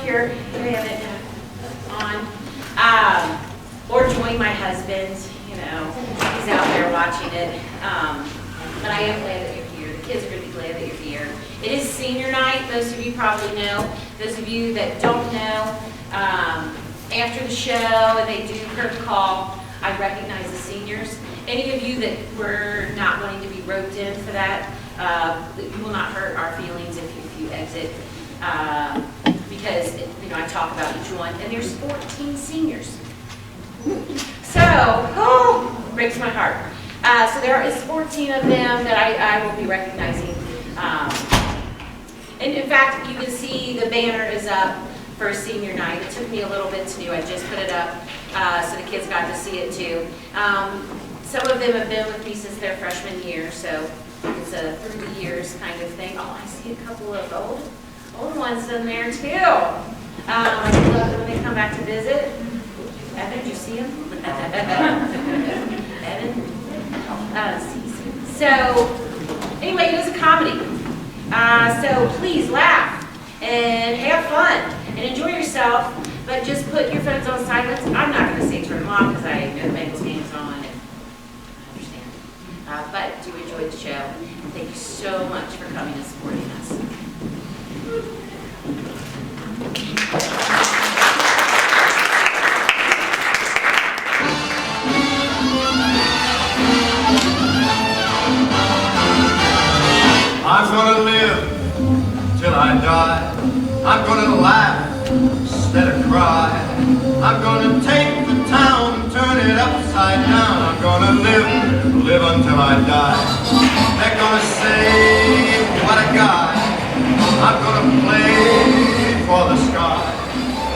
here. Here I have it on. Or join my husband, you know, he's out there watching it. But I am glad that you're here. The kids are going to be glad that you're here. It is senior night. Most of you probably know. Those of you that don't know, after the show and they do curtain call, I recognize the seniors. Any of you that were not wanting to be roped in for that, you will not hurt our feelings if you exit. Because, you know, I talk about each one, and there's 14 seniors. So, breaks my heart. So there is 14 of them that I will be recognizing. And in fact, you can see the banner is up for senior night. It took me a little bit to do. I just put it up so the kids got to see it too. Some of them have been with me since their freshman year, so it's a through the years kind of thing. Oh, I see a couple of old ones in there too. I love it when they come back to visit. Evan, did you see him? Evan? So, anyway, it was a comedy. So please laugh and have fun and enjoy yourself, but just put your phones on silence. I'm not going to say turn them off because I know the Bengals game's on and I understand. But do enjoy the show. And thank you so much for coming and supporting us. I'm gonna live till I die. I'm gonna laugh instead of cry. I'm gonna take the town and turn it upside down. I'm gonna live until I die. They're gonna say, what a guy. I'm gonna play for the sky.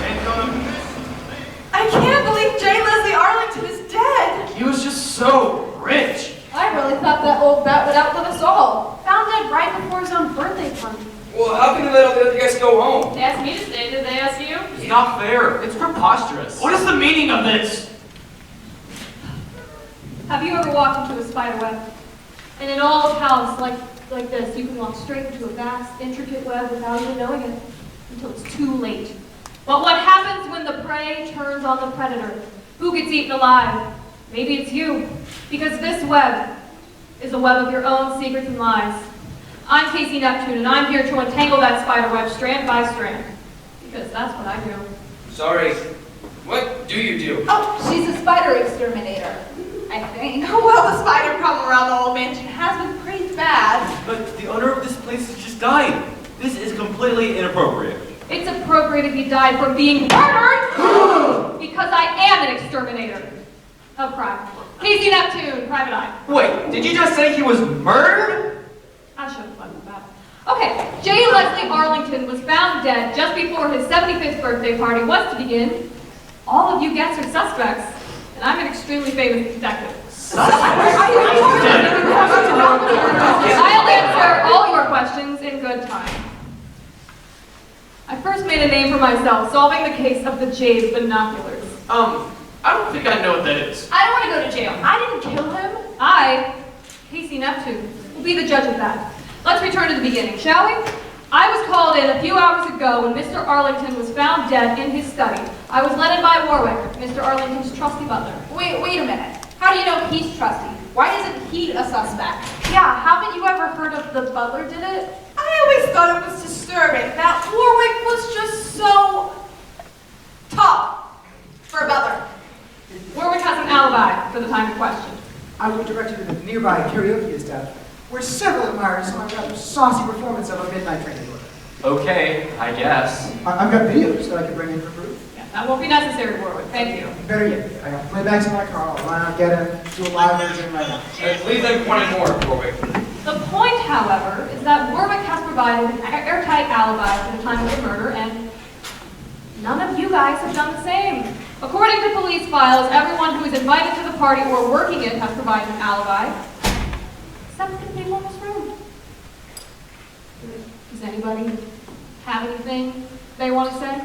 Ain't gonna miss a thing. I can't believe J. Leslie Arlington is dead. He was just so rich. I really thought that old bat would outlive us all. Found dead right before his own birthday party. Well, how can they let all the other guys go home? They asked me to stay. Did they ask you? It's not fair. It's preposterous. What is the meaning of this? Have you ever walked into a spider web? In an old house like this, you can walk straight into a vast, intricate web without even knowing it, until it's too late. But what happens when the prey turns on the predator? Who gets eaten alive? Maybe it's you, because this web is a web of your own secrets and lies. I'm Casey Neptune, and I'm here to untangle that spider web strand by strand, because that's what I do. Sorry. What do you do? Oh, she's a spider exterminator, I think. Well, the spider problem around the old mansion has been pretty bad. But the owner of this place is just dying. This is completely inappropriate. It's appropriate if he died from being murdered, because I am an exterminator of crime. Casey Neptune, private eye. Wait, did you just say he was murdered? I should have fucking that. Okay, J. Leslie Arlington was found dead just before his 75th birthday party was to begin. All of you guests are suspects, and I'm an extremely famous detective. I'll answer all your questions in good time. I first made a name for myself solving the case of the Jay's binoculars. I don't think I know what that is. I don't want to go to jail. I didn't kill him. I, Casey Neptune, will be the judge of that. Let's return to the beginning, shall we? I was called in a few hours ago when Mr. Arlington was found dead in his study. I was led in by Warwick, Mr. Arlington's trusty butler. Wait a minute. How do you know he's trusty? Why isn't he a suspect? Yeah, haven't you ever heard of the butler did it? I always thought it was disturbing that Warwick was just so tall for a butler. Warwick has an alibi for the time in question. I will direct you to the nearby karaoke establishment, where several admirers saw a rather saucy performance of a midnight train order. Okay, I guess. I've got videos that I can bring in for proof. Yeah, that won't be necessary, Warwick. Thank you. Better yet, I got playbacks in my car. I'll run out, get him, do a live version right now. Leave them wanting more, Warwick. The point, however, is that Warwick has provided an airtight alibi for the time of the murder, and none of you guys have done the same. According to police files, everyone who is invited to the party or working it has provided an alibi, except for the people in this room. Does anybody have anything they want to say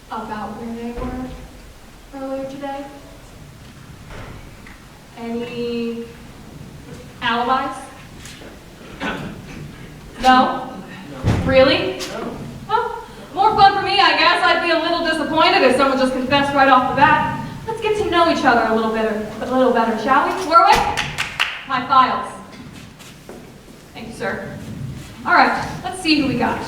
about where they were earlier today? Any alibis? No? Really? No. More fun for me, I guess. I'd be a little disappointed if someone just confessed right off the bat. Let's get to know each other a little better, shall we? Warwick? My files. Thank you, sir. All right, let's see who we got.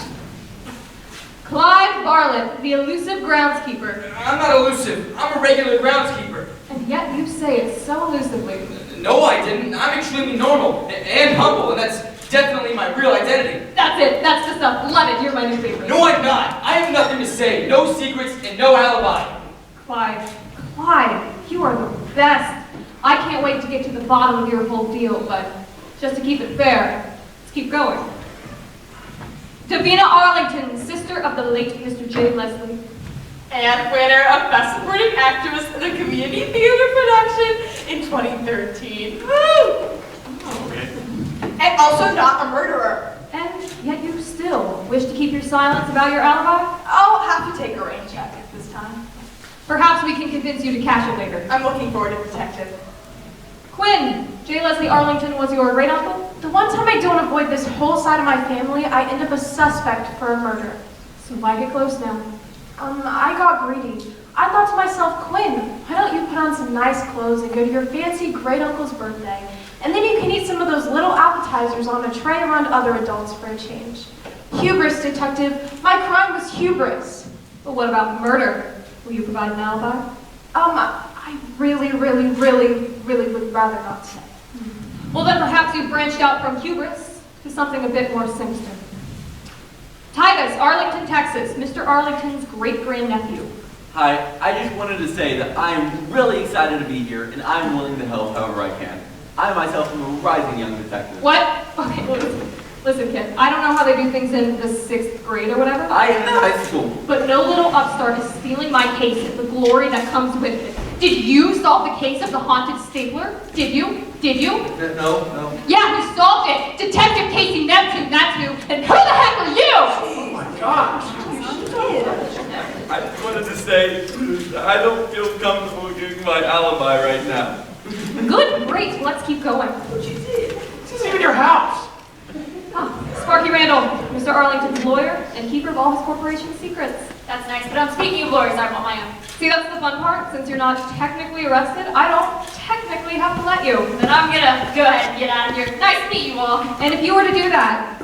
Clive Bartlett, the elusive groundskeeper. I'm not elusive. I'm a regular groundskeeper. And yet you say it so elusively. No, I didn't. I'm extremely normal and humble, and that's definitely my real identity. That's it. That's the stuff. Love it. You're my new favorite. No, I'm not. I have nothing to say. No secrets and no alibi. Clive, you are the best. I can't wait to get to the bottom of your whole deal, but just to keep it fair, let's keep going. Davina Arlington, sister of the late Mr. J. Leslie. And winner of Best Supporting Actress in a Community Theater Production in 2013. Woo! Okay. And also not a murderer. And yet you still wish to keep your silence about your alibi? I'll have to take a rain check at this time. Perhaps we can convince you to cash it later. I'm looking forward to Detective. Quinn, J. Leslie Arlington was your great uncle? The one time I don't avoid this whole side of my family, I end up a suspect for a murder. So why get close now? I got greedy. I thought to myself, Quinn, why don't you put on some nice clothes and go to your fancy great uncle's birthday? And then you can eat some of those little appetizers on a tray around other adults for a change. Hubris, Detective. My crime was hubris. But what about murder? Will you provide an alibi? I really would rather not say. Well, then perhaps you've branched out from hubris to something a bit more sinister. Titus, Arlington, Texas, Mr. Arlington's great-grandnephew. Hi, I just wanted to say that I'm really excited to be here, and I'm willing to help however I can. I myself am a rising young detective. What? Okay, listen, kid. I don't know how they do things in the 6th grade or whatever. I am in high school. But no little upstart is stealing my case and the glory that comes with it. Did you solve the case of the haunted stapler? Did you? No. Yeah, who solved it? Detective Casey Neptune, that's who. And who the heck are you? Oh my gosh. I just wanted to say, I don't feel comfortable giving my alibi right now. Good, great. Let's keep going. This isn't even your house. Sparky Randall, Mr. Arlington's lawyer and keeper of all his corporation's secrets. That's nice, but speaking of lawyers, I want my own. See, that's the fun part. Since you're not technically arrested, I don't technically have to let you. Then I'm gonna go ahead and get out of here. Nice to meet you all. And if you were to do that,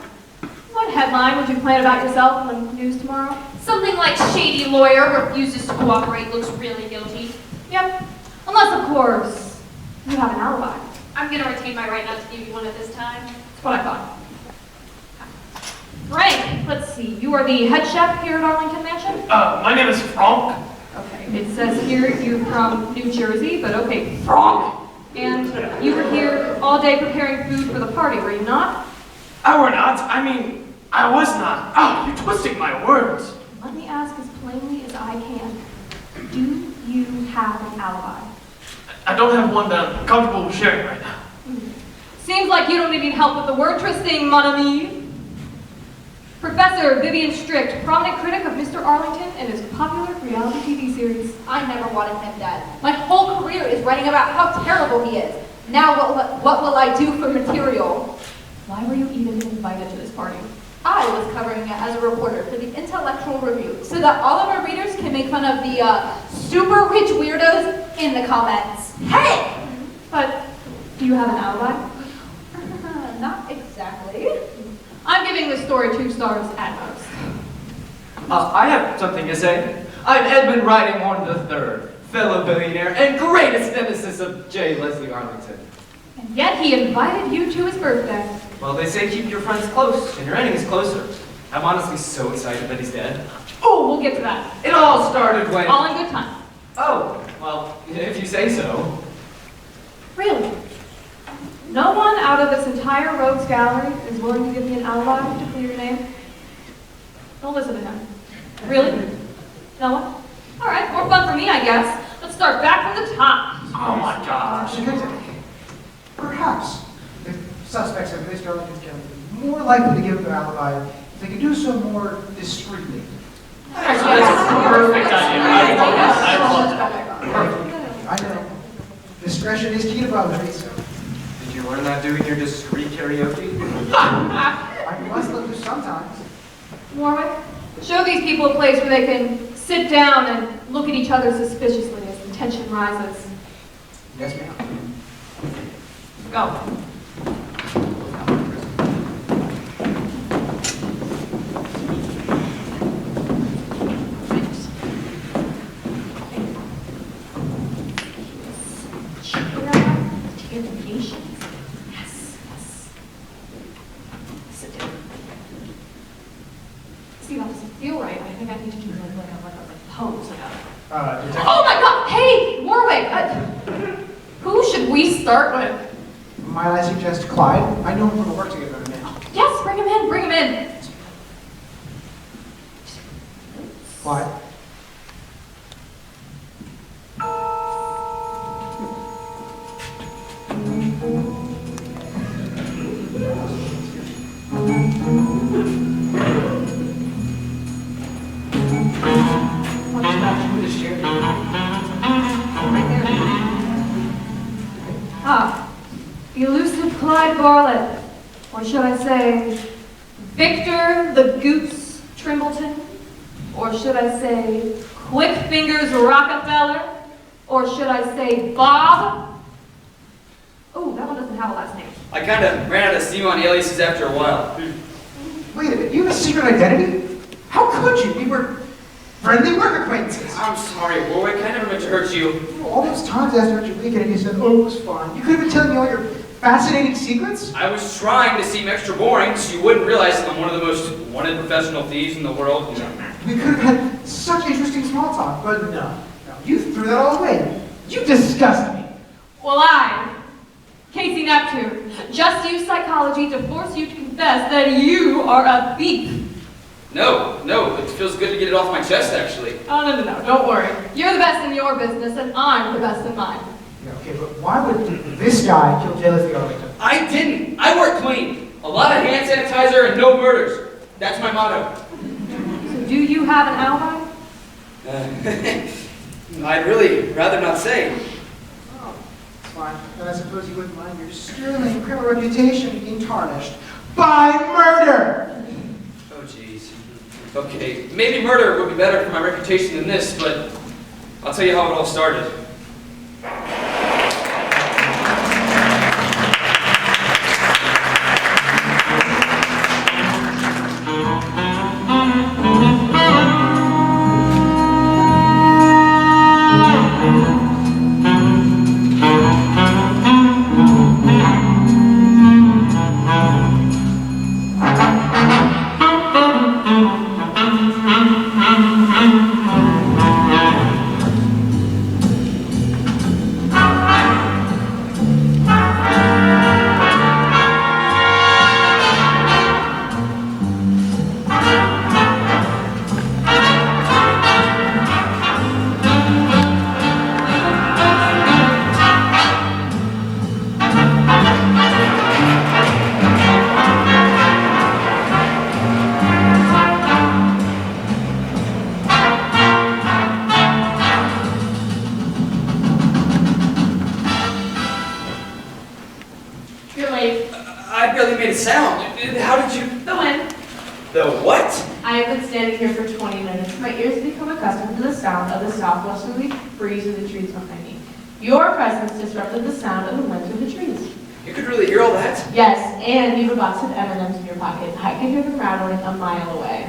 what headline would you plan about yourself in the news tomorrow? Something like shady lawyer refuses to cooperate, looks really guilty. Yep. Unless, of course, you have an alibi. I'm gonna retain my right not to give you one at this time. That's what I thought. Frank, let's see. You are the head chef here at Arlington Mansion? My name is Frank. Okay. It says here you're from New Jersey, but okay. Frank. And you were here all day preparing food for the party, were you not? I were not. I mean, I was not. Oh, you're twisting my words. Let me ask as plainly as I can. Do you have an alibi? I don't have one that I'm comfortable with sharing right now. Seems like you don't need any help with the word twisting, mon ami. Professor Vivian Strict, prominent critic of Mr. Arlington and his popular reality TV series. I never wanted him dead. My whole career is writing about how terrible he is. Now what will I do for material? Why were you even invited to this party? I was covering it as a reporter for the Intellectual Review, so that all of our readers can make fun of the super rich weirdos in the comments. Hey! But do you have an alibi? Not exactly. I'm giving this story 2 stars at most. I have something to say. I'm Edmund Ridinghorn III, fellow billionaire and greatest nemesis of J. Leslie Arlington. And yet he invited you to his birthday. Well, they say keep your friends close and your enemies closer. I'm honestly so excited that he's dead. Oh, we'll get to that. It all started when... All in good time. Oh, well, if you say so. Really? No one out of this entire rogues gallery is willing to give me an alibi to clear your name? Don't listen to him. Really? No one? All right, more fun for me, I guess. Let's start back from the top. Oh my gosh. Perhaps the suspects of Mr. Arlington's killing would be more likely to give their alibi if they could do so more discreetly. Actually, that's a perfect idea. I know. Discretion is key to brotherhood. Did you learn that doing your discreet karaoke? I must let loose sometimes. Warwick, Show these people a place where they can sit down and look at each other suspiciously as the tension rises. Yes, ma'am. Go. Oh my God! Hey, Warwick! Who should we start with? Might I suggest Clyde? I know him from the work together in a minute. Yes, bring him in, bring him in. Clyde? Ah, the elusive Clyde Barlett, or should I say, Victor the Goose Trimbleton, or should I say, Quick Fingers Rockefeller, or should I say, Bob? Oh, that one doesn't have a last name. I kind of ran out of steam on aliases after a while. Wait a minute, you have a secret identity? How could you? We were friendly work acquaintances. I'm sorry, Warwick. I never meant to hurt you. All those times I asked about your weekend and you said, oh, it was fine. You could have been telling me all your fascinating secrets? I was trying to seem extra boring so you wouldn't realize that I'm one of the most wanted professional thieves in the world. We could have had such interesting small talk, but no. You threw that all away. You disgust me. Well, I, Casey Neptune, just use psychology to force you to confess that you are a thief. No, it feels good to get it off my chest, actually. Oh, no, don't worry. You're the best in your business, and I'm the best in mine. Yeah, okay, but why would this guy kill Jay Leslie Arlington? I didn't. I work clean. A lot of hand sanitizer and no murders. That's my motto. So do you have an alibi? I'd really rather not say. Oh, it's fine. And I suppose you wouldn't mind your sterling criminal reputation being tarnished by murder! Oh, jeez. Okay, maybe murder would be better for my reputation than this, but I'll tell you how it all started. I barely made a sound. How did you... The wind. The what? I have been standing here for 20 minutes. My ears have become accustomed to the sound of the southwesterly breeze of the trees behind me. Your presence disrupted the sound of the wind through the trees. You could really hear all that? Yes, and you have a box of M&Ms in your pocket. I can hear them rattling a mile away.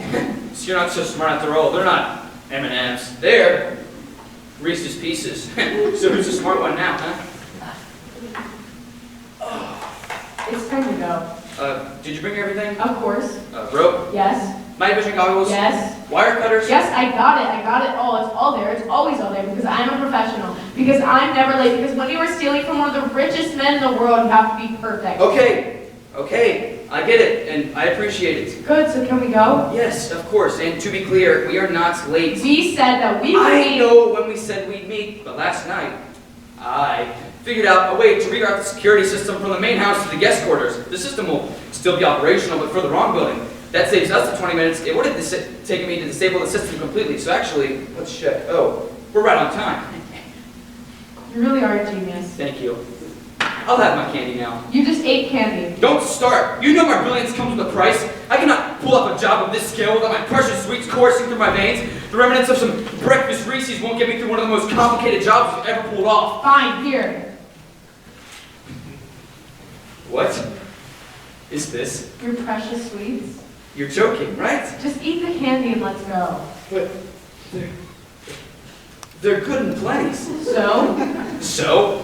So you're not so smart after all. They're not M&Ms. They're Reese's Pieces. So who's the smart one now, huh? It's time to go. Did you bring everything? Of course. Rope? Yes. Night vision goggles? Yes. Wire cutters? Yes, I got it. I got it all. It's all there. It's always all there because I'm a professional. Because I'm never late. Because when you are stealing from one of the richest men in the world, you have to be perfect. Okay. I get it, and I appreciate it. Good, so can we go? Yes, of course. And to be clear, we are not late. We said that we would I know when we said we'd meet, but last night, I figured out a way to reroute the security system from the main house to the guest quarters. The system will still be operational, but for the wrong building. That saves us the 20 minutes. It would have taken me to disable the system completely. So actually, let's check. Oh, we're right on time. You really are a genius. Thank you. I'll have my candy now. You just ate candy. Don't start. You know my brilliance comes with a price. I cannot pull up a job of this scale without my precious sweets coursing through my veins. The remnants of some breakfast Reese's won't get me through one of the most complicated jobs you've ever pulled off. Fine, here. What is this? Your precious sweets. You're joking, right? Just eat the candy and let's go. But they're good and plenties. So?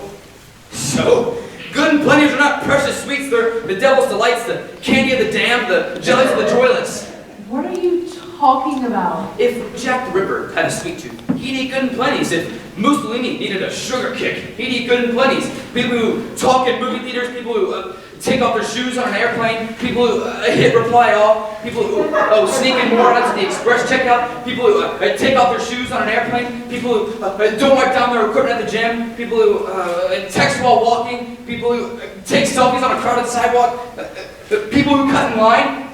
So? Good and plenties are not precious sweets. They're the devil's delights, the candy of the damned, the jellies of the joyless. What are you talking about? If Jack the Ripper had a sweet tooth, he'd eat good and plenties. If Mussolini needed a sugar kick, he'd eat good and plenties. People who talk in movie theaters, people who take off their shoes on an airplane, people who hit reply all, people who sneak in Mora to the express checkout, people who take off their shoes on an airplane, people who don't wipe down their equipment at the gym, people who text while walking, people who take selfies on a crowded sidewalk, people who cut in line.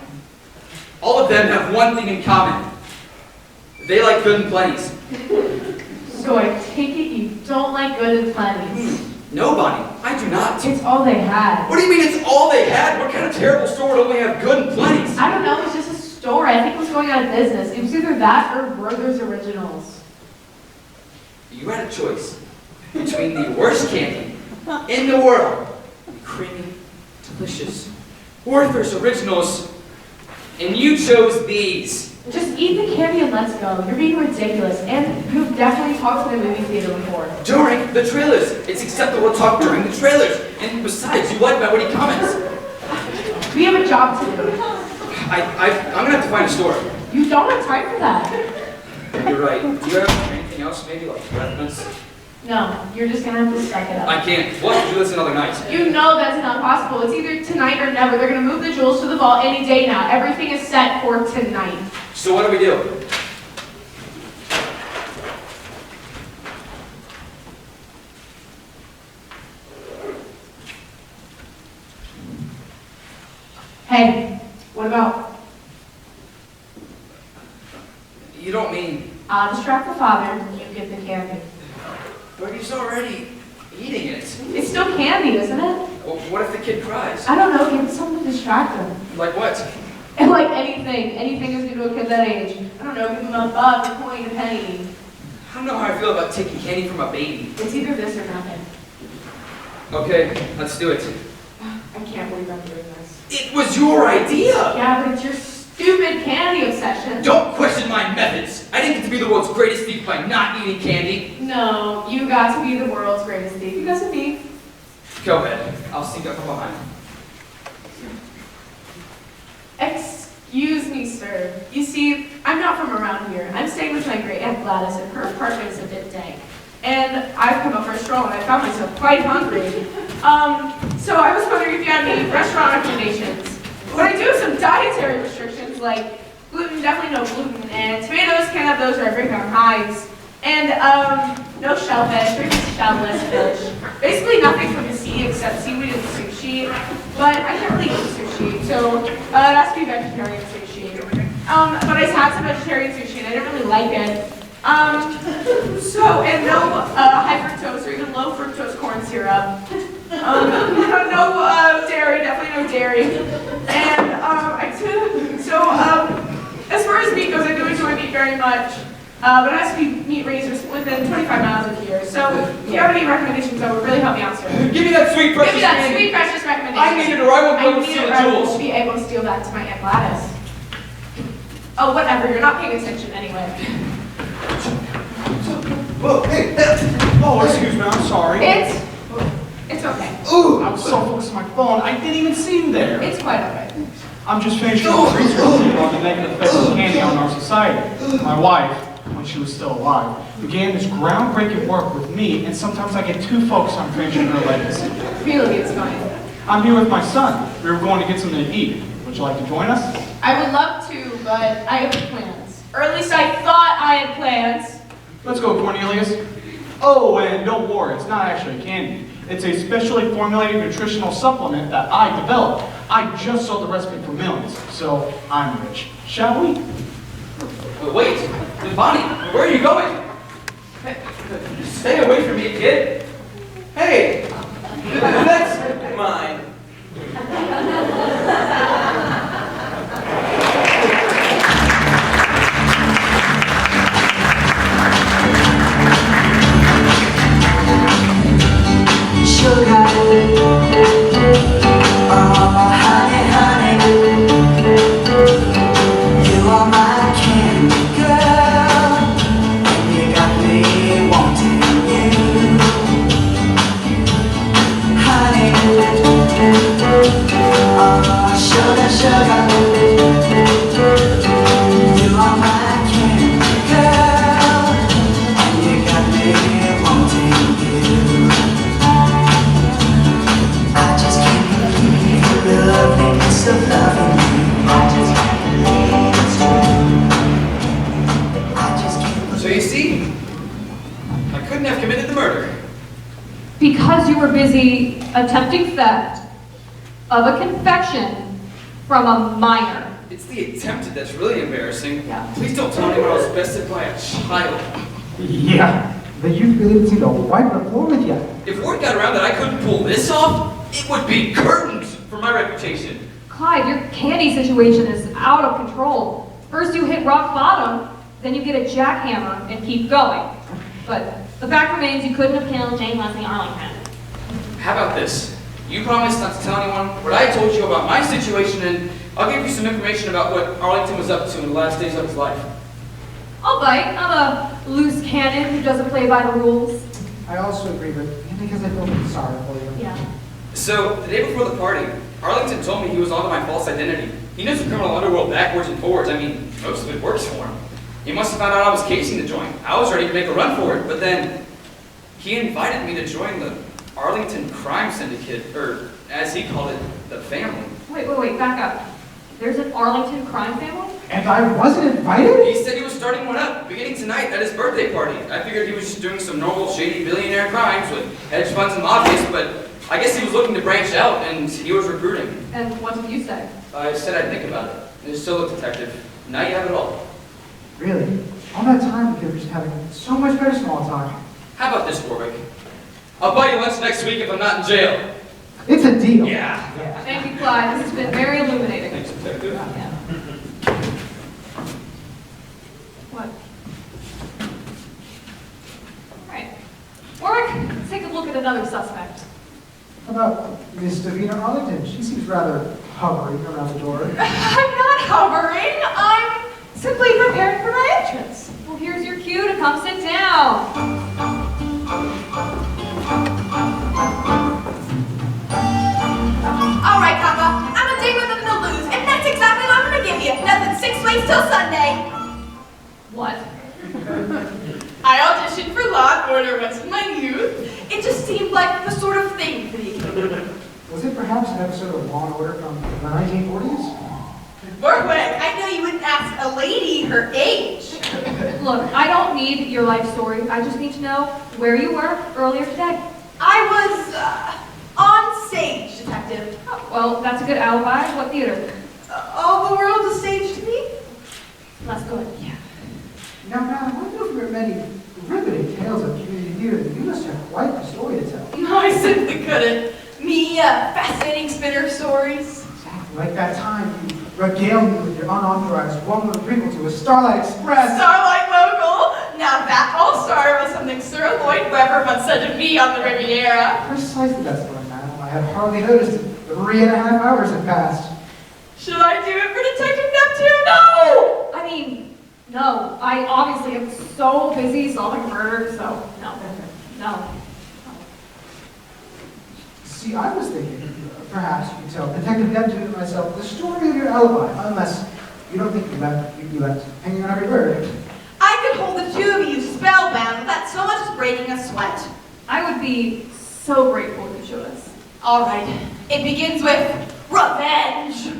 All of them have one thing in common. They like good and plenties. So I take it you don't like good and plenties. No, Bonnie, I do not. It's all they had. What do you mean it's all they had? What kind of terrible store would only have good and plenties? I don't know, it was just a store. I think it was going out of business. It was either that or Werther's Originals. You had a choice between the worst candy in the world, creamy, delicious, Werther's Originals, and you chose these. Just eat the candy and let's go. You're being ridiculous, and you've definitely talked to the movie theater before. During the trailers. It's acceptable to talk during the trailers. And besides, you like my witty comments. We have a job to do. I'm gonna have to find a store. You don't have time for that. You're right. Do you have anything else, maybe like breath mints? No, you're just gonna have to suck it up. I can't. We'll have to do this another night. You know that's not possible. It's either tonight or never. They're gonna move the jewels to the vault any day now. Everything is set for tonight. So what do we do? Hey, what about? You don't mean... I'll distract the father, you get the candy. But he's already eating it. It's still candy, isn't it? Well, what if the kid cries? I don't know, give him something to distract him. Like what? And like anything is good to a kid that age. I don't know, give him a buck, a coin, a penny. I don't know how I feel about taking candy from a baby. It's either this or nothing. Okay, let's do it. I can't believe I'm doing this. It was your idea! Yeah, but it's your stupid candy obsession. Don't question my methods! I didn't get to be the world's greatest thief by not eating candy. No, you got to be the world's greatest thief because of me. Go ahead. I'll sneak up from behind. Excuse me, sir. You see, I'm not from around here. I'm staying with my great Aunt Gladys, and her apartment is a bit dank. And I've come up for a stroll, and I found myself quite hungry. So I was wondering if you had any restaurant recommendations. But I do have some dietary restrictions, like gluten, definitely no gluten, and tomatoes, can't have those or I break down hives. And no shellfish, or just shellless fish. Basically nothing from the sea except seaweed and sushi. But I can't really eat sushi, so it has to be vegetarian sushi. But I had some vegetarian sushi and I didn't really like it. And no high fructose or even low fructose corn syrup. No dairy, definitely no dairy. And as far as meat goes, I do enjoy meat very much. But it has to be meat raisers within 25 miles of here. So if you have any recommendations, that would really help me out, sir. Give me that sweet precious Give me that candy. sweet precious recommendation. I need it or I won't be able to steal the I jewels. won't be able to steal that to my Aunt Gladys. Oh, whatever, you're not paying attention anyway. Whoa, hey, oh, excuse me, I'm sorry. It's okay. Ooh, I was so focused on my phone, I didn't even see him there. It's quite alright. I'm just finishing up research on the negative effects of candy on our society. My wife, when she was still alive, began this groundbreaking work with me, and sometimes I get too focused on finishing her legacy. Really, it's fine. I'm here with my son. We were going to get something to eat. Would you like to join us? I would love to, but I have plans. Or at least I thought I had plans. Let's go, Cornelius. Oh, and don't worry, it's not actually candy. It's a specially formulated nutritional supplement that I developed. I just sold the recipe for millions, so I'm rich. Shall we? Wait, Bonnie, where are you going? Stay away from me, kid. Hey, that's mine. Sugar, oh honey, honey, you are my candy girl, and you got me wanting you, honey, oh sugar, sugar, you are my candy girl, and you got me wanting you. I just can't believe the loveliness of loving you. I just can't believe it's true. I just can't believe. So you see, I couldn't have committed the murder. Because you were busy attempting theft of a confession from a minor. It's the attempted that's really embarrassing. Yeah. Please don't tell anyone I was bested by a child. Yeah, but you really didn't seem to wipe the floor with you. If word got around that I couldn't pull this off, it would be curtains for my reputation. Clyde, your candy situation is out of control. First you hit rock bottom, then you get a jackhammer and keep going. But the fact remains you couldn't have killed Jane Leslie Arlington. How about this? You promise not to tell anyone what I told you about my situation, and I'll give you some information about what Arlington was up to in the last days of his life. I'll bite. I'm a loose cannon who doesn't play by the rules. I also agree, but because I feel sorry for you. Yeah. So, the day before the party, Arlington told me he was onto my false identity. He knows the criminal underworld backwards and forwards. I mean, most of it works for him. He must have found out I was casing the joint. I was ready to make a run for it, but then he invited me to join the Arlington Crime Syndicate, or as he called it, the family. Wait, back up. There's an Arlington crime family? And I wasn't invited? He said he was starting one up, beginning tonight at his birthday party. I figured he was just doing some normal shady billionaire crimes with hedge funds and mafias, but I guess he was looking to branch out, and he was recruiting. And what did you say? I said I'd think about it. It's still a detective. Now you have it all. Really? All that time we could have just having so much better small talk. How about this, Warwick? I'll buy you lunch next week if I'm not in jail. It's a deal. Yeah. Thank you, Clyde. This has been very illuminating. Thanks, detective. Yeah. What? All right. Warwick, let's take a look at another suspect. How about Miss Davina Arlington? She seems rather hovering around the door. I'm not hovering. I'm simply preparing for my entrance. Well, here's your cue to come sit down. All right, Papa. I'm a day with nothing to lose, and that's exactly what I'm gonna give you. Nothing 6 weeks till Sunday. What? I auditioned for Law and Order once in my youth. It just seemed like the sort of thing for the occasion. Was it perhaps an episode of Law and Order from the 1940s? Warwick, I know you wouldn't ask a lady her age. Look, I don't need your life story. I just need to know where you were earlier today. I was on stage, Detective. Oh, well, that's a good alibi. What theater? All the world's a stage to me. Let's go. Yeah. Now, I wonder if there are many riveting tales of community theater. You must have quite the story to tell. No, I simply couldn't. Me, fascinating spinner stories. Exactly like that time you regaled me with your unauthorized one-word prequel to a Starlight Express. Starlight Mogul. Now that all-star was something Sir Lloyd Webber once said to me on the Riviera. Precisely, that's what I meant. I had hardly noticed it. 3.5 hours had passed. Should I do it for Detective Neptune? No! I mean, no. I obviously am so busy solving murder, so no. See, I was thinking, perhaps you could tell Detective Neptune and myself the story of your alibi, unless you don't think you'd be left hanging on every word. I could hold the two of you spellbound without so much as breaking a sweat. I would be so grateful if you showed us. All right. It begins with revenge.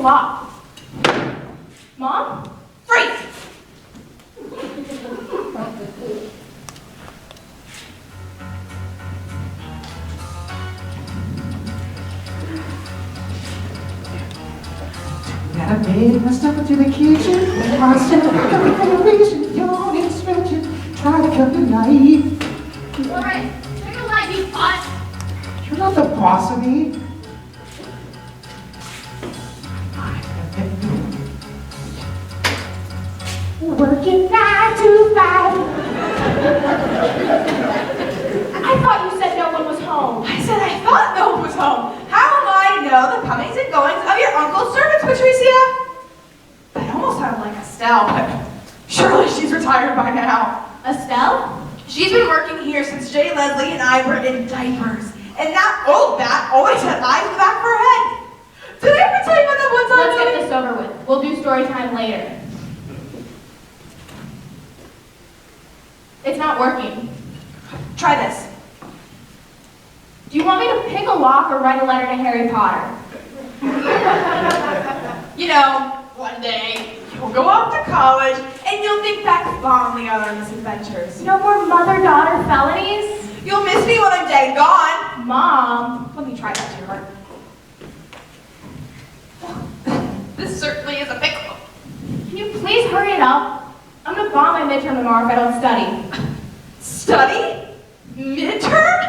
locked. Mom? Freeze! I made my step into the kitchen. I said, I'm going to reason, yawn and stretching. Try to come tonight. Alright, take a light, you pot. You're not the boss of me. Working 9 to 5. I thought you said no one was home. I said I thought no one was home. How am I to know the comings and goings of your uncle's servants, Patricia? That almost sounded like Estelle, but surely she's retired by now. Estelle? She's been working here since Jay Leslie and I were in diapers. And that old bat always had eyes in the back of her head. Did I ever tell you about that one time? Let's get this over with. We'll do story time later. It's not working. Try this. Do you want me to pick a lock or write a letter to Harry Potter? You know, one day you'll go off to college and you'll think back fondly on our misadventures. No more mother-daughter felonies? You'll miss me when I'm dead and gone. Mom, let me try that to her. This certainly is a pickle. Can you please hurry it up? I'm gonna bomb my midterm tomorrow if I don't study. Study? Midterm?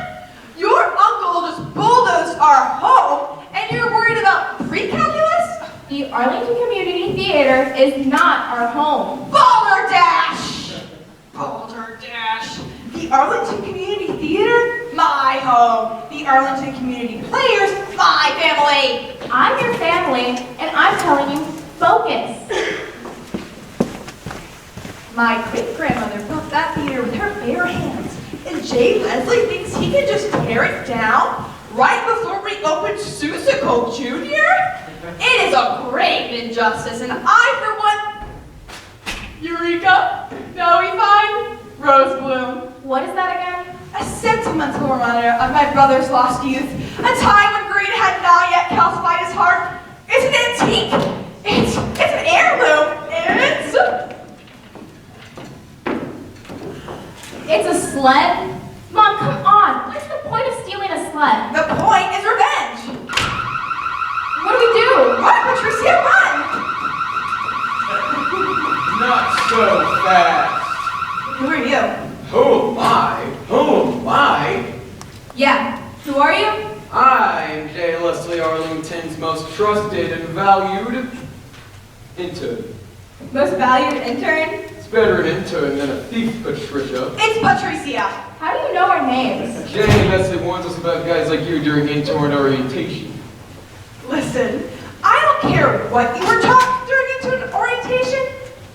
Your uncle just bulldozed our home and you're worried about pre-calculus? The Arlington Community Theater is not our home. Balderdash! Balderdash! The Arlington Community Theater? My home. The Arlington Community Players? My family. I'm your family, and I'm telling you, focus. My great-grandmother built that theater with her bare hands, and Jay Leslie thinks he can just tear it down right before we open Susical Jr.? It is a grave injustice, and I, for one, Eureka! Now we find Rose Bloom. What is that again? A sentimental reminder of my brother's lost youth, a time when Greene had not yet calcified his heart. It's an antique. It's an heirloom. It's a sled? Mom, come on. What's the point of stealing a sled? The point is revenge. What do we do? Run, Patricia, run! Not so fast. Who are you? Who am I? Who am I? Yeah. Who are you? I'm J. Leslie Arlington's most trusted and valued intern. Most valued intern? It's better an intern than a thief, Patricia. It's Patricia. How do you know our names? J. Leslie warns us about guys like you during intern orientation. Listen, I don't care what you were taught during intern orientation,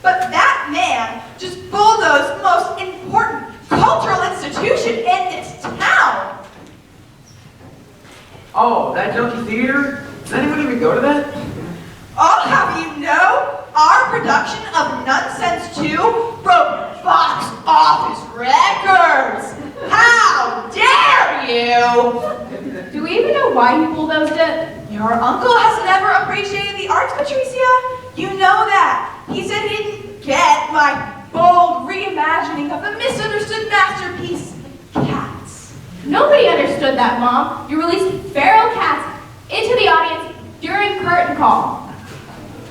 but that man just bulldozed the most important cultural institution in this town. Oh, that junky theater? Does anyone even go to that? I'll have you know, our production of Nonsense 2 broke box office records. How dare you? Do we even know why he bulldozed it? Your uncle has never appreciated the arts, Patricia. You know that. He said he didn't get my bold reimagining of the misunderstood masterpiece, Cats. Nobody understood that, Mom. You released feral cats into the audience during curtain call.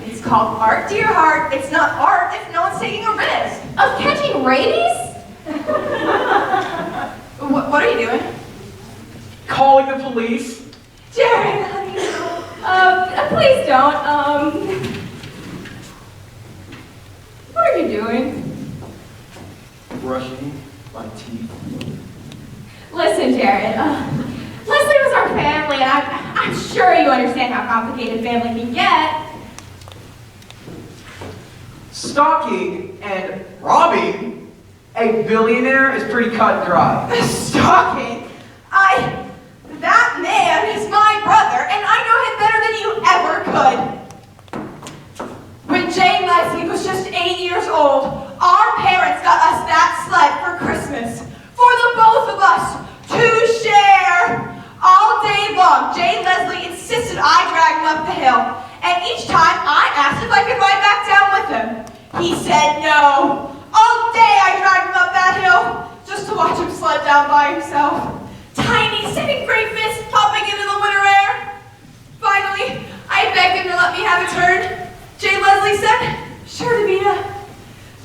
It's called art, dear heart. It's not art if no one's taking a risk. Of catching rabies? What are you doing? Calling the police? Jared, honey, no. Please don't. What are you doing? Brushing my teeth. Listen, Jared. Leslie was our family, and I'm sure you understand how complicated family can get. Stalking and robbing a billionaire is pretty cut and dry. Stalking? That man is my brother, and I know him better than you ever could. When Jane Leslie was just 8 years old, our parents got us that sled for Christmas, for the both of us to share. All day long, Jane Leslie insisted I drag him up the hill, and each time down by himself. Tiny, second grade fist popping into the winter air. Finally, I begged him to let me have a turn. J. Leslie said, "Sure, Davina."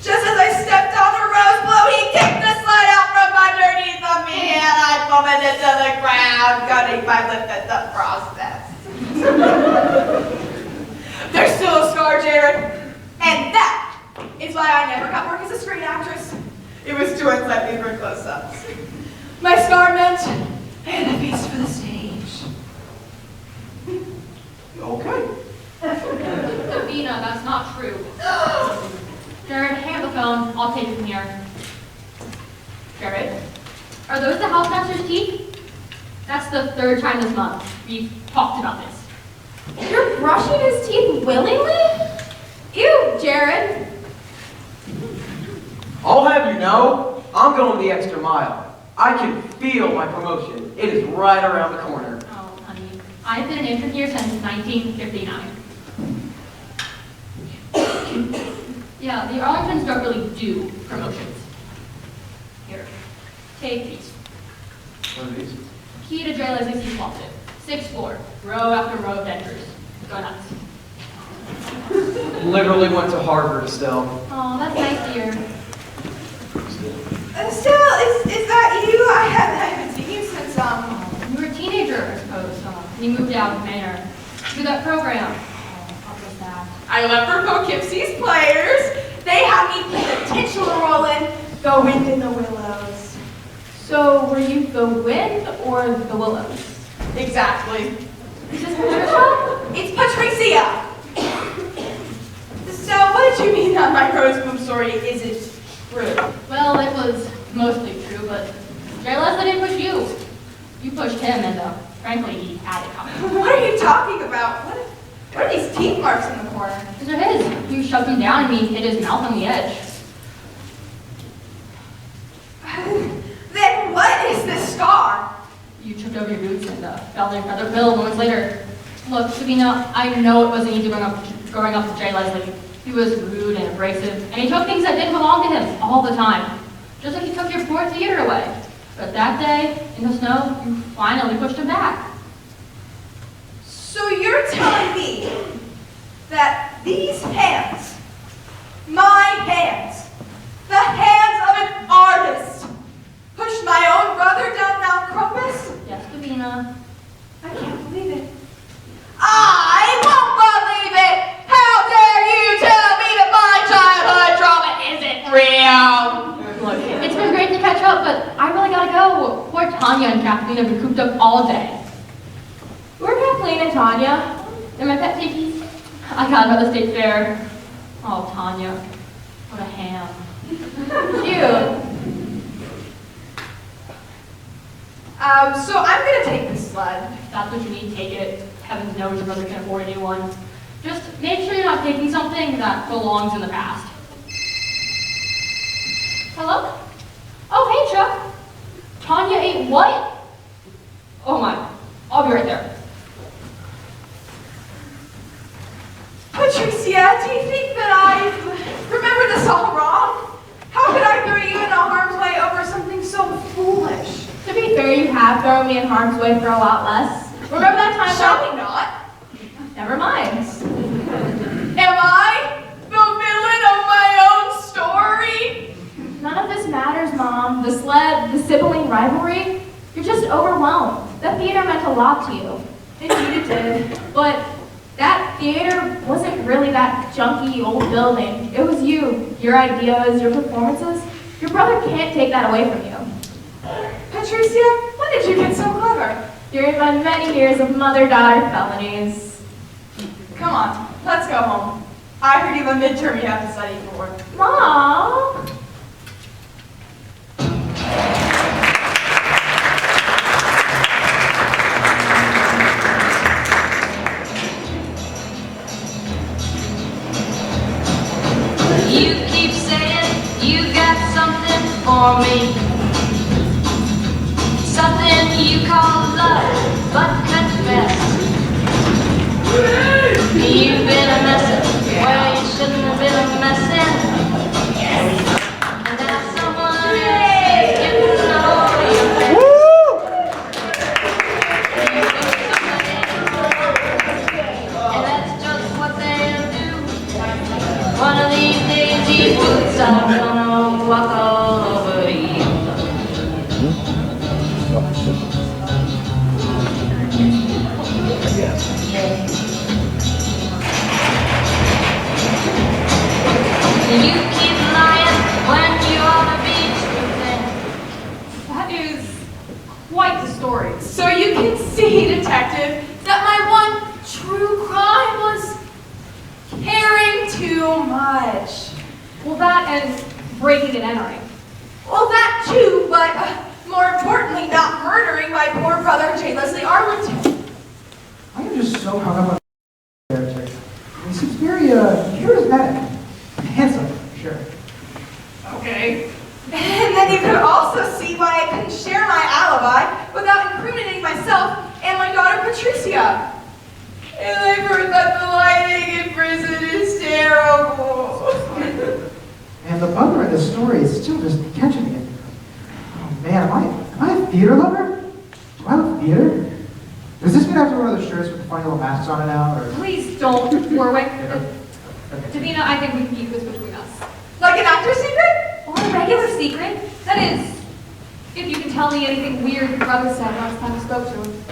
Just as I stepped on the rose blow, he kicked the sled out from underneath of me, and I plummeted to the ground, cutting my lip in the process. There's still a scar, Jared, and that is why I never got work as a screen actress. It was too unsightly for close-ups. My scar meant I had a face for the stage. Okay. Davina, that's not true. Jared, hand the phone. I'll take it from here. Jared, are those the housemaster's teeth? That's the third time this month. We've talked about this. You're brushing his teeth willingly? Ew, Jared. I'll have you know, I'm going the extra mile. I can feel my promotion. It is right around the corner. Oh, honey. I've been an intern here since 1959. Yeah, the Arlingtons don't really do promotions. Here, take these. What are these? Key to J. Leslie's Sea Closet. 6th floor. Row after row of dentures. Go nuts. Literally went to Harvard still. Oh, that's nice to hear. Still, is that you? I haven't seen you since, You were a teenager, I suppose. You moved out of Manor. Do that program. How was that? I left for Poughkeepsie's Players. They had me play the titular role in The Wind in the Willows. So, were you the wind or the willows? Exactly. Is this Patricia? It's Patricia. So, what did you mean that my rose boom story isn't true? Well, it was mostly true, but J. Leslie didn't push you. You pushed him, and frankly, he had it coming. What are you talking about? What are these teeth marks in the corner? These are his. You shoved him down and he hit his mouth on the edge. Then what is this scar? You tripped over your boots and fell in your feather pill moments later. Look, Savina, I know it wasn't easy growing up with J. Leslie. He was rude and abrasive, and he took things that didn't belong to him all the time. Just like he took your poor theater away. But that day, in the snow, you finally pushed him back. So you're telling me that these hands, my hands, the hands of an artist, pushed my own brother down Mount Crumpus? Yes, Savina. I can't believe it. I won't believe it! How dare you tell me that my childhood trauma isn't real? Look, it's been great to catch up, but I really gotta go. Poor Tanya and Kathleen have been cooped up all day. Who are Kathleen and Tanya? They're my pet piggies. I got them at the state fair. Oh, Tanya. What a ham. Cute. So I'm gonna take this sled. If that's what you need, take it. Heaven knows your brother can afford a new one. Just make sure you're not taking something that belongs in the past. Hello? Oh, hey, Chuck. Tanya ate what? Oh my, I'll be right there. Patricia, do you think that I remember this all wrong? How could I throw you into harm's way over something so foolish? To be fair, you have thrown me in harm's way for a lot less. Remember that time? Shall we not? Never mind. Am I the villain of my own story? None of this matters, Mom. The sled, the sibling rivalry. You're just overwhelmed. That theater meant a lot to you. Indeed it did. But that theater wasn't really that junky old building. It was you, your ideas, your performances. Your brother can't take that away from you. Patricia, when did you get so clever? During my many years of mother-daughter felonies. Come on, let's go home. I heard you have a midterm you have to study for. Mom! You keep saying you got something for me, something you call love, but confess you've been a messin' where you shouldn't have been a messin', and now someone else is getting to know you You keep lying when you ought to be truthing. That is quite the story. So you can see, Detective, that my one true crime was caring too much. Well, that and breaking and entering. Well, that too, but more importantly, not murdering my poor brother, J. Leslie Arlington. I am just so hung up on the character. He seems very charismatic. Handsome, for sure. Okay. And then you could also see why I couldn't share my alibi without incriminating myself and my daughter Patricia. And I've heard that the lighting in prison is terrible. And the butler in this story is still just catching me. Oh man, am I a theater lover? Do I love theater? Does this mean I have to wear those shirts with the funny little masks on it now, or? Please don't, Warwick. Okay. Davina, I think we can keep this between us. Like an actor's secret? Or a regular secret. That is, if you can tell me anything weird your brother said last time I spoke to him.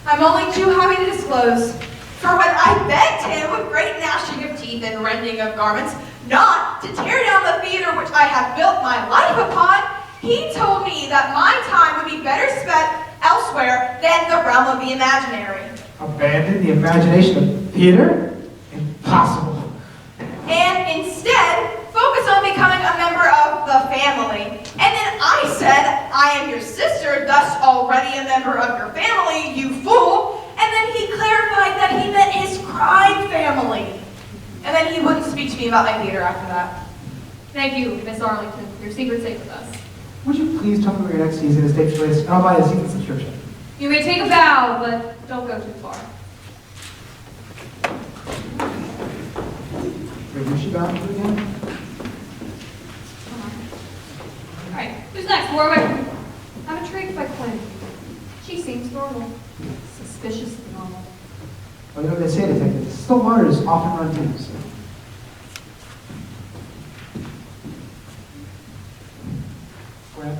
I'm only too happy to disclose. For when I begged him with great gnashing of teeth and rending of garments not to tear down the theater which I have built my life upon, he told me that my time would be better spent elsewhere than the realm of the imaginary. Abandon the imagination of theater? Impossible. And instead, focus on becoming a member of the family. And then I said, I am your sister, thus already a member of your family, you fool. And then he clarified that he meant his crime family. And then he wouldn't speak to me about my theater after that. Thank you, Miss Arlington. Your secret's safe with us. Would you please tell me where your next season is taped place, and I'll buy a season subscription. You may take a bow, but don't go too far. Wait, who's she bound to again? Alright, who's next, Warwick? I'm intrigued by Quinn. She seems normal. Suspiciously normal. Well, you know what they say, detectives. Still waters often run deep, so. Grab.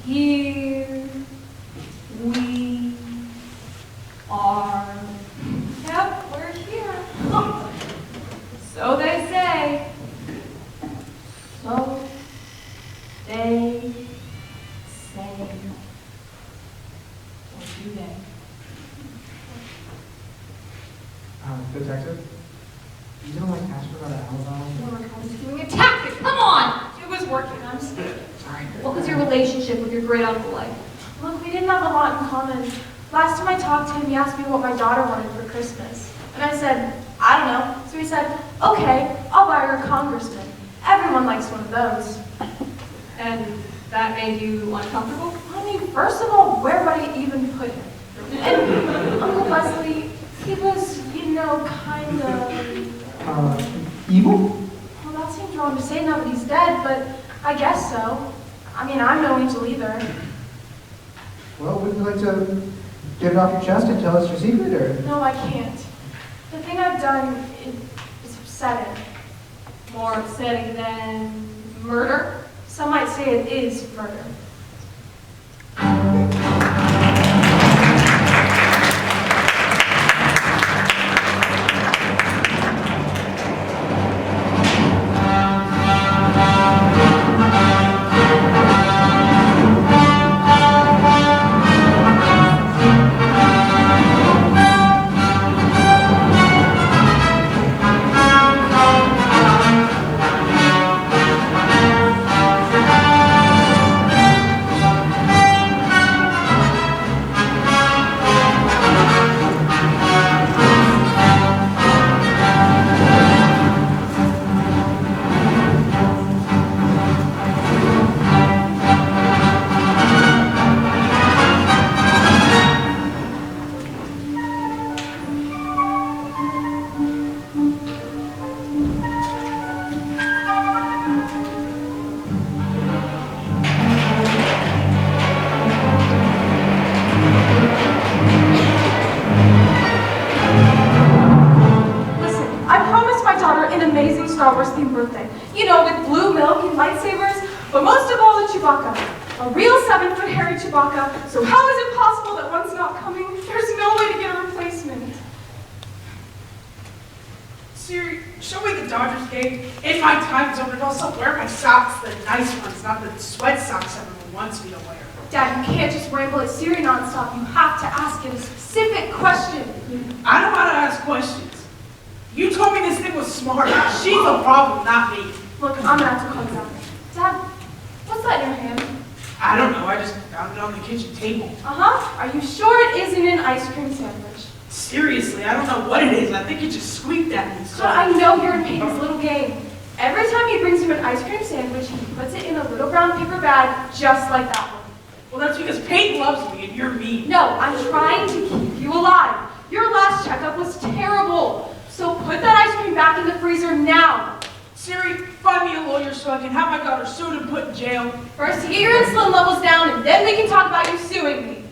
Here we are. Yep, we're here. So they say. So they say. Or do they? Detective? You don't like ask her about an alibi? I was doing a tactic. Come on! It was working. I'm scared. Sorry. What was your relationship with your great uncle like? Look, we didn't have a lot in common. Last time I talked to him, he asked me what my daughter wanted for Christmas. And I said, I don't know. So he said, okay, I'll buy her a congressman. Everyone likes one of those. And that made you uncomfortable? I mean, first of all, where would I even put him? And Uncle Leslie, he was, you know, kind of... Evil? Well, that seems wrong to say now that he's dead, but I guess so. I mean, I'm no angel either. Well, would you like to get it off your chest and tell us your secret, or? No, I can't. The thing I've done is upsetting. More upsetting than murder? Some might say it is murder. themed birthday. You know, with blue milk and lightsabers, but most of all, a Chewbacca. A real 7-foot hairy Chewbacca, so how is it possible that one's not coming? There's no way to get a replacement. Siri, show me the Dodgers game. In my time zone, and also wear my socks, the nice ones, not the sweat socks everyone wants me to wear. Dad, you can't just ramble at Siri nonstop. You have to ask it a specific question. I don't want to ask questions. You told me this thing was smart. She's the problem, not me. Look, I'm gonna have to call you out. Dad, what's that in your hand? I don't know. I just found it on the kitchen table. Uh-huh. Are you sure it isn't an ice cream sandwich? Seriously, I don't know what it is. I think it just squeaked at me. So But I know you're in Peyton's little game. Every time he brings you an ice cream sandwich, he puts it in a little brown paper bag just like that one. Well, that's because Peyton loves me and you're mean. No, I'm trying to keep you alive. Your last checkup was terrible. So put that ice cream back in the freezer now. Siri, find me a lawyer so I can have my daughter sued and put in jail. First, you get your insulin levels down, and then we can talk about you suing me.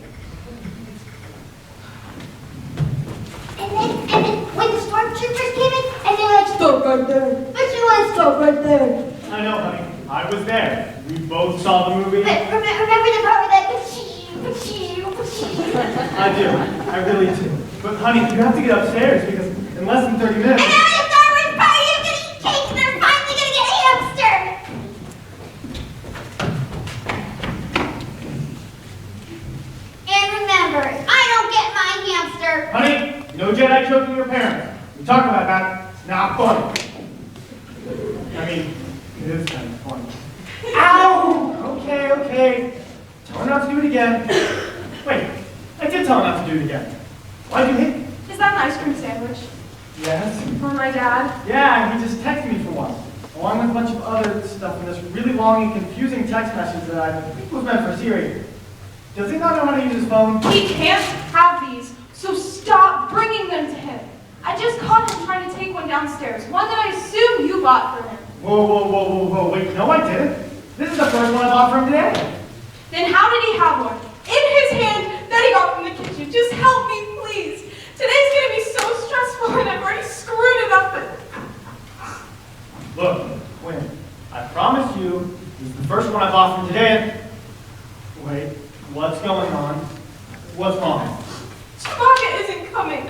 And then when the stormtroopers came in, and they're like, stop right there. But you want to stop right there. I know, honey. I was there. We both saw the movie. But remember the part where that, I do. I really do. But honey, you have to get upstairs because in less than 30 minutes. And now the Star Wars party is going to eat cake and they're finally going to get a hamster. And remember, I don't get my hamster. Honey, no Jedi choking your parents. We talk about that. It's not funny. I mean, it is kind of funny. Ow! Okay. Tell her not to do it again. Wait, I did tell her not to do it again. Why'd you hit me? Is that an ice cream sandwich? Yes. For my dad? Yeah, he just texted me for once, along with a bunch of other stuff in this really long and confusing text message that I think was meant for Siri. Does he not know how to use his phone? He can't have these, so stop bringing them to him. I just caught him trying to take one downstairs, one that I assume you bought for him. Whoa. Wait, no I didn't. This is the first one I bought from today. Then how did he have one? In his hand that he got from the kitchen. Just help me, please. Today's gonna be so stressful and I've already screwed it up. Look, Quinn, I promise you, this is the first one I bought from today. Wait, what's going on? What's wrong? Chewbacca isn't coming.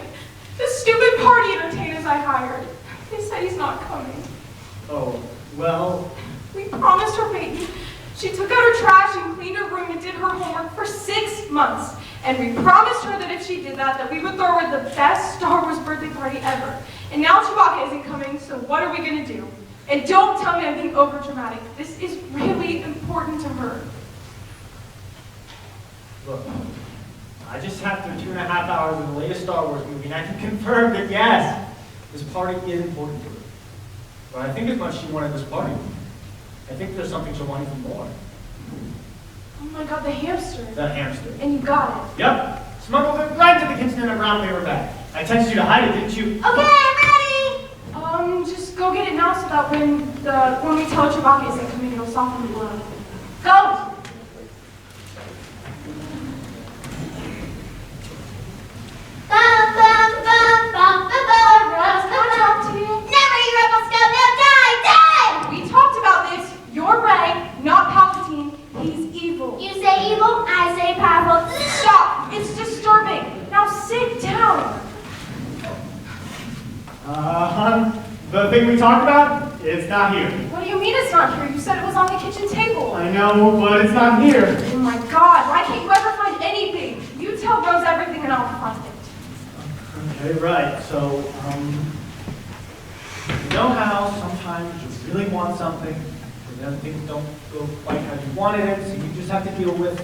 The stupid party entertainers I hired. They said he's not coming. Oh, well, We promised her Peyton. She took out her trash and cleaned her room and did her homework for 6 months. And we promised her that if she did that we would throw her the best Star Wars birthday party ever. And now Chewbacca isn't coming, so what are we gonna do? And don't tell me I'm being overdramatic. This is really important to her. look, I just sat through 2.5 hours of the latest Star Wars movie, and I can confirm that yes, this party is important to her. But I think as much as she wanted this party, I think there's something she'll want even more. Oh my god, the hamster. The hamster. And you got it. Yep. Smuggled it right to the kitchen in a brown paper bag. I texted you to hide it, didn't you? Okay, I'm ready. Just go get it now so that when we tell Chewbacca isn't coming, it'll soften the blow. Go! Never, you rebel scout, now die! We talked about this. You're Rey, not Palpatine. He's evil. You say evil, I say powerful. Stop! It's disturbing. Now sit down. Hon, the thing we talked about, it's not here. What do you mean it's not here? You said it was on the kitchen table. I know, but it's not here. Oh my god, why can't you ever find anything? You tell Rose everything and I'll find it. Okay, right. So, you know how sometimes you really want something, but then things don't go quite how you wanted it, so you just have to deal with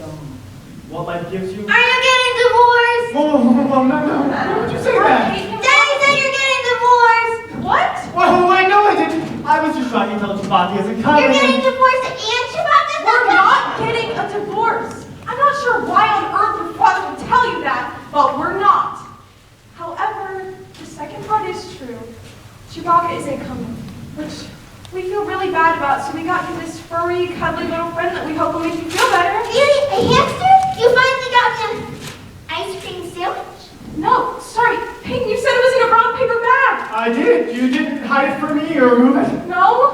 what life gives you? Are you getting divorced? Whoa, no. Why would you say that? Daddy said you're getting divorced. What? Whoa, wait, no, I didn't. I was just trying to tell Chewbacca isn't coming. You're getting divorced and Chewbacca's We're not getting a divorce. I'm not sure why on earth your father would tell you that, but we're not. However, the second part is true. Chewbacca isn't coming, which we feel really bad about, so we got you this furry, cuddly little friend that we hope will make you feel better. Really? A hamster? You finally got me an ice cream sandwich? No, sorry, Peyton, you said it was in a brown paper bag. I did. You didn't hide it from me or remove it? No,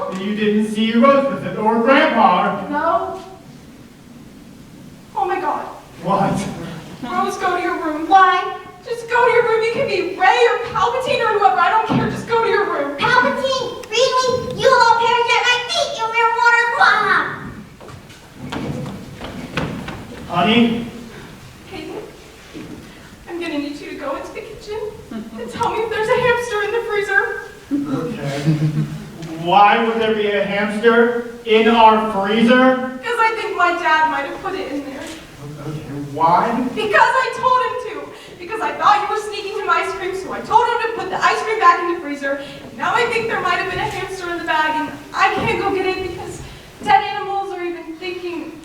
didn't see Rose with it, or Grandpa, or... No. Oh my God. What? Rose, go to your room. Why? Just go to your room. You can be Ray or Palpatine or whoever. I don't care. Just go to your room. Palpatine, really? You all perish at my feet, you mere mortals. Honey? Hayden, I'm gonna need you to go into the kitchen and tell me if there's a hamster in the freezer. Okay. Why would there be a hamster in our freezer? Because I think my dad might have put it in there. Okay, why? Because I told him to. Because I thought you were sneaking him ice cream, so I told him to put the ice cream back in the freezer. And now I think there might have been a hamster in the bag, and I can't go get it because dead animals are even thinking.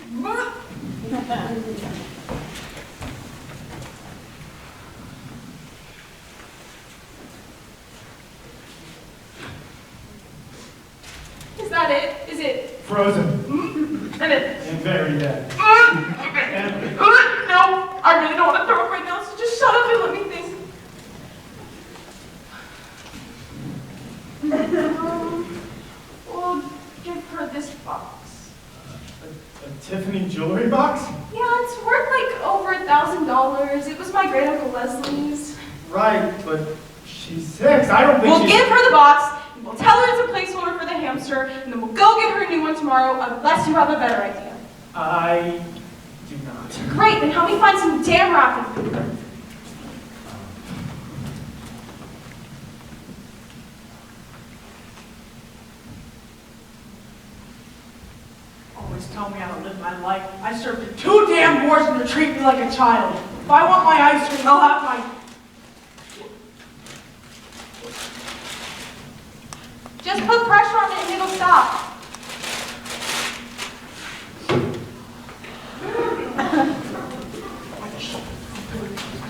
Is that it? Is it? Frozen. And it? And very dead. No, I really don't want to throw up right now, so just shut up and let me think. We'll give her this box. A Tiffany jewelry box? Yeah, it's worth like over $1,000. It was my great uncle Leslie's. Right, but she's 6. I don't think We'll give her the box, and we'll tell her it's a placeholder for the hamster, and then we'll go get her a new one tomorrow, unless you have a better idea. I do not. Great, then help me find some damn wrapping paper. Always tell me how to live my life. I served her 2 damn wars and they treat me like a child. If I want my ice cream, I'll have my... Just put pressure on it and it'll stop.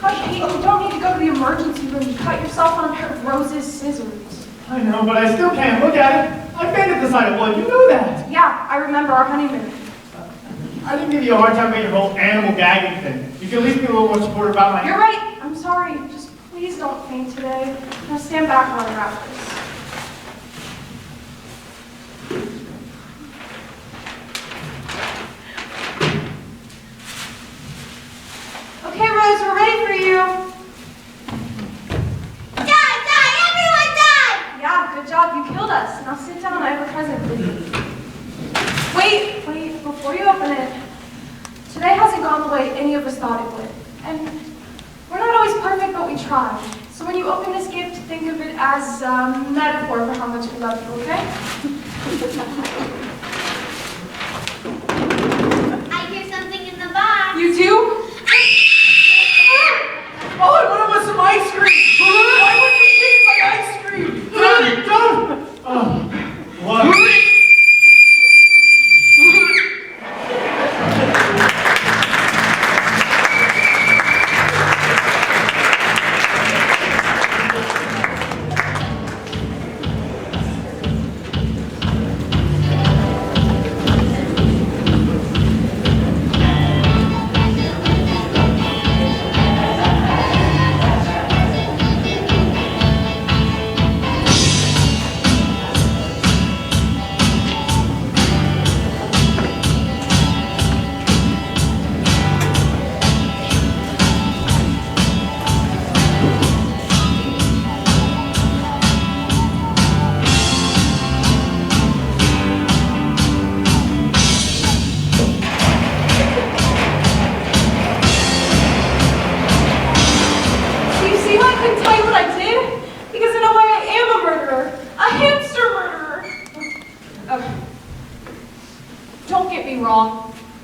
Hush, Pete, you don't need to go to the emergency room. You cut yourself on a pair of Rose's scissors. I know, but I still can't look at it. I fainted the sight of blood. You know that. Yeah, I remember our honeymoon. I didn't give you a hard time about your whole animal gagging thing. You can at least be a little more supportive about my... You're right. I'm sorry. Just please don't faint today. Now stand back while I wrap this. Okay, Rose, we're ready for you. Die! Everyone die! Yeah, good job. You killed us. Now sit down. I have a present for you. Wait, before you open it. Today hasn't gone the way any of us thought it would. And we're not always perfect, but we try. So when you open this gift, think of it as a metaphor for how much we love you, okay? I hear something in the box. You do? All I wanted was some ice cream. Why wouldn't you give me my ice cream? Daddy, don't! Oh, what?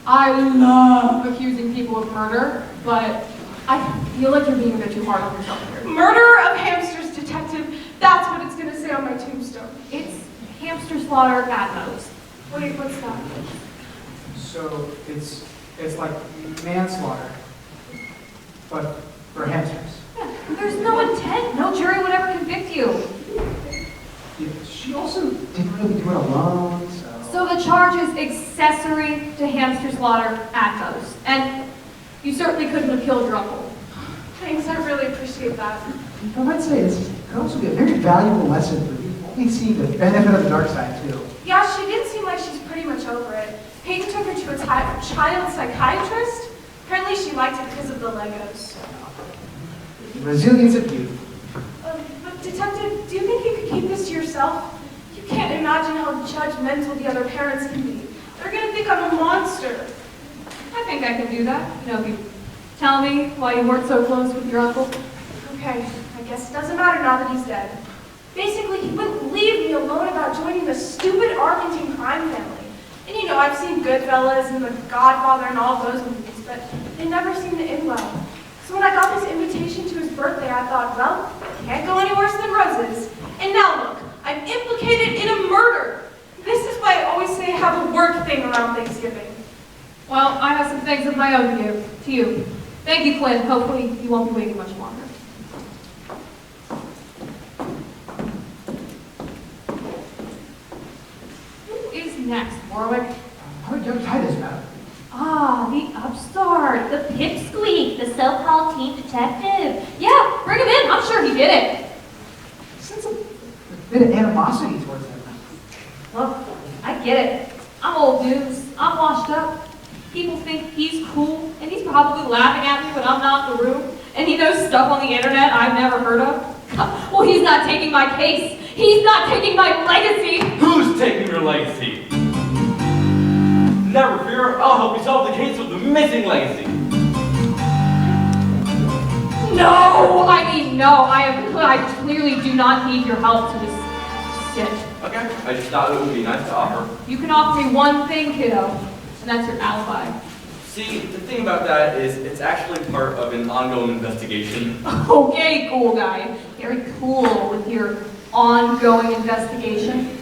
I love accusing people of murder, but I feel like you're being a bit too hard on yourself here. Murderer of hamsters, detective. That's what it's going to say on my tombstone. It's hamster slaughter at most. Wait, what's that? So it's like manslaughter, but for hamsters. Yeah, there's no intent. No jury would ever convict you. Yeah, she also didn't really do it alone, so... So the charge is accessory to hamster slaughter at most. And you certainly couldn't have killed your uncle. Thanks, I really appreciate that. I might say this could also be a very valuable lesson for people. he's seen the benefit of the dark side, too. Yeah, she did seem like she's pretty much over it. Peyton took her to a child psychiatrist. Apparently she liked it because of the Legos. Resilience of youth. But Detective, do you think you could keep this to yourself? You can't imagine how judgmental the other parents can be. They're gonna think I'm a monster. I think I can do that. You know, if you tell me why you weren't so close with your uncle. Okay, I guess it doesn't matter now that he's dead. Basically, he wouldn't leave me alone about joining the stupid Argentine crime family. And you know, I've seen Goodfellas and The Godfather and all those movies, but they never seem to end well. So when I got this invitation to his birthday, I thought, well, can't go any worse than roses. And now look, I'm implicated in a murder. This is why I always say have a work thing around Thanksgiving. Well, I have some things of my own to you. Thank you, Quinn. Hopefully you won't be waiting much longer. Who is next, Warwick? How about young Titus, madam? Ah, the upstart, the pipsqueak, the so-called teen detective. Yeah, bring him in. I'm sure he did it. Sense a bit of animosity towards him. Look, I get it. I'm old news. I'm washed up. People think he's cool, and he's probably laughing at me when I'm not in the room, and he knows stuff on the internet I've never heard of. Well, he's not taking my case. He's not taking my legacy. Who's taking your legacy? Never fear, I'll help you solve the case of the missing legacy. No, I mean no. I clearly do not need your help to just sit. Okay, I just thought it would be nice to offer. You can offer me one thing, kiddo, and that's your alibi. See, the thing about that is it's actually part of an ongoing investigation. Okay, cool guy. Very cool with your ongoing investigation.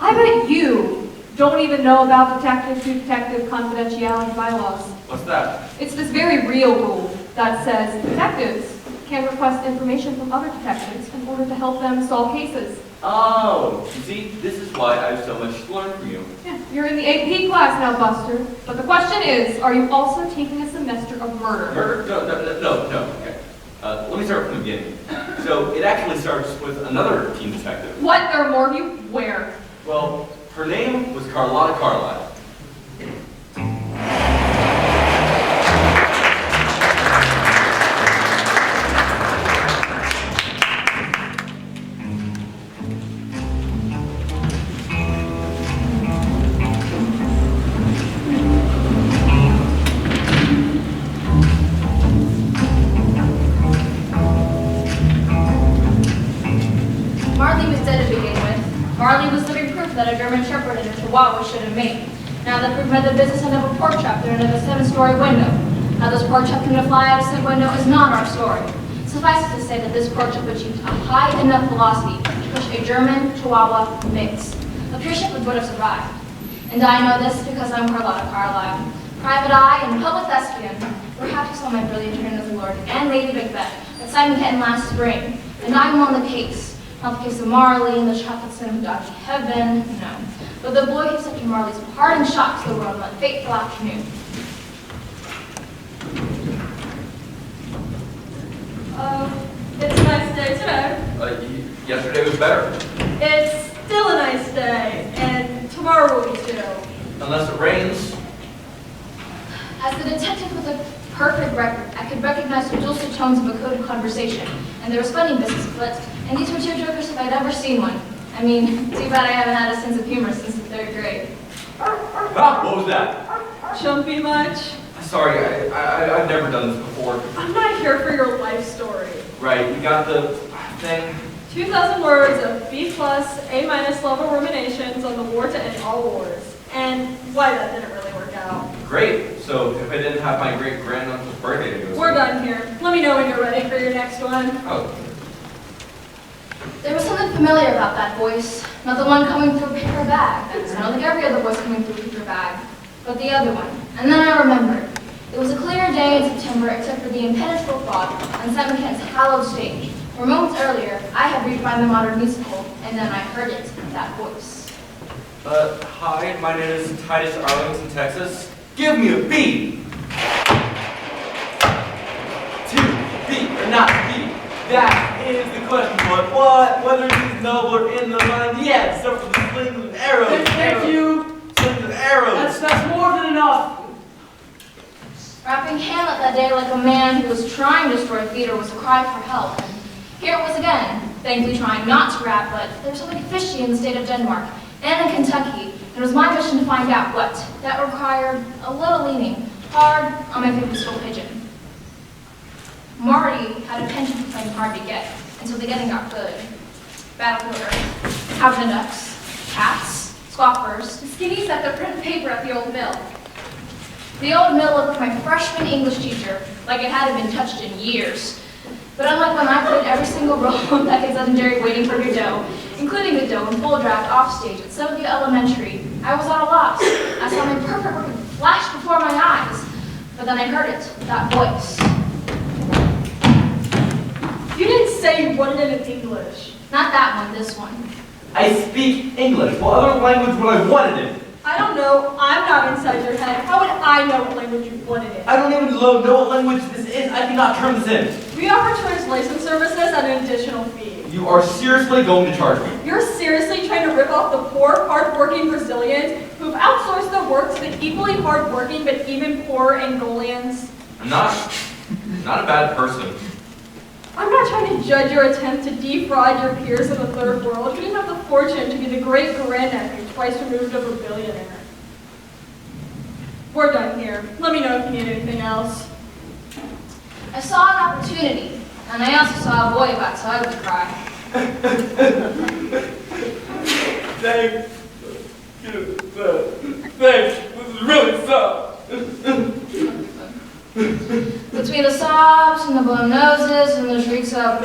I bet you don't even know about detective-to-detective confidentiality bylaws. What's that? It's this very real rule that says detectives can request information from other detectives in order to help them solve cases. Oh, you see, this is why I have so much to learn from you. Yeah, you're in the AP class now, Buster. But the question is, are you also taking a semester of murder? Murder? No, okay. Let me start from the beginning. So, it actually starts with another teen detective. What? There are more of you? Where? Well, her name was Carlotta Carlisle. Marley was dead to begin with. Marley was living proof that a German Shepherd and a Chihuahua should have made. Now the proof had the business end of a pork chop thrown out of a 7-story window. How this pork chop came to fly out of said window is not our story. Suffice it to say that this pork chop achieved a high enough velocity to push a German Chihuahua mix. A pure shepherd would have survived. And I know this because I'm Carlotta Carlisle. Private eye and public thespian. Perhaps you saw my brilliant turn as Lord and Lady Macbeth at Simon Kenton last spring. And I'm on the case. Not the case of Marley and the chocolate son who got to heaven, no. But the boy who sent Marley's parting shot to the world on that fateful afternoon. It's a nice day today. Yesterday was better. It's still a nice day, and tomorrow will be too. Unless it rains. As the detective with a perfect record, I could recognize the dulcet tones of a coded conversation, and there was funny business afoot, and these were tearjerkers if I'd ever seen one. I mean, too bad I haven't had a sense of humor since the 3rd grade. Ah, what was that? Chumpy much? Sorry, I've never done this before. I'm not here for your life story. Right, you got the thing? 2,000 words of B+, A- level ruminations on the war to end all wars. And why that didn't really work out. Great. So if I didn't have my great-granduncle's birthday to go to. We're done here. Let me know when you're ready for your next one. Oh. There was something familiar about that voice. Not the one coming through a paper bag. That sounded like every other voice coming through a paper bag. But the other one. And then I remembered. It was a clear day in September except for the impenetrable fog on Simon Kent's hallowed stage, where moments earlier I had redefined the modern musical, and then I heard it, that voice. Hi, my name is Titus Arlington, Texas. Give me a B! 2, B, or not B. That is the question, but what? Whether he's noble or in the mind, yes, except for the slings and arrows. Thank you. Slings and arrows. That's more than enough. Rapping Hamlet that day like a man who was trying to destroy theater was a cry for help. And here it was again, thankfully trying not to rap, but there was something fishy in the state of Denmark and in Kentucky. And it was my mission to find out what. That required a little leaning, hard on my favorite stool pigeon. Marty had a penchant for playing hard to get, until the getting got good. Battle order, having ducks, cats, scoffers, and skinnies at the print paper at the old mill. The old mill looked like my freshman English teacher, like it hadn't been touched in years. But unlike when I played every single role of Becky's legendary Waiting for Godot, including Godot in full draft offstage at Sophia Elementary, I was at a loss. I saw my perfect work flash before my eyes, but then I heard it, that voice. You didn't say you wanted it in English. Not that one, this one. I speak English. What other language would I want it in? I don't know. I'm not inside your head. How would I know what language you wanted in? I don't even know what language this is. I cannot turn this in. We offer translation services at an additional fee. You are seriously going to charge me? You're seriously trying to rip off the poor, hard-working Brazilians who've outsourced their work to the equally hard-working but even poorer Angolians? I'm not a bad person. I'm not trying to judge your attempt to defraud your peers in the third world. You didn't have the fortune to be the great-grandnephew twice removed of a billionaire. We're done here. Let me know if you need anything else. I saw an opportunity, and I also saw a boy about so I would cry. Thanks. Thanks. This is really soft. Between the sobs and the blown noses and the shrieks of,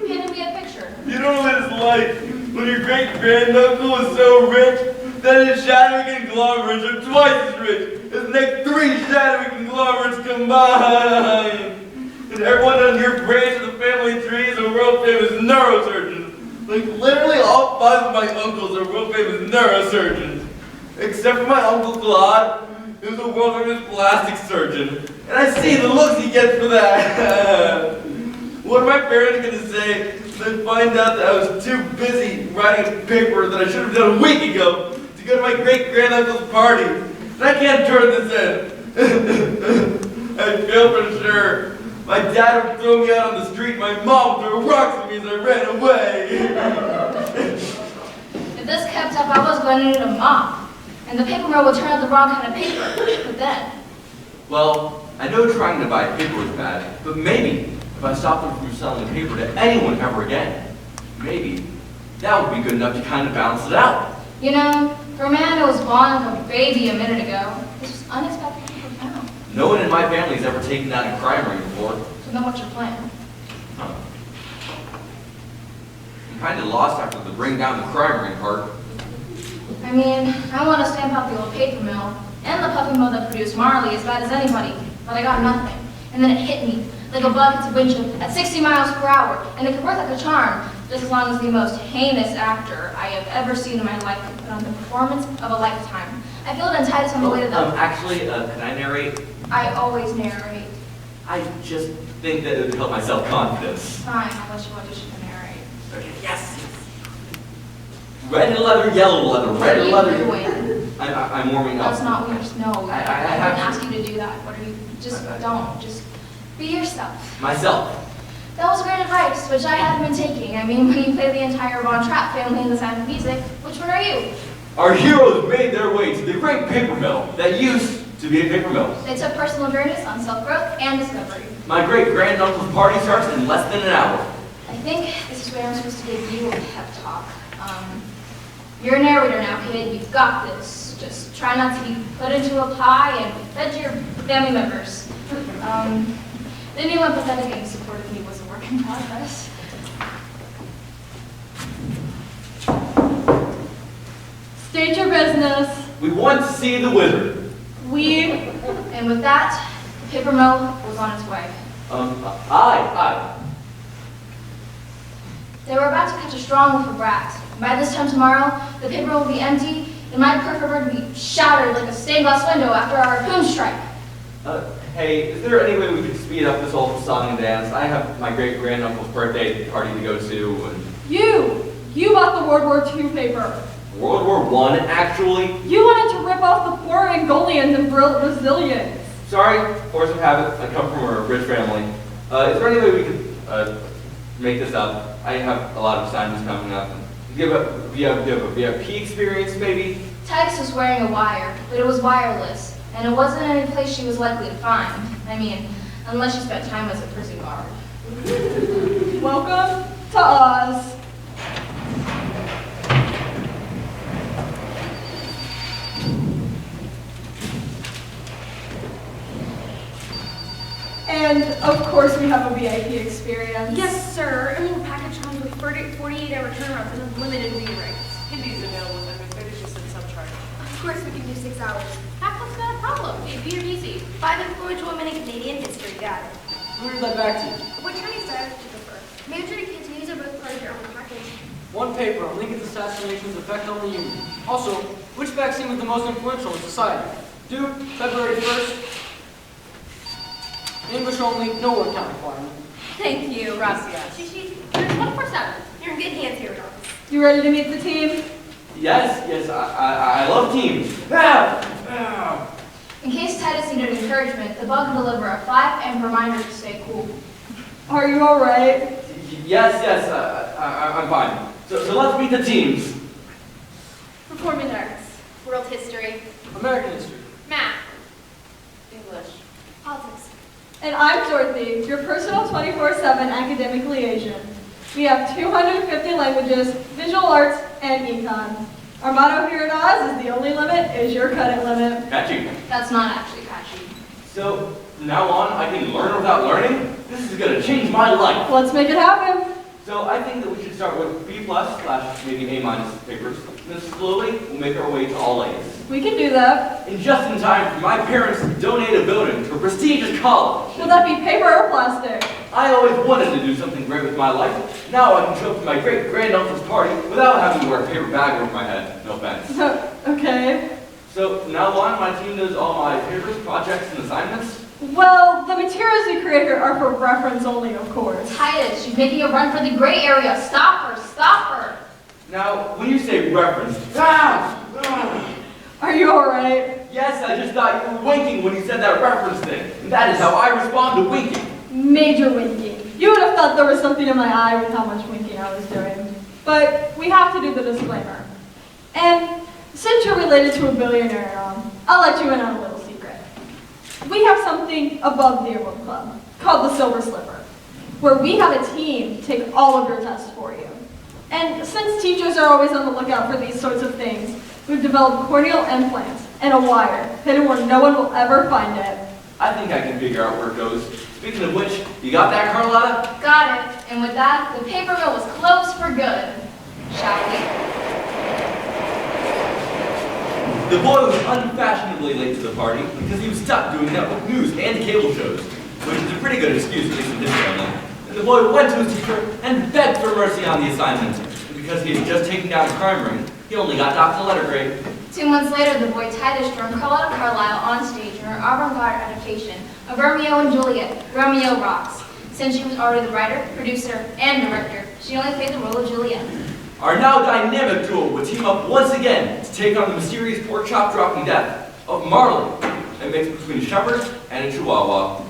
you painted me a picture. You don't know what it's like when your great-granduncle is so rich that his Chadwick conglomerates are twice as rich as the next 3 Chadwick conglomerates combined. And everyone on your branch of the family tree is a world-famous neurosurgeon. Like, literally all 5 of my uncles are world-famous neurosurgeons. Except for my Uncle Claude, who's a world-famous plastic surgeon. And I see the looks he gets for that. What are my parents going to say when they find out that I was too busy writing a paper that I should have done a week ago to go to my great-granduncle's party? And I can't turn this in. I feel for sure. My dad would throw me out on the street, my mom would throw rocks at me as I ran away. If this kept up, I was going to need a mop. And the paper mill would turn out the wrong kind of paper. But then... Well, I know trying to buy paper is bad, but maybe if I stopped them from selling the paper to anyone ever again, maybe that would be good enough to kind of balance it out. You know, for a man who was born like a baby a minute ago, this was unexpectedly profound. No one in my family has ever taken out a crime ring before. So then what's your plan? Huh. I'm kind of lost after the bring down the crime ring part. I mean, I want to stamp out the old paper mill and the puppy mill that produced Marley as bad as anybody, but I got nothing. And then it hit me, like a bug hits a windshield at 60 miles per hour, and it can work like a charm, just as long as the most heinous actor I have ever seen in my life can put on the performance of a lifetime. I feel it entitled on the way to the... Actually, can I narrate? I always narrate. I just think that it would help my self-confidence. Fine, I'll let you audition to narrate. Okay, yes! Red leather, yellow leather, red What are leather. you doing? I'm warming up. That's not what you're... No, I have didn't ask you to do that. What are you... Just don't. Just be yourself. Myself. That was great advice, which I hadn't been taking. I mean, when you play the entire Von Trapp family in The Sound of Music, which one are you? Our heroes made their way to the great paper mill that used to be a paper mill. They took personal journeys on self-growth and discovery. My great-granduncle's party starts in less than an hour. I think this is where I'm supposed to give you a pep talk. You're a narrator now, kid. You've got this. Just try not to be put into a pie and fed to your family members. Being empathetic and supportive of me was a work in progress. State your business. We want to see the wizard. And with that, the paper mill was on its way. Aye. They were about to catch a strong whiff of rat. By this time tomorrow, the paper will be empty, and my perfect bird will be shattered like a stained glass window after our harpoon strike. Hey, is there any way we could speed up this whole song and dance? I have my great-granduncle's birthday party to go to, and... You bought the World War II paper. World War I, actually? You wanted to rip off the poor Angolians and Brazilians. Sorry, force of habit. I come from a rich family. Is there any way we could make this up? I have a lot of assignments coming up. Do you have a VIP experience, maybe? Tex was wearing a wire, but it was wireless, and it wasn't any place she was likely to find. I mean, unless she spent time as a prison guard. Welcome to Oz. And of course we have a VIP experience. Yes, sir. And we'll package homes with 48-hour turnarounds and unlimited read rates. Hindi's available, and McWethy just at some charge. Of course, we can do 6 hours. Half-that's not a problem. It'd be easy. 5 influential women in Canadian history. Got it. Who did that back to you? What Chinese style would you prefer? Major and Cantonese are both part of your own package. One paper on Lincoln's assassination's effect on the Union. Also, which vaccine was the most influential in society? Due February 1st. English only, no word count requirement. Thank you. Gracias. Shishi, you're 24/7. You're in good hands here, Dorf. You ready to meet the team? Yes, I love teams. In case Titus needed encouragement, the bug would deliver a 5 and reminder to stay cool. Are you alright? Yes, I'm fine. So let's meet the teams. Performing arts, world history, American history. math, English. politics. And I'm Dorothy, your personal 24/7 academic liaison. We have 250 languages, visual arts, and econ. Our motto here at Oz is the only limit is your credit limit. Catchy. That's not actually catchy. So, from now on, I can learn without learning? This is gonna change my life. Let's make it happen. So I think that we should start with B+ / maybe A- papers. Then slowly, we'll make our way to all A's. We can do that. And just in time for my parents to donate a building to a prestigious college. Will that be paper or plastic? I always wanted to do something great with my life. Now I can show up to my great-granduncle's party without having to wear a paper bag over my head. No offense. Okay. So from now on, my team does all my papers, projects, and assignments. Well, the materials we create here are for reference only, of course. Titus, she's making a run for the gray area. Stop her, stop her. Now, when you say reference, Are you alright? yes, I just thought you were winking when you said that reference thing. And that is how I respond to winking. Major winking. You would have thought there was something in my eye with how much winking I was doing. But we have to do the disclaimer. And since you're related to a billionaire and all, I'll let you in on a little secret. We have something above the Emerald Club called the Silver Slipper, where we have a team take all of your tests for you. And since teachers are always on the lookout for these sorts of things, we've developed corneal implants and a wire hidden where no one will ever find it. I think I can figure out where it goes. Speaking of which, you got that, Carlotta? Got it. And with that, the paper mill was closed for good. Shall we? The boy was unfashionably late to the party because he was stuck doing network news and cable shows, which is a pretty good excuse, at least in his family. And the boy went to his teacher and begged for mercy on the assignment. And because he had just taken down a crime ring, he only got docked a letter grade. 2 months later, the boy Titus joined Carlotta Carlisle on stage in her avant-garde adaptation of Romeo and Juliet, Romeo Rocks. Since she was already the writer, producer, and director, she only played the role of Juliet. Our now dynamic duo would team up once again to take on the mysterious pork chop dropping death of Marley, a mix between a shepherd and a chihuahua.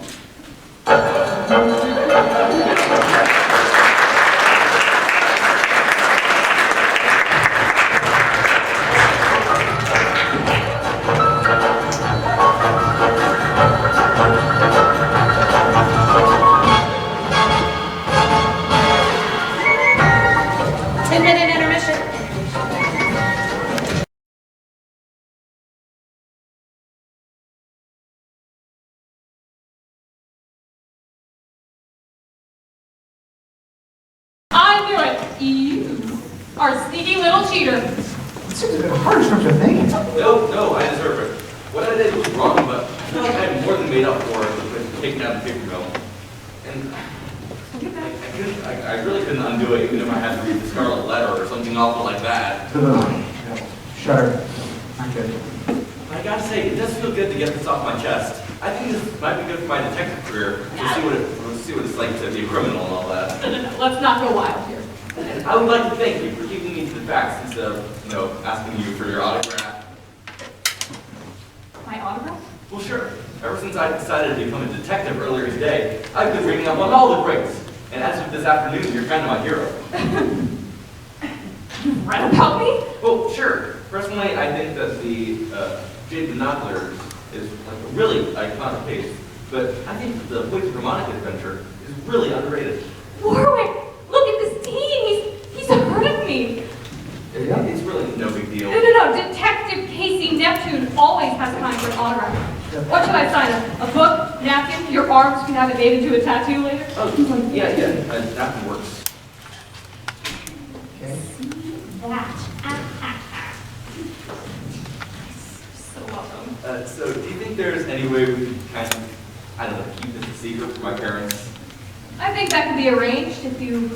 I knew it! You are sneaky little cheater. It seems a bit harsh, don't you think? No, I deserve it. What I did was wrong, but I feel like I had more than made up for it with taking down the paper mill. And I really couldn't undo it even if I had to read the Scarlet Letter or something awful like that. Shudder. I'm good. I gotta say, it does feel good to get this off my chest. I I think this might be good for my detective career. To see what it's like to be a criminal and all that. No, let's not go wild here. And I would like to thank you for keeping me to the facts instead of, asking you for your autograph. My autograph? Well, sure. Ever since I decided to become a detective earlier today, I've been reading up on all the greats. And as of this afternoon, you're kind of my hero. You've read about me? Well, sure. Personally, I think that the Jade Binoculars is like a really iconic case. But I think the Wicked Harmonic adventure is really underrated. Warwick, look at this teen. He's hurting me. It's really no big deal. No. Detective Casey Neptune always has time for an autograph. What should I sign? A book? Napkin? Your arms can have it made into a tattoo later? Oh, yeah, napkin works. Okay. That. So welcome. So do you think there's any way we could kind of, keep this a secret from my parents? I think that can be arranged if you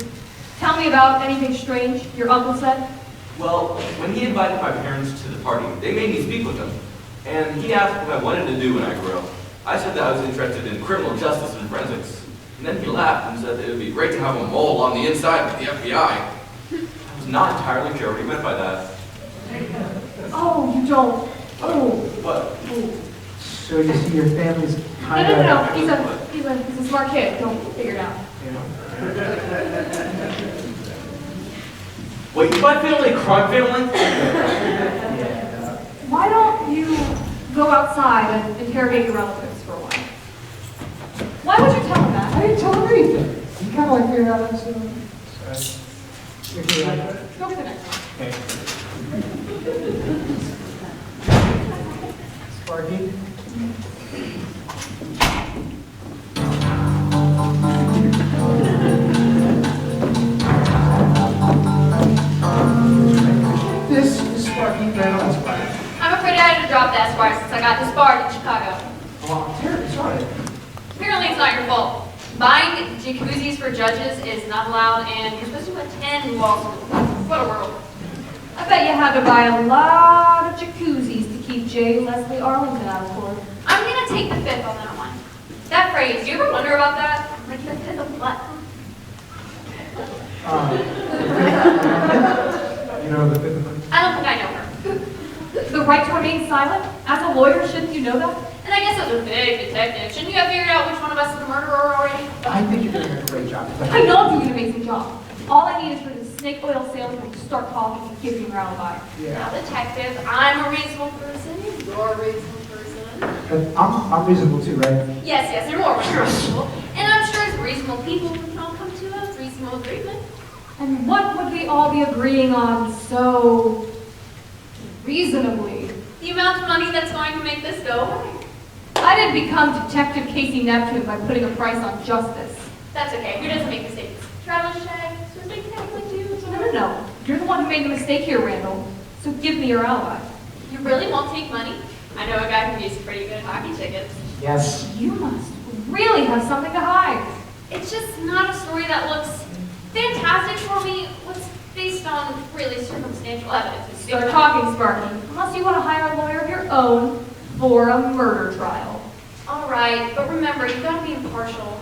tell me about anything strange your uncle said. Well, when he invited my parents to the party, they made me speak with them. And he asked what I wanted to do when I grew up. I said that I was interested in criminal justice and forensics. And then he laughed and said that it would be great to have a mole on the inside of the FBI. I was not entirely sure what he meant by that. Oh, you don't. Oh. What? So you see your family's kind of... No. He's a smart kid. Don't figure it out. Wait, is my family a crime family? Why don't you go outside and interrogate your relatives for a while? Why would you tell him that? I didn't tell him anything. You kind of figured out that soon. Go for the next one. Okay. Sparky? This is Sparky Reynolds' wife. I'm afraid I had to drop that squire since I got disbarred in Chicago. Oh, I'm terribly sorry. Apparently it's not your fault. Buying jacuzzis for judges is not allowed, and you're supposed to attend law school. What a world. I bet you had to buy a lot of jacuzzis to keep J. Leslie Arlington out of court. I'm gonna take the fifth on that one. That phrase, do you ever wonder about that? Like the fifth of what? You know, the fifth of... I don't think I know her. The right to remain silent? As a lawyer, shouldn't you know that? And I guess as a big detective, shouldn't you have figured out which one of us is the murderer already? I think you're doing a great job. I know I'm doing an amazing job. All I need is for the snake oil salesman to start talking and give me your alibi. Now, detective, I'm a reasonable person. You're a reasonable person. I'm reasonable too, right? Yes, you're more reasonable. And I'm sure as reasonable people, we can all come to a reasonable agreement. And what would we all be agreeing on so reasonably? The amount of money that's going to make this go away. I didn't become Detective Casey Neptune by putting a price on justice. That's okay. Who doesn't make mistakes? Traveler's check, so big things like you. No. You're the one who made the mistake here, Randall. So give me your alibi. You really won't take money? I know a guy who gets pretty good hockey tickets. Yes. You must really have something to hide. It's just not a story that looks fantastic for me. What's based on really circumstantial evidence. Start talking, Sparky. Unless you want to hire a lawyer of your own for a murder trial. All right, but remember, you've got to be impartial.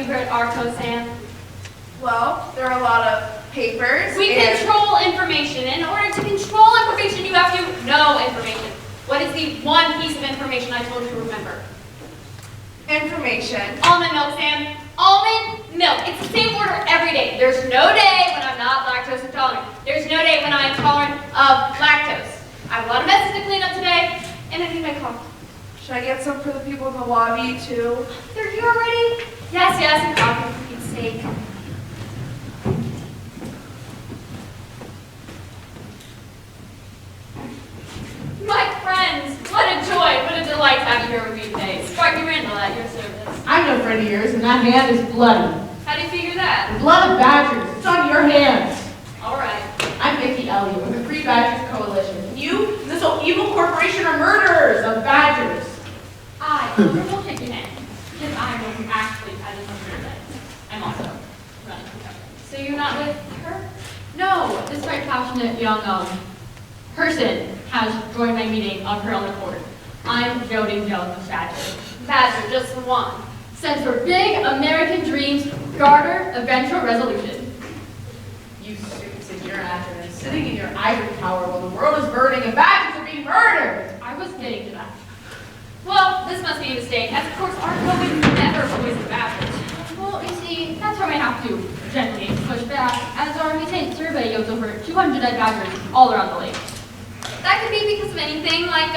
here at Arco, Sam? Well, there are a lot of papers. We control information. In order to control information, you have to know information. What is the one piece of information I told you to remember? Information. Almond milk, Sam. Almond milk. It's the same order every day. There's no day when I'm not lactose intolerant. There's no day when I am tolerant of lactose. I have a lot of messes to clean up today, and I need my coffee. Should I get some for the people in the lobby, too? They're here already? Yes, and coffee for Pete's sake. My friends, what a joy, what a delight to have you here with me today. Sparky Randall at your service. I'm no friend of yours, and that hand is bloody. How do you figure that? The blood of badgers. It's on your hands. All right. I'm Vicky Elliott with the Free Badgers Coalition. You and this whole evil corporation are murderers of badgers. I will take your name, because I know who actually had this underway. I'm also running for government. So you're not with her? No, this very passionate young person has joined my meeting of her own accord. I'm Jody Jones Badger. Badger, just the one. Stands for Big American Dreams, Garter, Eventual Resolution. You suits in your acronyms, sitting in your ivory tower while the world is burning and badgers are being murdered. I was getting to that. Well, this must be a mistake, as of course our code would never poison badgers. Well, you see, that's where we have to gently push back, as our mutant survey yields over 200 dead badgers all around the lake. That could be because of anything like,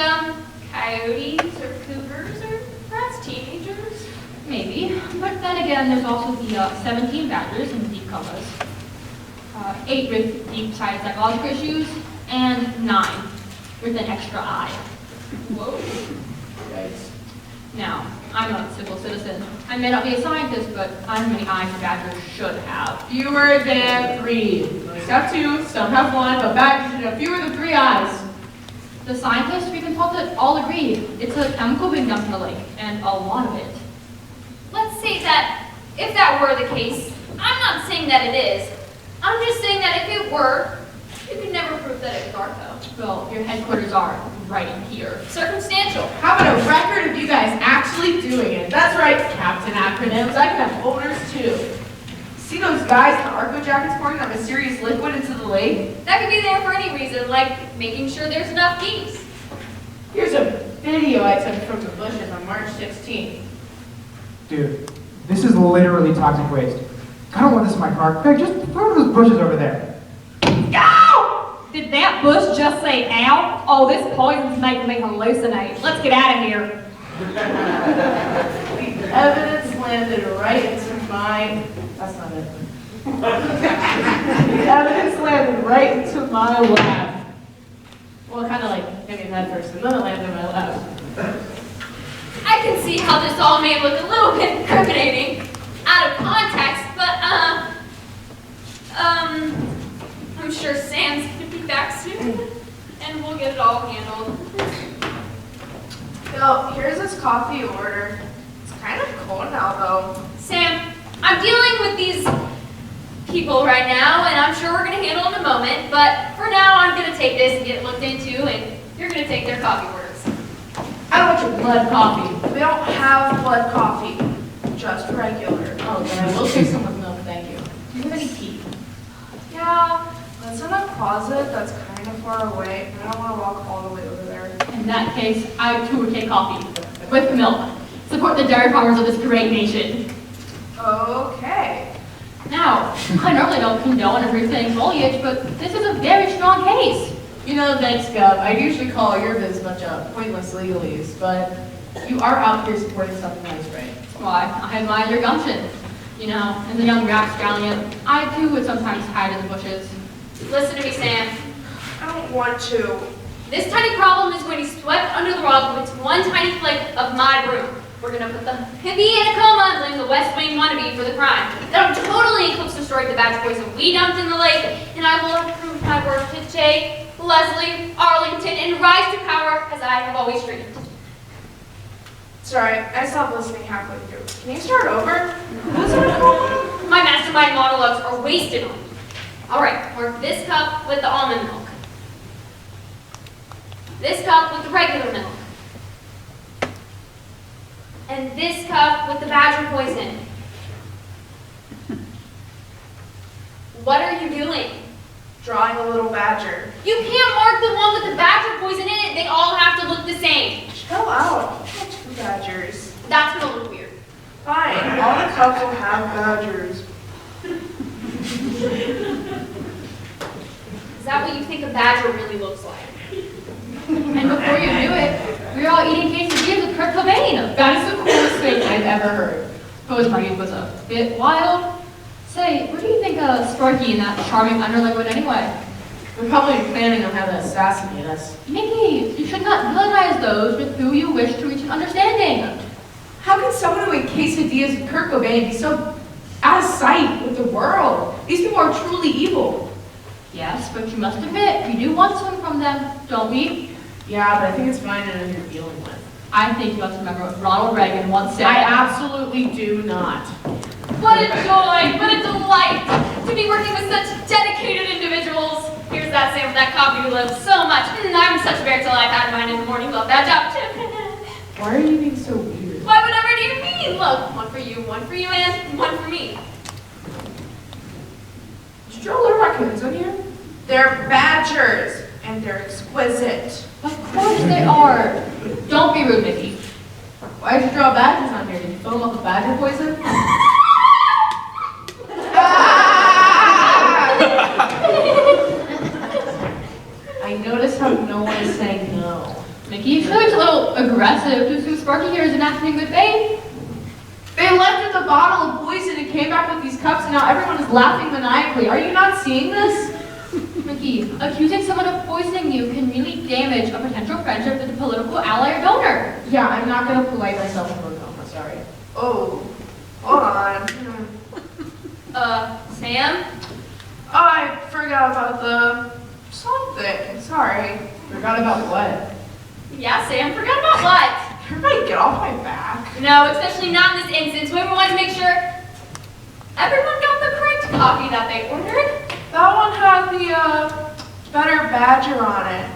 coyotes or cougars or perhaps teenagers. Maybe, but then again, there's also the 17 badgers in deep comas, 8 with deep-sided psychological issues, and 9 with an extra eye. Whoa. Yikes. Now, I'm a civil citizen. I may not be a scientist, but I have many eyes badgers should have. Fewer than 3. Most have 2, some have 1, but badgers should have fewer than 3 eyes. The scientists we consulted all agreed it's a chemical being dumped in the lake, and a lot of it. Let's say that if that were the case, I'm not saying that it is. I'm just saying that if it were, you could never prove that it was Arco. Well, your headquarters are right here. Circumstantial. How about a record of you guys actually doing it? That's right, Captain Acronyms. I can have owners too. See those guys in the Arco jackets pouring that mysterious liquid into the lake? That could be there for any reason, like making sure there's enough geese. Here's a video I took from the bushes on March 16th. Dude, this is literally toxic waste. I don't want this in my car. Craig, just throw those bushes over there. Ow! Did that bush just say ow? Oh, this poison's making me hallucinate. Let's get out of here. The evidence landed right into my... That's not it. The evidence landed right into my lap. Well, kind of like hit me in the head first, and then it landed in my lap. I can see how this all may look a little bit incriminating, out of context, but, I'm sure Sam's gonna be back soon, and we'll get it all handled. Yo, here's this coffee you ordered. It's kind of cold now, though. Sam, I'm dealing with these people right now, and I'm sure we're gonna handle it in a moment, but for now, I'm gonna take this and get it looked into, and you're gonna take their coffee orders. I don't want your blood coffee. We don't have blood coffee. Just regular. Oh, then I will take some with milk, thank you. Do you have any tea? Yeah, that's in a closet that's kind of far away. I don't want to walk all the way over there. In that case, I too would take coffee with milk. Support the dairy farmers of this great nation. Okay. Now, I normally don't condone everything foliage, but this is a very strong case. You know, thanks, Gov. I usually call your biz a bunch of pointless legalese, but you are out here supporting something nice, right? Why, I admire your gumption. You know, as a young rapscallion, I too would sometimes hide in the bushes. Listen to me, Sam. I don't want to. This tiny problem is going to be swept under the rug with one tiny flake of my broom. We're gonna put the hippie in a coma and blame the West Wing wannabe for the crime. Then I'm totally eclipsed the story of the badger poison we dumped in the lake, and I will have proved my worth to Jake, Leslie, Arlington, and rise to power as I have always dreamed. Sorry, I stopped listening halfway through. Can you start over? What's it called? My mastermind monologues are wasted on me. All right, work this cup with the almond milk. This cup with the regular milk. And this cup with the badger poison. you doing? Drawing a little badger. You can't mark the one with the badger poison in it. They all have to look the same. Chill out. Two badgers. That's gonna look weird. Fine. All the cups will have badgers. Is that what you think a badger really looks like? And before you knew it, we were all eating quesadillas with Kurt Cobain. That is the coolest thing I've ever heard. Suppose Margie was a bit wild. Say, where do you think Sparky and that charming underling went anyway? We're probably planning on how to assassinate us. Mickey, you should not villainize those with who you wish to reach an understanding. How can someone who ate quesadillas with Kurt Cobain be so out of sight with the world? These people are truly evil. Yes, but you must admit, we do want something from them, don't we? Yeah, but I think it's finding who you're dealing with. I think you must remember what Ronald Reagan once said. I absolutely do not. What a joy, what a delight to be working with such dedicated individuals. Here's that Sam with that coffee who loves so much. I'm such a bear till I've had mine in the morning. Love that job too. Why are you being so weird? Why, whatever do you mean? Look, one for you, and one for me. Did you draw little raccoons on here? They're badgers, and they're exquisite. Of course they are. Don't be rude, Mickey. Why did you draw badgers on here? Did you fill them up with badger poison? I noticed how no one is saying no. Mickey, you feel it's a little aggressive to assume Sparky here is enacting good faith. They left with a bottle of poison and came back with these cups, and now everyone is laughing maniacally. Are you not seeing this? Mickey, accusing someone of poisoning you can really damage a potential friendship with a political ally or donor. Yeah, I'm not going to polite myself in Oklahoma, sorry. Oh, hold on. Sam? I forgot about the something. Sorry. Forgot about what? Yeah, Sam, forgot about what? Everybody get off my back. No, especially not in this instance. We wanted to make sure everyone got the correct coffee that they ordered. That one had the, better badger on it.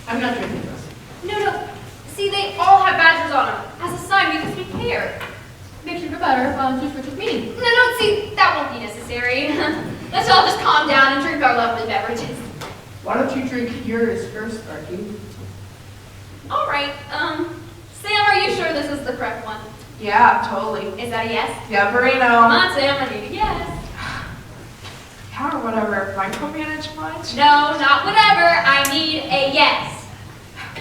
I'm not drinking this. No. See, they all have badgers on them. As a sign, because we care. Makes you feel better if I just switch with me. No, see, that won't be necessary. Let's all just calm down and drink our lovely beverages. Why don't you drink yours first, Sparky? All right, Sam, are you sure this is the correct one? Yeah, totally. Is that a yes? Yeah, burrito. Come on, Sam, I need a yes. Yeah, or whatever. Micromanage much? No, not whatever. I need a yes.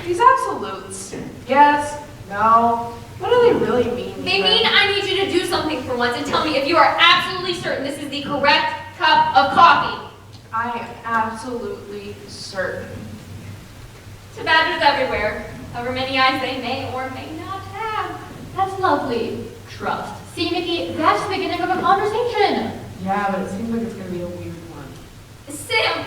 These absolutes. Yes, no. What do they really mean? They mean I need you to do something for once and tell me if you are absolutely certain this is the correct cup of coffee. I am absolutely certain. To badgers everywhere, however many eyes they may or may not have. That's lovely. Trust. See, Mickey, that's the beginning of a conversation. Yeah, but it seems like it's going to be a weird one. Sam,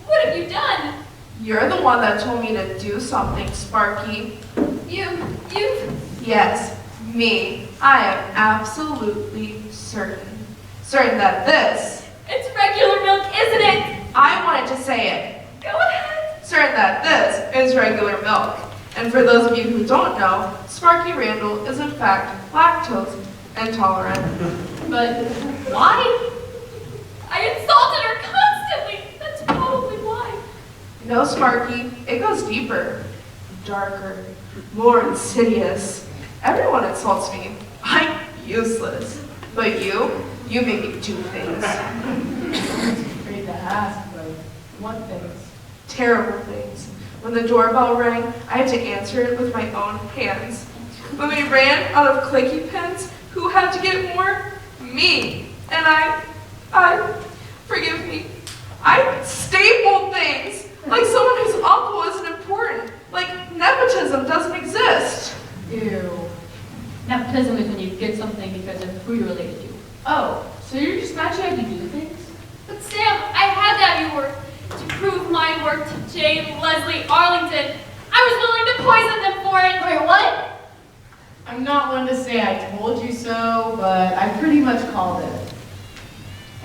what have you done? You're the one that told me to do something, Sparky. You. Yes, me. I am absolutely certain. Certain that this. It's regular milk, isn't it? I wanted to say it. Go ahead. Certain that this is regular milk. And for those of you who don't know, Sparky Randall is in fact lactose intolerant. But why? I insulted her constantly. That's probably why. No, Sparky, it goes deeper, darker, more insidious. Everyone insults me. I'm useless. But you make me do things. Afraid to ask, but what things? Terrible things. When the doorbell rang, I had to answer it with my own hands. When we ran out of clicky pens, who had to get more? Me. And I, forgive me, I stapled things like someone whose uncle isn't important. Like nepotism doesn't exist. Ew. Nepotism is when you get something because of who you're related to. Oh, so you're just not trying to do things? But Sam, I had that your work to prove my work to J. Leslie Arlington. I was willing to poison them for it. Wait, what? I'm not one to say I told you so, but I pretty much called it.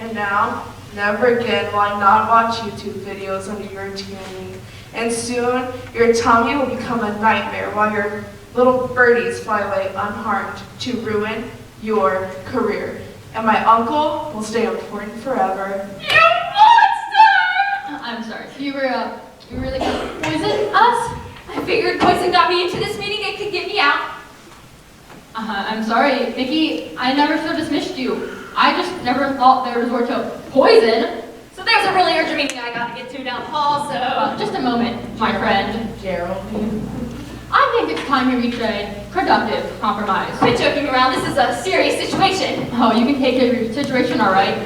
And now, never again will I not watch YouTube videos under your tyranny. And soon, your tummy will become a nightmare while your little birdies fly away unharmed to ruin your career. And my uncle will stay important forever. You monster! I'm sorry, so you really gonna poison us? I figured poison got me into this meeting and could get me out. I'm sorry, Mickey, I never so dismissed you. I just never thought they would resort to poison. So there's a really urgent meeting I gotta get to down the hall, so just a moment, my friend. Geraldine. I think it's time to reach a productive compromise. Quit joking around, this is a serious situation. Oh, you can take care of your situation, all right?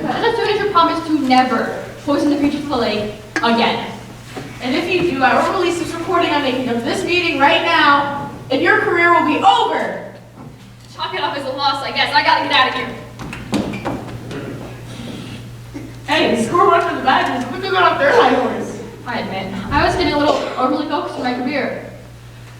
But as soon as you promise to never poison the creatures of the lake again. And if you do, I will release this recording I'm making of this meeting right now, and your career will be over. Chalk it up as a loss, I guess. I gotta get out of here. Hey, score one for the badges. Look who got off their high horse. I admit, I was getting a little overly focused in my career.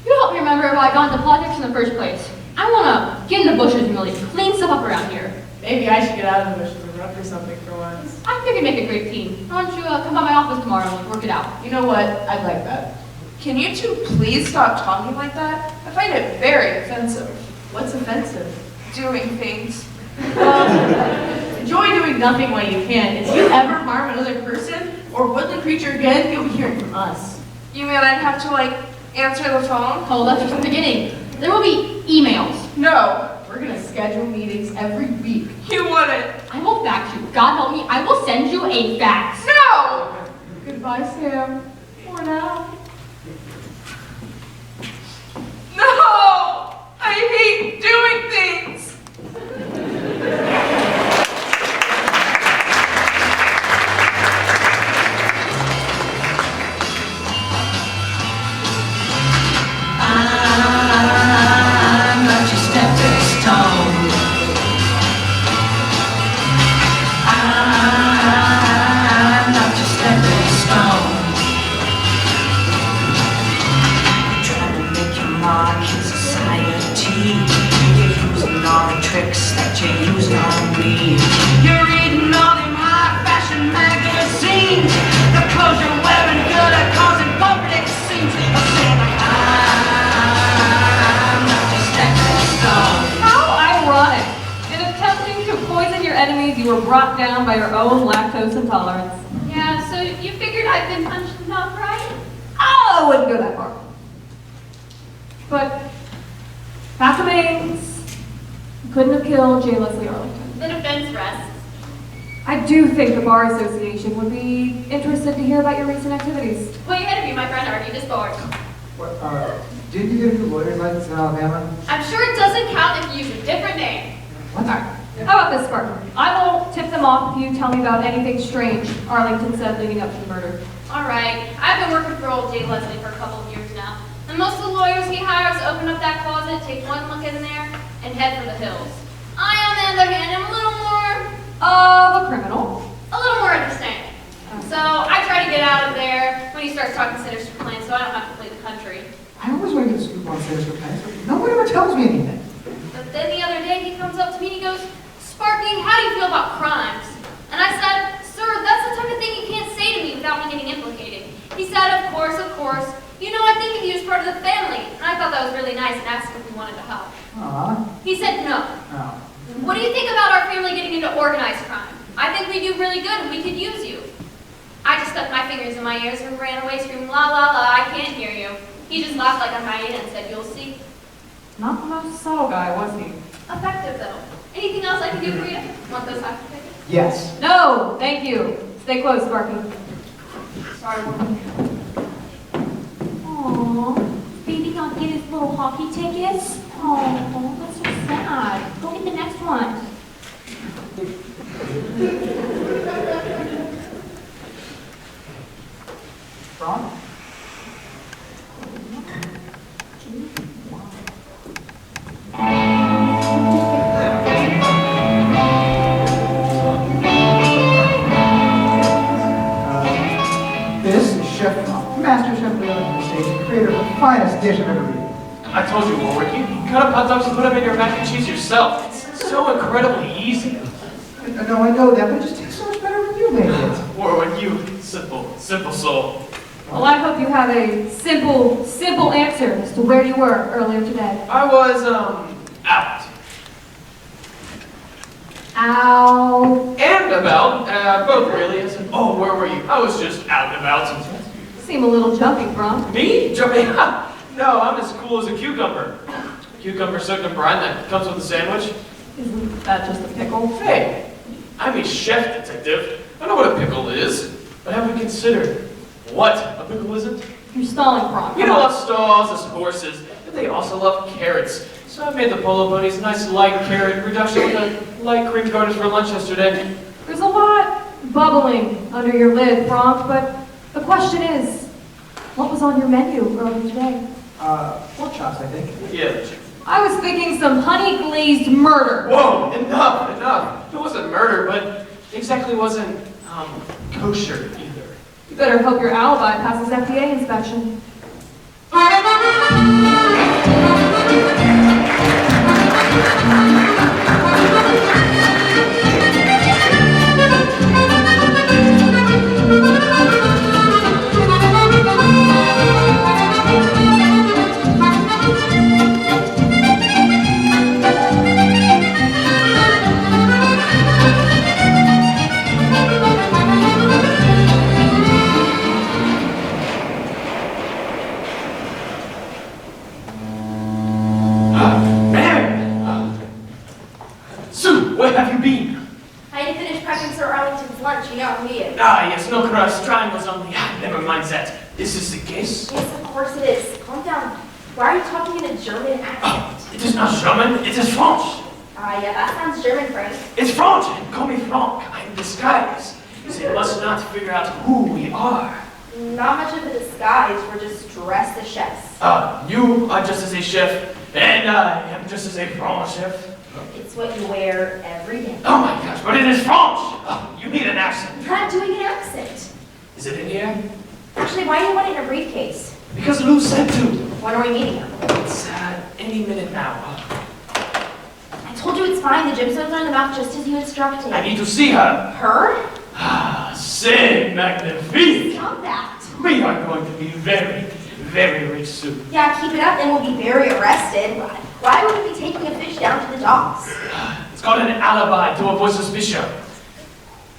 You help me remember why I got into politics in the first place. I wanna get in the bushes and really clean stuff up around here. Maybe I should get out of the bushes and run for something for once. I think we could make a great team. Why don't you come by my office tomorrow and work it out? You know what? I'd like that. Can you two please stop talking like that? I find it very offensive. What's offensive? Doing things. Enjoy doing nothing while you can. If you ever harm another person or woodland creature again, you'll be hearing from us. You mean I'd have to, answer the phone? Oh, that's just the beginning. There will be emails. No. We're gonna schedule meetings every week. You wouldn't. I will fax you. God help me, I will send you a fax. No! Goodbye, Sam. For now. No! I hate doing things! I'm not your stepping stone. I'm not your stepping stone. You're trying to make your mark in society. You're using all the tricks that you used on me. You're reading all them high-fashion magazines. The clothes you're wearing good at causing public scenes. I'm saying I'm not your stepping stone. How ironic. In attempting to poison your enemies, you were brought down by your own lactose intolerance. Yeah, so you figured I've been punched enough, right? Oh, I wouldn't go that far. But fact remains, you couldn't have killed J. Leslie Arlington. The defense rests. I do think the Bar Association would be interested to hear about your recent activities. Well, you had to be my friend, aren't you? Just bored. Did you get a new lawyer's license in Alabama? I'm sure it doesn't count if you use a different name. What? How about this, Spartan? I won't tip them off if you tell me about anything strange Arlington said leading up to the murder. All right. I've been working for old J. Leslie for a couple of years now. And most of the lawyers he hires open up that closet, take one look in there, and head for the hills. I, on the other hand, am a little more of a criminal. A little more understanding. So I try to get out of there when he starts talking sinister plans so I don't have to play the country. I always want to get a scoop on sinister plans, but no one ever tells me anything. But then the other day he comes up to me and he goes, Sparky, how do you feel about crimes? And I said, sir, that's the type of thing you can't say to me without me getting implicated. He said, of course. You know, I think of you as part of the family. And I thought that was really nice and asked if we wanted to help. He said no. Oh. What do you think about our family getting into organized crime? I think we do really good and we could use you. I just stuck my fingers in my ears and ran away screaming, la la la, I can't hear you. He just laughed like a hyena and said, you'll see. Not the most subtle guy, was he? Effective though. Anything else I can do for you? Want those hockey tickets? Yes. No, thank you. Stay close, Sparky. Sorry, woman. Aww, baby not get his little hockey tickets? Oh, that's so sad. Go get the next one. Ron? This is Chef Ron, Master Chef of the Station, creator of the finest dish I've ever eaten. I told you, Warwick, you cut up hot dogs and put them in your mac and cheese yourself. It's so incredibly easy. No, I know that, but it just tastes so much better when you made it. Warwick, you simple soul. Well, I hope you have a simple answer as to where you were earlier today. I was, out. Ow. And about, both really. I said, oh, where were you? I was just out and about. Seem a little jumpy, Bronk. Me? Jumping? No, I'm as cool as a cucumber. Cucumber soaked in brine that comes with a sandwich. Isn't that just a pickle? Hey, I'm a chef detective. I know what a pickle is, but have we considered what a pickle isn't? You're stalling, Bronk. You love stalls as horses, but they also love carrots. So I made the polo bunnies a nice light carrot reduction with a light cream garnish for lunch yesterday. There's a lot bubbling under your lid, Bronk, but the question is, what was on your menu earlier today? Pork chops, I think. Yeah. I was thinking some honey glazed murder. Whoa, enough. It wasn't murder, but exactly wasn't, kosher either. You better hope your alibi passes FDA inspection. Yes, no crust, triangles only. Never mind that. Is this the case? Yes, of course it is. Calm down. Why are you talking in a German accent? It is not German, it is French. Yeah, that sounds German, Frank. It's French, call me Franck. I'm disguised. They must not figure out who we are. Not much of a disguise, we're just dressed as chefs. You are just as a chef, and I am just as a French chef. It's what you wear every day. Oh my gosh, but it is French! You need an accent. I'm not doing an accent. Is it in here? Actually, why do you want it in a briefcase? Because Lou said to. When are we meeting her? It's any minute now. I told you it's fine. The gemstones are in the mouth just as you instructed. I need to see her. Her? C'est magnifique! Stop that. We are going to be very, very rich soon. Yeah, keep it up and we'll be very arrested. Why would we be taking a fish down to the docks? It's called an alibi to avoid suspicion.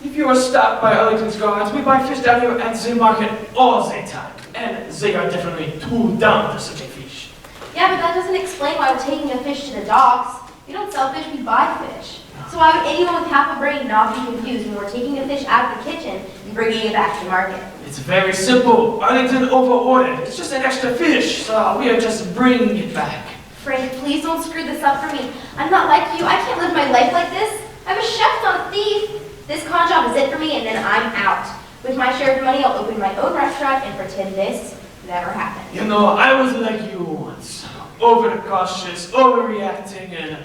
If you are stopped by Arlington's guards, we buy fish down here at the market all the time. And they are definitely too dumb for such a fish. Yeah, but that doesn't explain why we're taking a fish to the docks. We don't sell fish, we buy fish. So why would anyone with half a brain not be confused when we're taking a fish out of the kitchen and bringing it back to the market? It's very simple. Arlington over-ordered. It's just an extra fish, so we are just bringing it back. Frank, please don't screw this up for me. I'm not like you. I can't live my life like this. I'm a chef, not a thief. This con job is it for me, and then I'm out. With my share of money, I'll open my own restaurant and pretend this never happened. You know, I was like you once. Overcautious, overreacting, and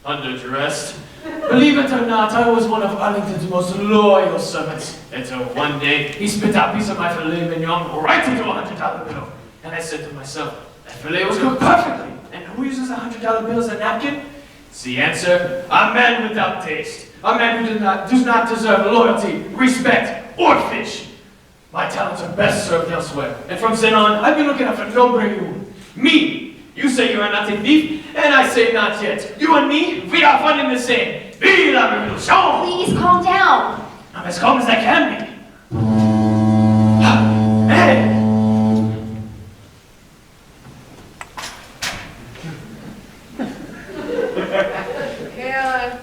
underdressed. Believe it or not, I was one of Arlington's most loyal servants. Until one day, he spit out a piece of my filet mignon right into a $100 bill. And I said to myself, that filet was cooked perfectly. And who uses a $100 bill as a napkin? It's the answer, a man without taste. A man who does not deserve loyalty, respect, or fish. My talents are best served elsewhere. And from then on, I've been looking out for nobody you. Me! You say you are not a thief, and I say not yet. You and me, we are one and the same. Vive la révolution! Please calm down. I'm as calm as I can be. Hey!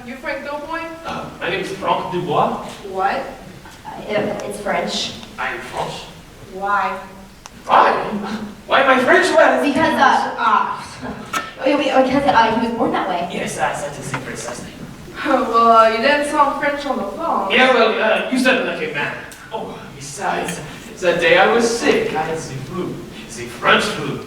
You Frank Doughboy? My name is Franck Dubois. What? It's French. I am French. Why? Why? Why am I French? Well, Because, he was born that way. Yes, that is the precisely. Well, you didn't sound French on the phone. Yeah, well, you sounded like a man. Oh, besides, that day I was sick. I had the flu, the French flu.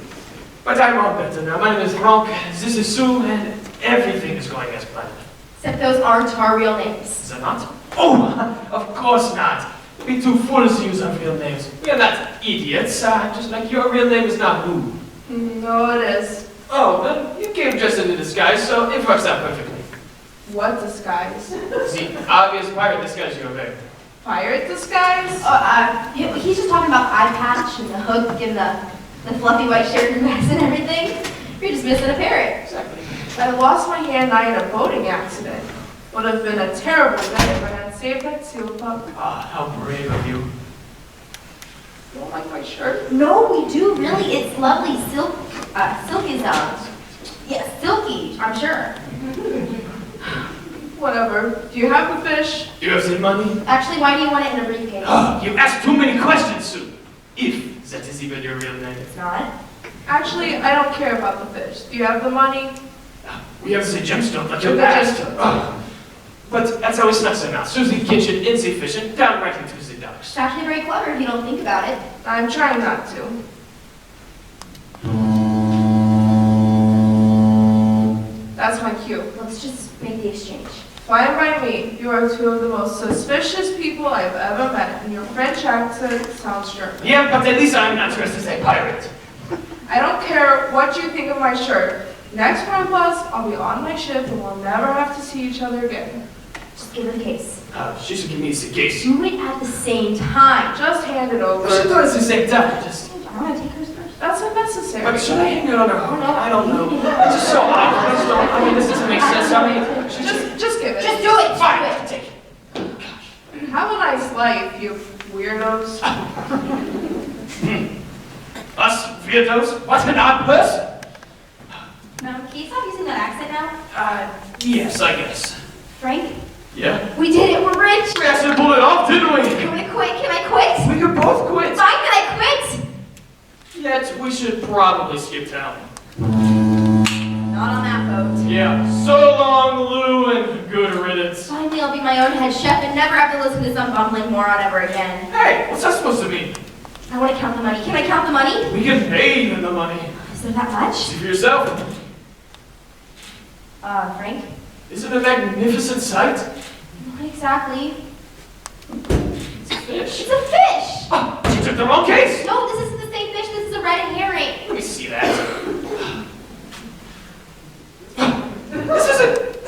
But I'm all better now. My name is Franck, this is Sue, and everything is going as planned. Except those aren't our real names. Is that not? Oh, of course not. We'd be too foolish to use our real names. We are not idiots, just like your real name is not Lou. No, it is. Oh, then you came just in the disguise, so it works out perfectly. What disguise? The obvious pirate disguise you are wearing. Pirate disguise? He's just talking about the eye patch and the hook and the fluffy white shirt and vest and everything. You're just missing a parrot. Exactly. I lost my hand in a boating accident. Would have been a terrible day if I had saved that seal pup. Ah, how brave of you. You don't like my shirt? No, we do, really. It's lovely. Silky sounds. Yeah, silky, I'm sure. Whatever. Do you have the fish? Do you have some money? Actually, why do you want it in a briefcase? You ask too many questions, Sue. If that is even your real name. It's not. Actually, I don't care about the fish. Do you have the money? We have the gemstone like your best. But that's how it's not so now. Susie Kitchen, insufficient, downright into the docks. It's actually very clever if you don't think about it. I'm trying not to. That's my cue. Let's just make the exchange. Fine by me. You are two of the most suspicious people I've ever met, and your French accent sounds German. Yeah, but at least I'm not dressed as a pirate. I don't care what you think of my shirt. Next month, I'll be on my ship, and we'll never have to see each other again. Just give her the case. She should give me the case. Do it at the same time. Just hand it over. We should do it at the same time. Just. I want to take hers first. That's unnecessary. But should I hang it on her arm? I don't know. It's just so awkward. I mean, this doesn't make sense. I mean, Just give it. Just do it. Fine. Take it. Have a nice life, you weirdos. Us weirdos? What an odd person. Can you stop using that accent now? Yes, I guess. Frank? Yeah? We did it. We're rich. We actually pulled it off, didn't we? You want to quit? Can I quit? We could both quit. Fine, can I quit? Yet, we should probably skip town. Not on that boat. Yeah. So long, Lou, and good riddance. Finally, I'll be my own head chef and never have to listen to some bumbling moron ever again. Hey, what's that supposed to mean? I want to count the money. Can I count the money? We get paid in the money. Is there that much? See for yourself. Frank? Isn't it a magnificent sight? Not exactly. It's a fish. It's a fish! Oh, you took the wrong case. No, this isn't the same fish. This is a red herring. Let me see that. This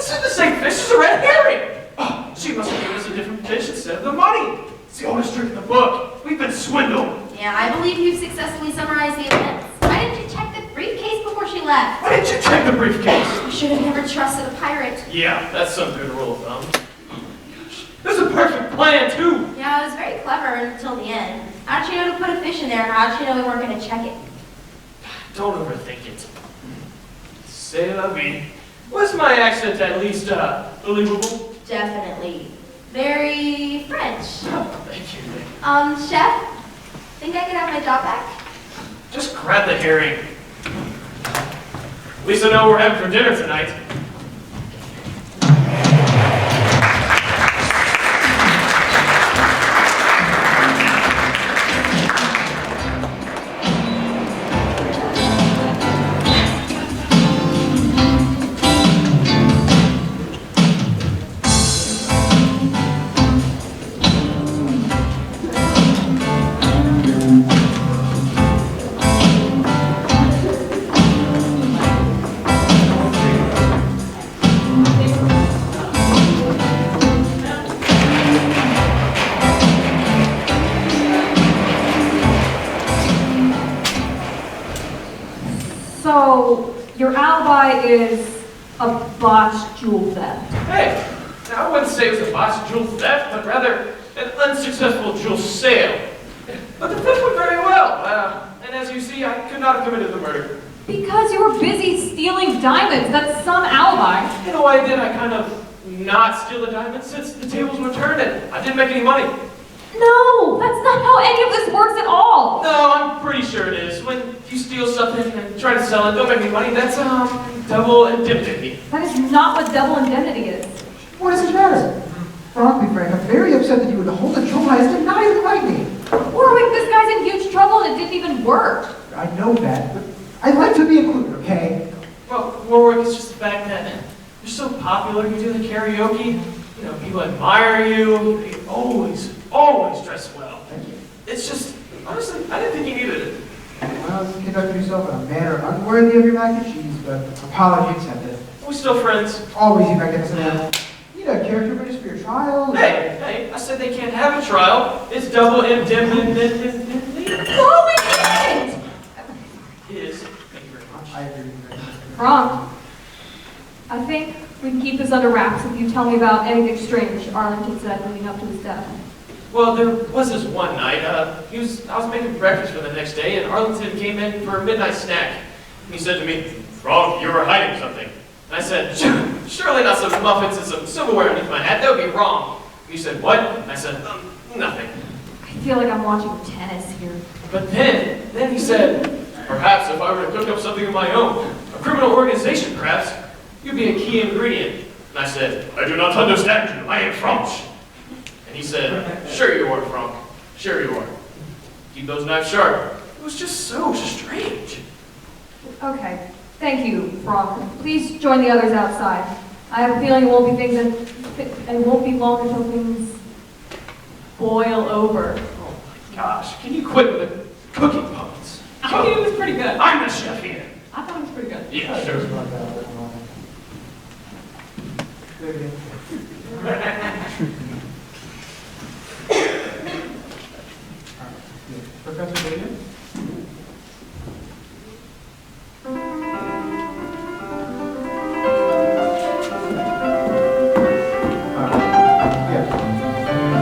isn't the same fish. This is a red herring. Oh, she must have given us a different fish instead of the money. It's the oldest trick in the book. We've been swindled. Yeah, I believe you've successfully summarized the events. Why didn't you check the briefcase before she left? Why didn't you check the briefcase? You should have never trusted a pirate. Yeah, that's some good rule of thumb. This is a perfect plan, too. Yeah, it was very clever until the end. How did you know to put a fish in there? How did you know we weren't going to check it? Don't overthink it. C'est la vie. Was my accent at least, believable? Definitely. Very French. Oh, thank you. Chef? Think I could have my job back? Just grab the herring. At least I know what we're having for dinner tonight. So, your alibi is a botched jewel theft. Hey, now I wouldn't say it was a botched jewel theft, but rather an unsuccessful jewel sale. But the theft went very well, and as you see, I could not have committed the murder. Because you were busy stealing diamonds. That's some alibi. You know why did I kind of not steal the diamonds since the tables were turned and I didn't make any money? No, that's not how any of this works at all. No, I'm pretty sure it is. When you steal something and try to sell it, don't make any money, that's double indemnity. That is not what double indemnity is. What does it matter? Frankly, Frank, I'm very upset that you would hold the jewel eyes and not invite me. Warwick, this guy's in huge trouble and it didn't even work. I know that, but I'd like to be included, okay? Well, Warwick, it's just the fact that you're so popular, you do the karaoke, you know, people admire you, you always dress well. Thank you. It's just, honestly, I didn't think you needed it. Well, you conduct yourself in a manner unworthy of your mac and cheese, but apology accepted. We're still friends. Always you magnificent animal. You know, character witness for your trial. Hey, I said they can't have a trial. It's double indemnity. Oh, we did it! It is. Thank you very much. I agree with you. Wrong. I think We can keep this under wraps if you tell me about anything strange Arlington said leading up to his death. Well, there was this one night, I was making breakfast for the next day, and Arlington came in for a midnight snack. And he said to me, "Frog, you were hiding something." And I said, "Surely not some muffins and some silverware underneath my hat, that would be wrong." And he said, "What?" And I said, "Nothing." I feel like I'm watching tennis here. But then he said, "Perhaps if I were to cook up something of my own, a criminal organization perhaps, you'd be a key ingredient." And I said, "I do not understand you, I am French." And he said, "Sure you are, Franck, sure you are. Keep those knives sharp." It was just so strange. Okay, thank you, Frog. Please join the others outside. I have a feeling it won't be long until things boil over. Oh my gosh, can you quit with the cooking puppets? I mean, it was pretty good. I'm the chef here. I thought it was pretty good. Yeah, sure. Professor Dwiggins?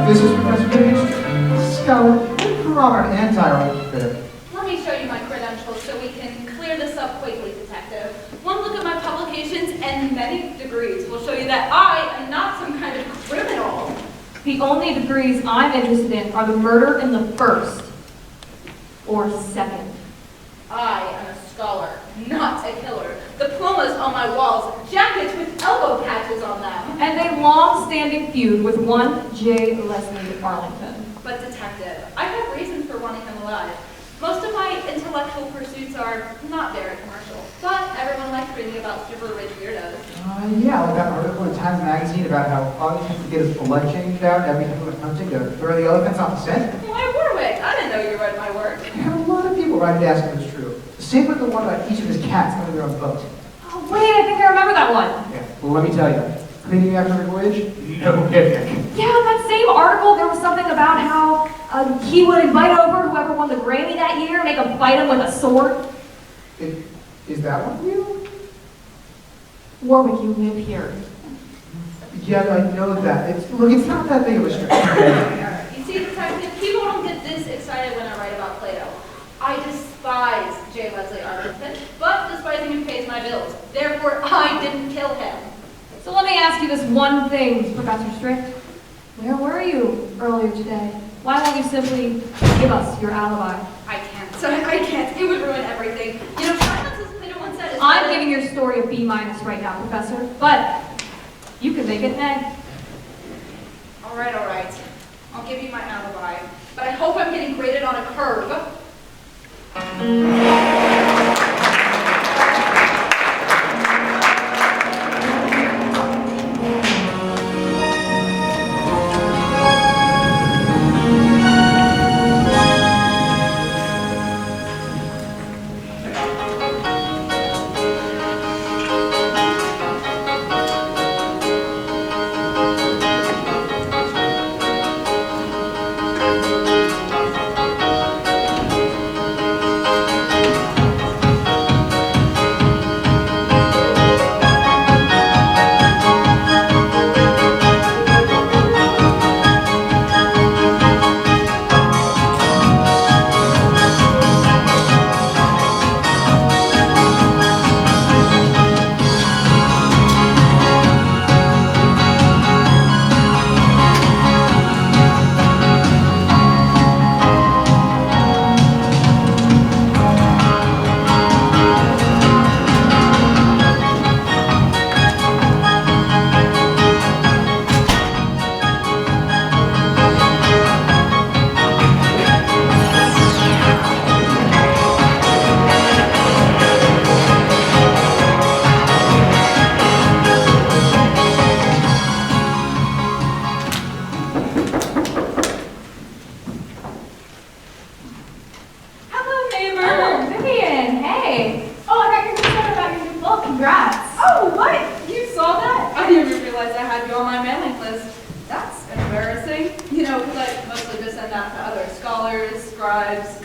This is Professor Dwiggins, scholar from an anti-Arlington critic. Let me show you my credentials so we can clear this up quickly, Detective. One look at my publications and many degrees will show you that I am not some kind of criminal. The only degrees I'm interested in are the murder in the first or second. I am a scholar, not a killer. Diplomas on my walls, jackets with elbow patches on them. And a long-standing feud with one J. Leslie Arlington. But Detective, I have reasons for wanting him alive. Most of my intellectual pursuits are not very commercial, but everyone likes reading about super rich weirdos. Yeah, like that article in Time magazine about how Arlington has to get his blood changed out every time he went hunting to throw the elephants off the scent. Why, Warwick, I didn't know you read my work. I have a lot of people writing to ask if it's true. Same with the one about each of his cats having their own boat. Oh, wait, I think I remember that one. Yeah, well, let me tell you, cleaning after a voyage, no picnic. Yeah, that same article, there was something about how he would invite over whoever won the Grammy that year, make him fight him with a sword. Is that one real? Warwick, you live here. Yeah, I know that. Look, it's not that big of a stretch. You see, Detective, people don't get this excited when I write about Plato. I despise J. Leslie Arlington, but despising him pays my bills. Therefore, I didn't kill him. So let me ask you this one thing, Professor Strict. Where were you earlier today? Why won't you simply give us your alibi? I can't. I can't. It would ruin everything. You know, silence, as Plato once said, is I'm giving your story a B- right now, Professor, but you can make it an A. All right. I'll give you my alibi, but I hope I'm getting graded on a curve.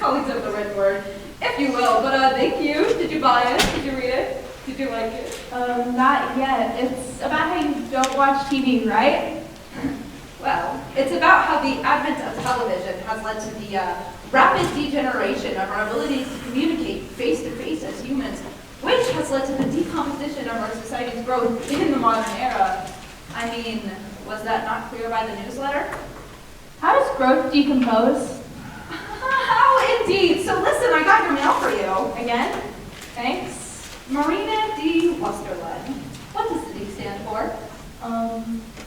colleagues of the written word, if you will. But thank you. Did you buy it? Did you read it? Did you like it? Not yet. It's about how you don't watch TV, right? Well, it's about how the advent of television has led to the rapid degeneration of our ability to communicate face-to-face as humans, which has led to the decomposition of our society's growth in the modern era. I mean, was that not clear by the newsletter? How does growth decompose? How indeed. So listen, I got your mail for you. Again? Thanks. Marina D. Westerland. What does the D stand for?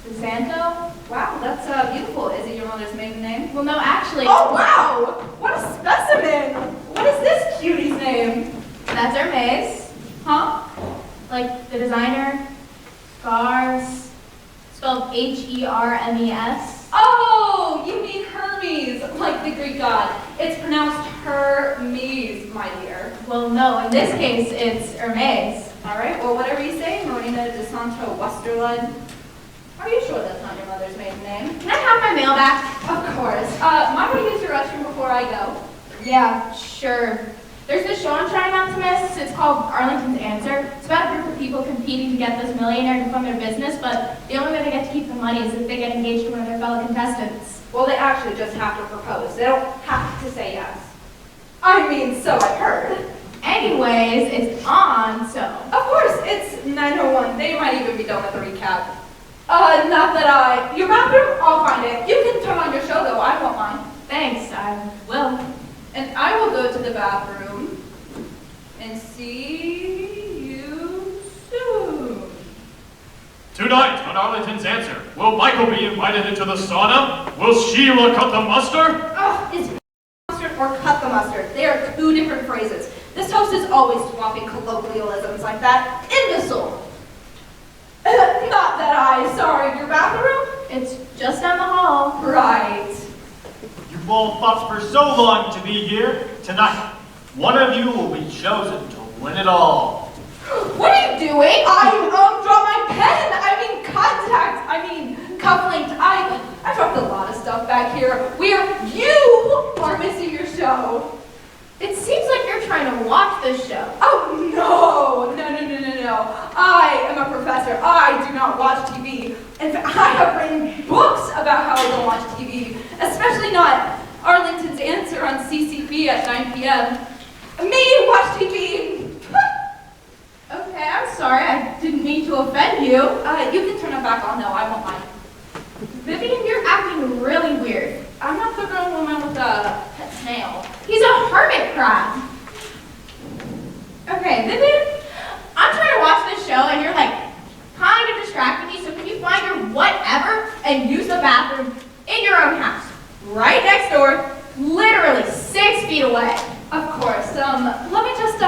DeSanto? Wow, that's beautiful. Is it your mother's maiden name? Well, no, actually. Oh, wow! What a specimen! What is this cutie's name? That's Hermes. Huh? Like the designer. Scars. Spelled Hermes. Oh, you mean Hermes, like the Greek god. It's pronounced Hermes, my dear. Well, no, in this case, it's Hermes. All right, well, whatever you say, Marina DeSanto Westerlund. Are you sure that's not your mother's maiden name? Can I have my mail back? Of course. Might we use your restroom before I go? Yeah, sure. There's this show I'm trying not to miss. It's called Arlington's Answer. It's about a group of people competing to get this millionaire to fund their business, but the only way they get to keep the money is if they get engaged to one of their fellow contestants. Well, they actually just have to propose. They don't have to say yes. I mean, so I've heard. Anyways, it's on, so. Of course, it's 9:01. They might even be done with the recap. Not that your bathroom, I'll find it. You can turn on your show, though. I won't mind. Thanks, I will. And I will go to the bathroom and see you soon. Tonight on Arlington's Answer, will Michael be invited into the sauna? Will Sheila cut the mustard? Oh, it's mustard or cut the mustard. They are two different phrases. This host is always swapping colloquialisms like that. Imbecile. Not that sorry, your bathroom? It's just down the hall. Right. You've all fought for so long to be here. Tonight, one of you will be chosen to win it all. What are you doing? I dropped my pen. I mean contact. I mean cufflinked. I dropped a lot of stuff back here. You are missing your show. It seems like you're trying to watch this show. Oh, no. I am a professor. I do not watch TV. In fact, I have written books about how I don't watch TV, especially not Arlington's Answer on CCP at 9 p.m. Me watch TV. Okay, I'm sorry. I didn't mean to offend you. You can turn it back on, though. I won't mind. Vivian, you're acting really weird. I'm not the grown woman with a pet snail. He's a hermit crab. Okay, Vivian, I'm trying to watch this show and you're like kind of distracting me, so can you find your whatever and use the bathroom in your own house? Right next door, literally 6 feet away. Of course. Let me just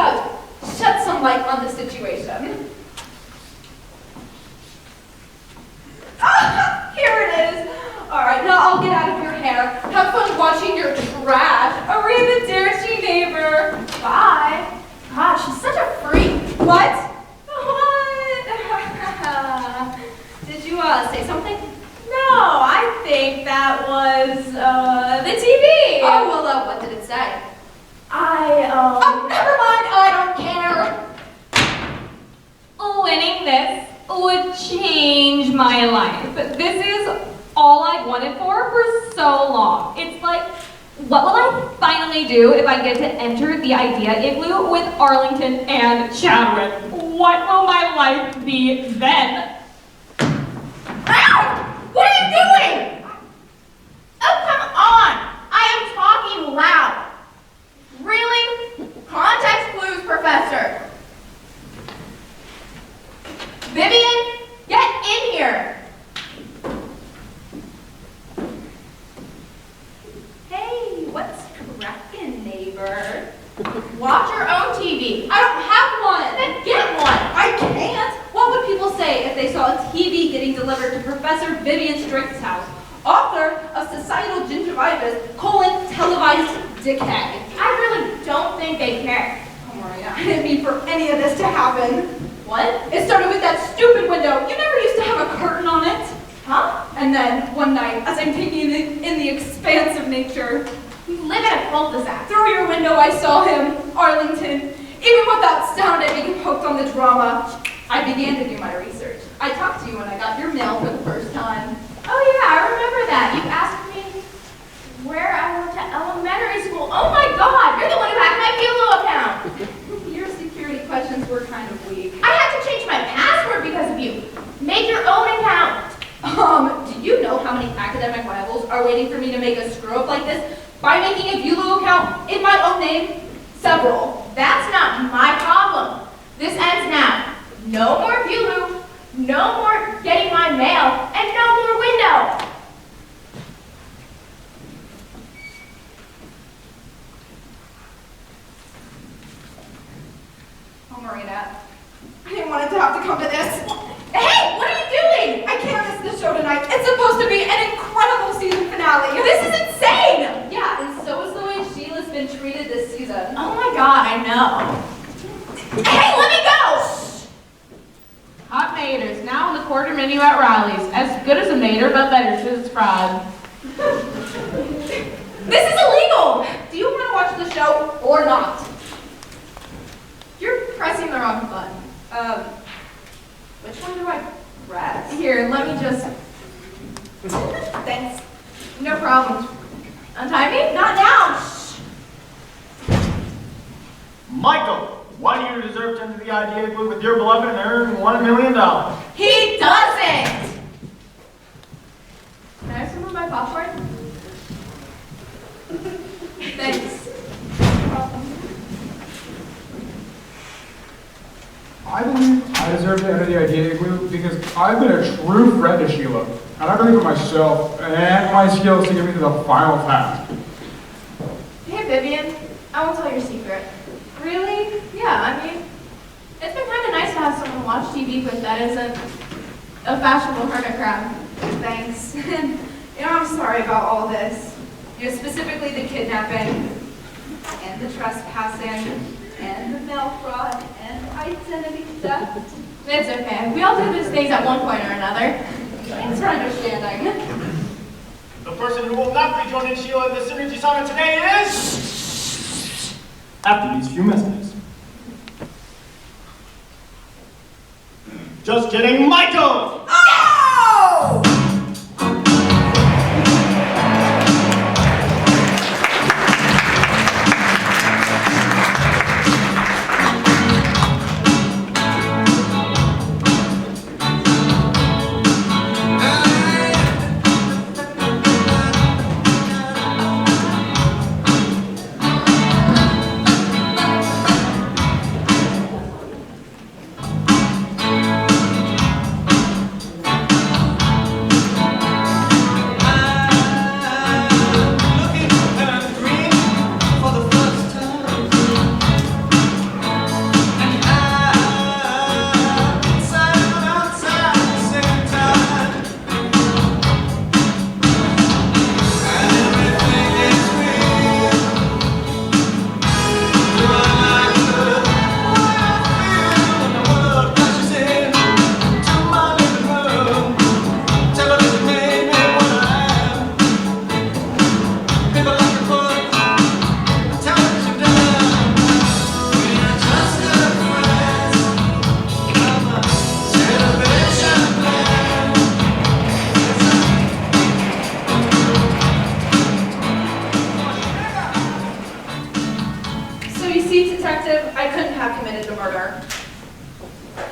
shed some light on the situation. Here it is. All right, now I'll get out of your hair. Have fun watching your trash. Arena, dirty neighbor. Bye. God, she's such a freak. What? Did you say something? No, I think that was the TV. Oh, well, what did it say? Oh, never mind. I don't care. Winning this would change my life. This is all I wanted for so long. It's like, what will I finally do if I get to enter the idea igloo with Arlington and Chadwick? What will my life be then? Ow! What are you doing? Oh, come on! I am talking loud. Really? Context clues, Professor. Vivian, get in here. Hey, what's crackin', neighbor? Watch your own TV. I don't have one. Then get one. I can't. What would people say if they saw a TV getting delivered to Professor Vivian Strick's house, author of Societal Gingivitis, televised decay? I really don't think they care. Oh, Maria, I didn't mean for any of this to happen. What? It started with that stupid window. You never used to have a curtain on it. Huh? And then, one night, as I'm taking in the expanse of nature, we live in a cul-de-sac. Through your window I saw him, Arlington. Even without sound, I made him hooked on the drama. I began to do my research. I talked to you when I got your mail for the first time. Oh yeah, I remember that. You asked me where I went to elementary school. Oh my God, you're the one who hacked my Bulo account. Your security questions were kind of weak. I had to change my password because of you. Make your own account. Do you know how many academic rivals are waiting for me to make a screw-up like this by making a Bulo account in my own name? Several. That's not my problem. This ends now. No more Bulo, no more getting my mail, and no more window. Oh, Marina, I didn't want it to have to come to this. Hey, what are you doing? I can't miss the show tonight. It's supposed to be an incredible season finale. This is insane! Yeah, and so is the way Sheila's been treated this season. Oh my God, I know. Hey, let me go! Hot maters, now on the quarter menu at Riley's. As good as a mater, but better since it's fried. This is illegal! Do you want to watch the show or not? You're pressing the wrong button. Which one do I press? Here, let me just... Thanks. No problem. Untie me? Not now! Shh. Michael, why do you deserve to enter the idea group with your beloved and earn $1 million? He doesn't! Can I have some of my popcorn? Thanks. I believe I deserve to enter the idea group because I've been a true friend to Sheila, and I believe in myself and my skills to get me to the final task. Hey, Vivian. I won't tell your secret. Really? Yeah, I mean, it's been kind of nice to have someone watch TV with that isn't a fashionable hermit crab. Thanks. I'm sorry about all this. Specifically the kidnapping, and the trespassing, and the mail fraud, and identity theft. It's okay. We all do those things at one point or another. Thanks for understanding. The person who will not be joining Sheila in the Synergy Summit today is... After these few messages. Just kidding, Michael! Oh!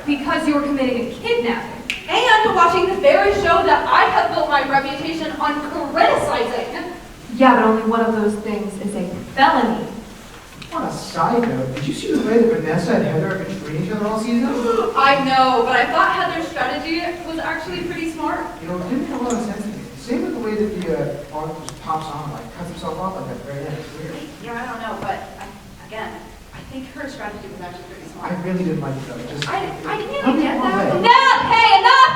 Because you were committing a kidnapping. And watching the very show that I have built my reputation on criticizing. Yeah, but only one of those things is a felony. On a side note, did you see the way that Vanessa and Heather have been treating each other all season? I know, but I thought Heather's strategy was actually pretty smart. You know, it didn't make a lot of sense to me. Same with the way that the author just pops on, like cuts himself off like that very end. It's weird. Yeah, I don't know, but again, I think her strategy was actually pretty smart. I really didn't like it though. Just, I can't get that. Enough! Hey, enough!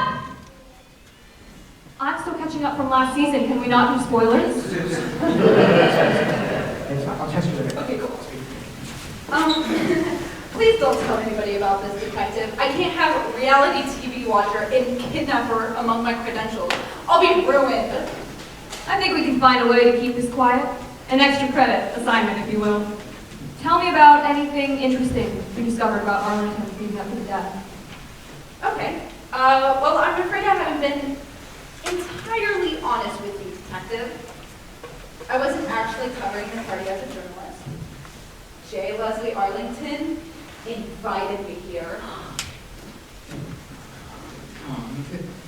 I'm still catching up from last season. Can we not do spoilers? It's fine. I'll text you later. Okay, cool. Please don't tell anybody about this, detective. I can't have reality TV watcher and kidnapper among my credentials. I'll be ruined. I think we can find a way to keep this quiet. An extra credit assignment, if you will. Tell me about anything interesting you discovered about Arlington leading up to the death. Okay. Well, I'm afraid I haven't been entirely honest with you, Detective. I wasn't actually covering the party as a journalist. J. Leslie Arlington invited me here.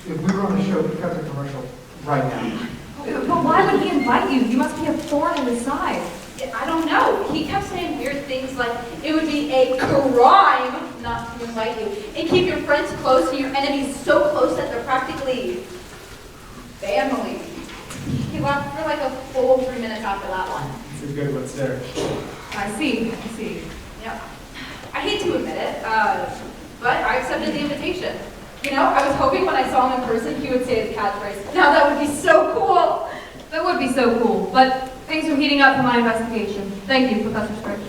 If we were on a show, we'd cut the commercial right now. But why would he invite you? You must be a thorn in his side. I don't know. He kept saying weird things like it would be a crime not to invite you, and keep your friends close and your enemies so close that they're practically family. He laughed for like a full 3 minutes after that one. It's a good one, sir. I see. Yeah. I hate to admit it, but I accepted the invitation. You know, I was hoping when I saw him in person, he would say his catchphrase. Now that would be so cool. That would be so cool, but things are heating up for my investigation. Thank you, Professor Stridge.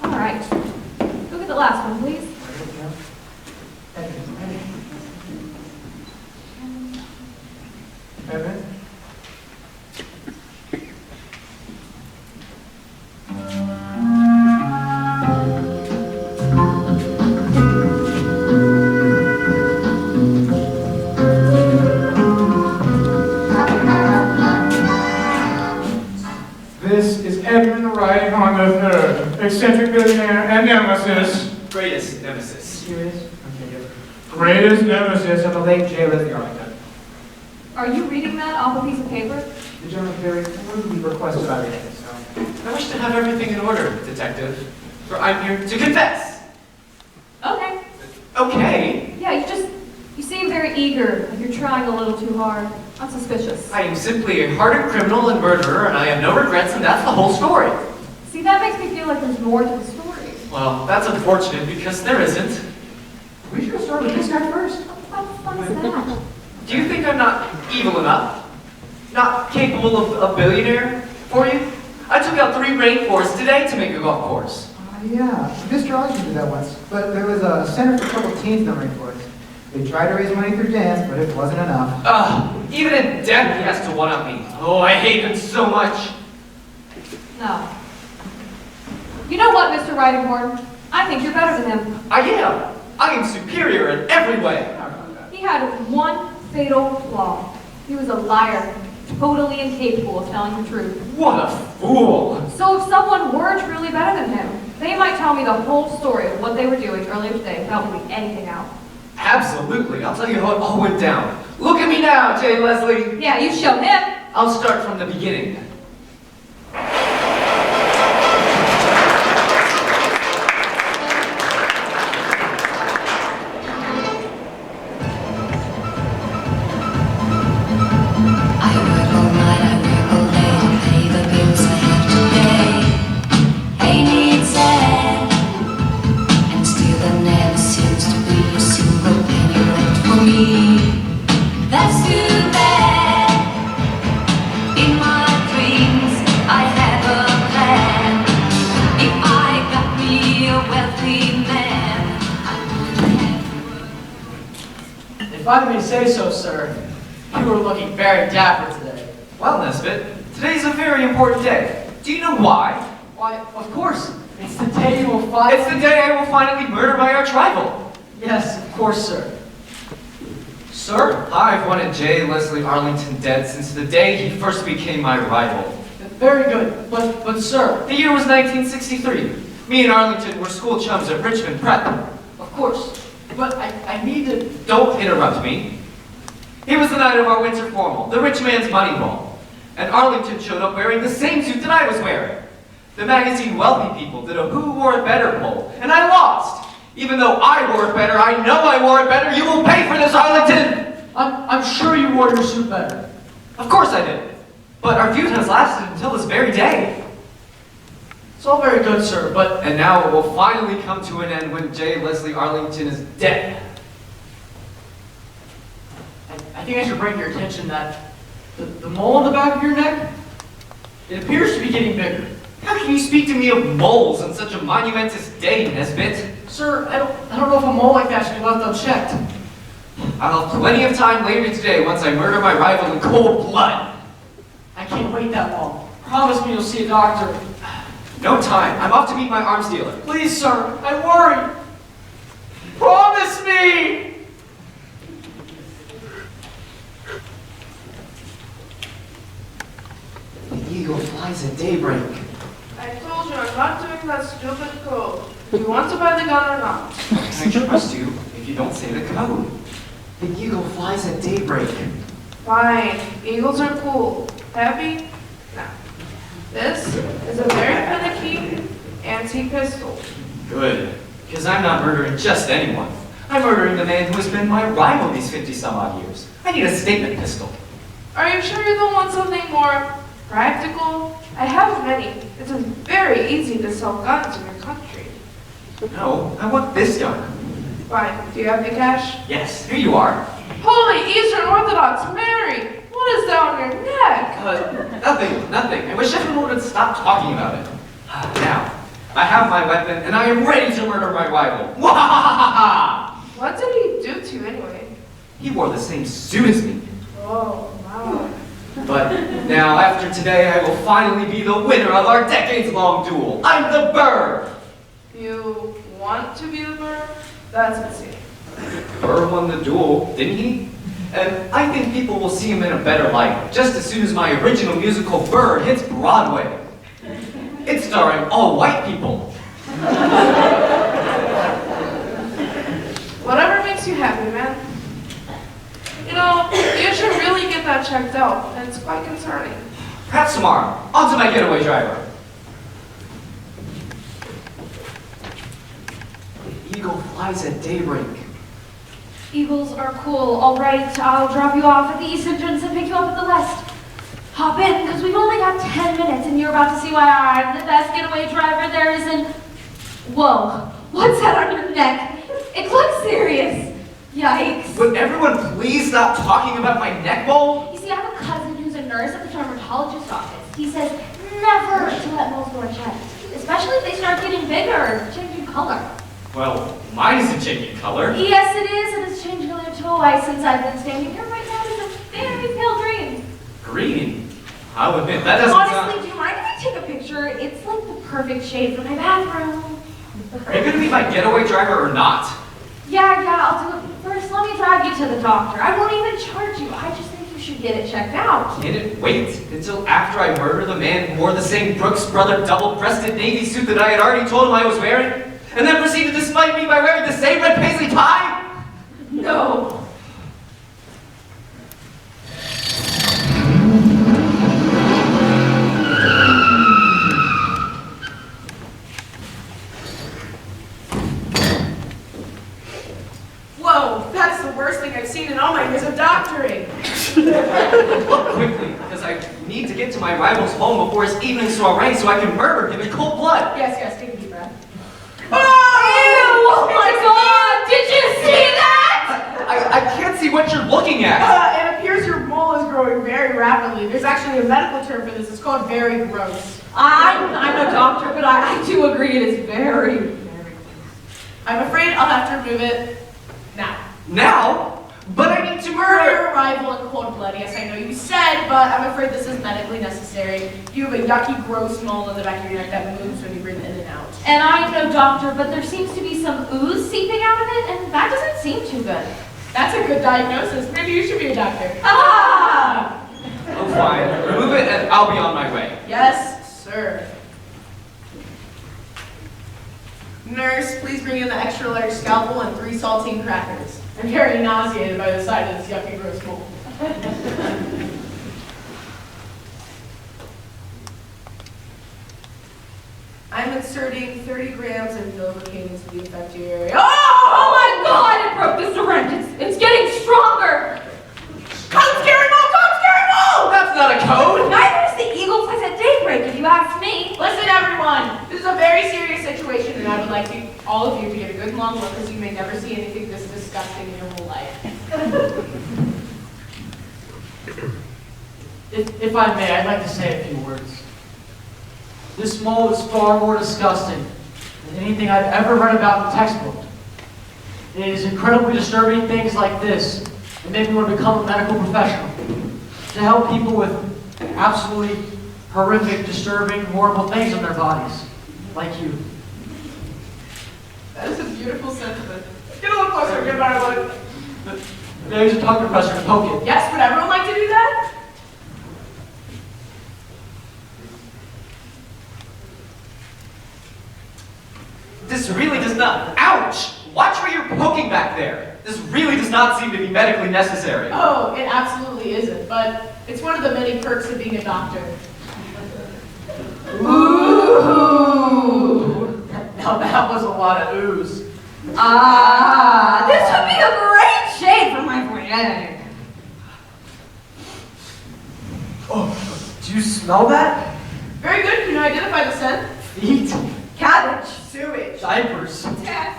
All right. Look at the last one, please. Evan? This is Edmund Wright on the third, eccentric billionaire and nemesis. Greatest nemesis. Serious? Okay, good. Greatest nemesis of the late J. Leslie Arlington. Are you reading that off a piece of paper? The gentleman very rudely requested I read it, so. I wish to have everything in order, Detective, for I'm here to confess. Okay. Okay. Yeah, you seem very eager, like you're trying a little too hard. I'm suspicious. I am simply a hardened criminal and murderer, and I have no regrets, and that's the whole story. See, that makes me feel like there's more to the story. Well, that's unfortunate because there isn't. We should have started with this guy first. What fun is that? Do you think I'm not evil enough? Not capable of a billionaire for you? I took out 3 rainforests today to make a golf course. Yeah, Mr. Arlington did that once, but there was a Center for Troubled Teens in the rainforest. They tried to raise money through dance, but it wasn't enough. Even in death he has to one-up me. Oh, I hate him so much. No. You know what, Mr. Ridinghorn? I think you're better than him. I am. I am superior in every way. He had one fatal flaw. He was a liar, totally incapable of telling the truth. What a fool! So if someone were truly better than him, they might tell me the whole story of what they were doing earlier today without leaving anything out. Absolutely. I'll tell you how it all went down. Look at me now, J. Leslie. Yeah, you show him. I'll start from the beginning. That's too bad. In my dreams, I have a plan. If I got me a wealthy man, If I may say so, sir, you were looking very dapper today. Well, Nesbit, today's a very important day. Do you know why? Why, of course. It's the day you will finally... It's the day I will finally murder my arch-rival. Yes, of course, sir. Sir, I've wanted J. Leslie Arlington dead since the day he first became my rival. Very good, but sir... The year was 1963. Me and Arlington were school chums at Richmond Prep. Of course, but I need to... Don't interrupt me. It was the night of our winter formal, the rich man's money ball. And Arlington showed up wearing the same suit that I was wearing. The magazine Wealthy People did a Who Wore It Better poll, and I lost. Even though I wore it better, I know I wore it better. You will pay for this, Arlington! I'm sure you wore your suit better. Of course I did. But our feud has lasted until this very day. It's all very good, sir, but... And now it will finally come to an end when J. Leslie Arlington is dead. I think I should bring your attention that the mole on the back of your neck, it appears to be getting bigger. How can you speak to me of moles on such a monumentous day, Nesbit? Sir, I don't know if a mole like that should be left unchecked. I'll have plenty of time later today once I murder my rival in cold blood. I can't wait that long. Promise me you'll see a doctor. No time. I'm off to meet my arms dealer. Please, sir, I worry. Promise me! The eagle flies at daybreak. I told you I'm not doing that stupid code. Do you want to buy the gun or not? I trust you if you don't say the code. The eagle flies at daybreak. Fine. Eagles are cool. Happy? No. This is a very finicky antique pistol. Good, because I'm not murdering just anyone. I'm murdering the man who has been my rival these 50-some-odd years. I need a statement pistol. Are you sure you don't want something more practical? I have many. It is very easy to sell guns in your country. No, I want this gun. Fine. Do you have the cash? Yes, here you are. Holy Eastern Orthodox Mary! What is down your neck? Nothing. I wish everyone would stop talking about it. Now, I have my weapon, and I am ready to murder my rival. What did he do to you anyway? He wore the same suit as me. Oh, wow. But now, after today, I will finally be the winner of our decades-long duel. I'm the Burr! You want to be the Burr? That's insane. Burr won the duel, didn't he? And I think people will see him in a better light just as soon as my original musical Burr hits Broadway. It's starring all white people. Whatever makes you happy, man. You know, you should really get that checked out, and it's quite concerning. Perhaps tomorrow. On to my getaway driver. The eagle flies at daybreak. Eagles are cool. All right, I'll drop you off at the east entrance and pick you up at the west. Hop in, because we've only got 10 minutes, and you're about to see why I'm the best getaway driver there is in... Whoa, what's that on your neck? It looks serious. Yikes. Would everyone please stop talking about my neck bowl? You see, I have a cousin who's a nurse at the dermatologist's office. He says never to let moles grow unchecked, especially if they start getting bigger or changing color. Well, mine isn't changing color. Yes, it is, and it's changing color twice since I've been standing here right now. It's a very pale green. Green? I'll admit, that doesn't Honestly, do you mind if I take a picture? It's like the perfect shade for my bathroom. Are you gonna be my getaway driver or not? Yeah, I'll do it. First, let me drive you to the doctor. I won't even charge you. I just think you should get it checked out. Can it wait until after I murder the man who wore the same Brooks Brother double-breasted navy suit that I had already told him I was wearing? And then proceeded to spite me by wearing the same red paisley tie? No. Whoa, that's the worst thing I've seen in all my years of doctoring. Look quickly, because I need to get to my rival's home before his evening soiree so I can murder him in cold blood. Yes, take a deep breath. Oh, ew! Oh my God! Did you see that? I can't see what you're looking at. It appears your mole is growing very rapidly. There's actually a medical term for this. It's called very gross. I'm no doctor, but I do agree it is very, very gross. I'm afraid I'll have to remove it now. Now? But I need to murder! Your rival in cold blood. Yes, I know you said, but I'm afraid this is medically necessary. You have a yucky, gross mole in the back of your neck that moves when you breathe in and out. And I'm no doctor, but there seems to be some ooze seeping out of it, and that doesn't seem too good. That's a good diagnosis. Maybe you should be a doctor. Ah! Oh, fine. Remove it and I'll be on my way. Yes, sir. Nurse, please bring in the extra large scalpel and 3 saltine crackers. I'm very nauseated by the sight of this yucky, gross mole. I'm inserting 30 grams of Novocaine into the affected area. Oh my God! It broke the syringe. It's getting stronger. Come, Carrie, Mole! That's not a code! Neither is the eagle flies at daybreak, if you ask me. Listen, everyone. This is a very serious situation, and I would like all of you to get a good long look, because you may never see anything this disgusting in your whole life. If I may, I'd like to say a few words. This mole is far more disgusting than anything I've ever read about in the textbook. It is incredibly disturbing things like this that make me want to become a medical professional, to help people with absolutely horrific, disturbing, horrible things in their bodies, like you. That is a beautiful sentiment. Get a little closer, get a better look. Maybe use a tongue compressor to poke it. Yes, would everyone like to do that? This really does not. Ouch! Watch where you're poking back there. This really does not seem to be medically necessary. Oh, it absolutely isn't, but it's one of the many perks of being a doctor. Ooh! Now that was a lot of ooze. This would be a great shade for my friend. Oh, do you smell that? Very good, can you identify the scent? Feet. Cabbage. Sewage. Diapers. Death.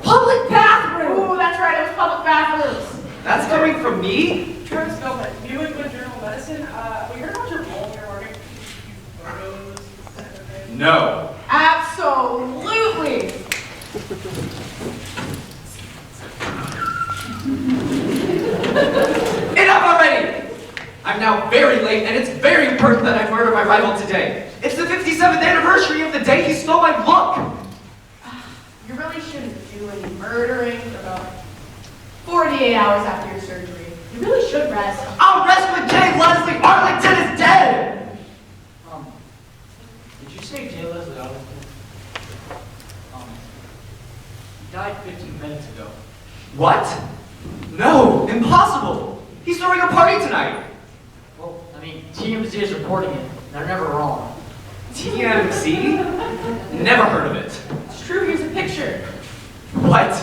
Public bathroom. Ooh, that's right, it was public bathrooms. That's coming from me? Travis Gilman, New England Journal of Medicine. We heard about your role here working photos. No. Absolutely. Enough already! I'm now very late, and it's very important that I murder my rival today. It's the 57th anniversary of the day he stole my look! You really shouldn't do any murdering for about 48 hours after your surgery. You really should rest. I'll rest when Jay Leslie Arlington is dead! Did you say Jay Leslie Arlington? He died 15 minutes ago. What? No, impossible! He's throwing a party tonight! Well, I mean, TMZ is reporting it. They're never wrong. TMZ? Never heard of it. It's true, here's a picture. What?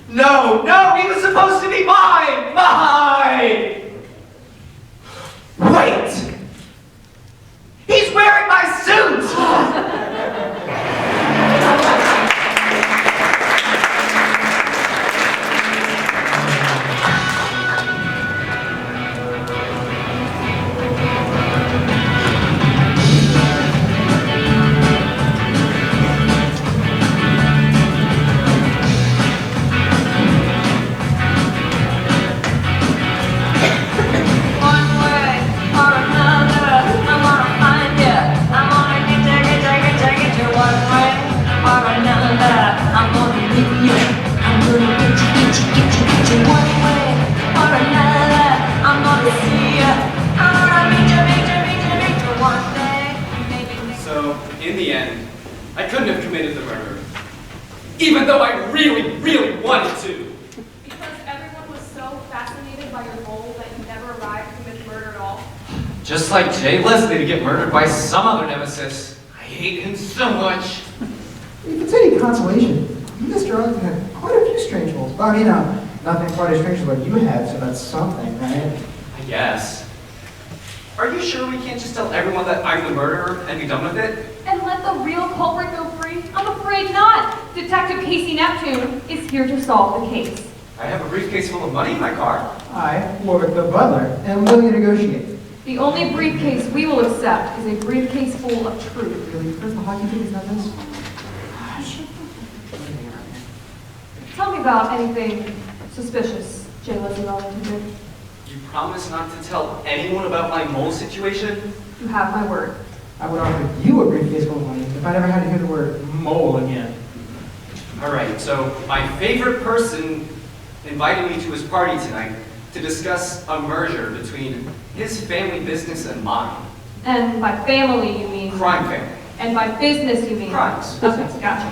No, no, he was supposed to be mine! Mine! Wait! He's wearing my suit! So, in the end, I couldn't have committed the murder. Even though I really, really wanted to. Because everyone was so fascinated by your goal that you never arrived to commit murder at all. Just like Jay Leslie to get murdered by some other nemesis. I hate him so much. If it's any consolation, Mr. Arlington had quite a few strange holes. But I mean, nothing quite as strange as what you had, so that's something, right? I guess. Are you sure we can't just tell everyone that I'm the murderer and be done with it? And let the real culprit go free? I'm afraid not. Detective Casey Neptune is here to solve the case. I have a briefcase full of money in my car. I, Warwick the butler, am willing to negotiate. The only briefcase we will accept is a briefcase full of truth. Really? First, the hockey team is not this? Tell me about anything suspicious Jay Leslie Arlington did. You promise not to tell anyone about my mole situation? You have my word. I would offer you a briefcase full of money if I never had to hear the word mole again. Alright, so my favorite person invited me to his party tonight to discuss a merger between his family business and mine. And by family, you mean? Crime family. And by business, you mean? Crimes. Okay, gotcha.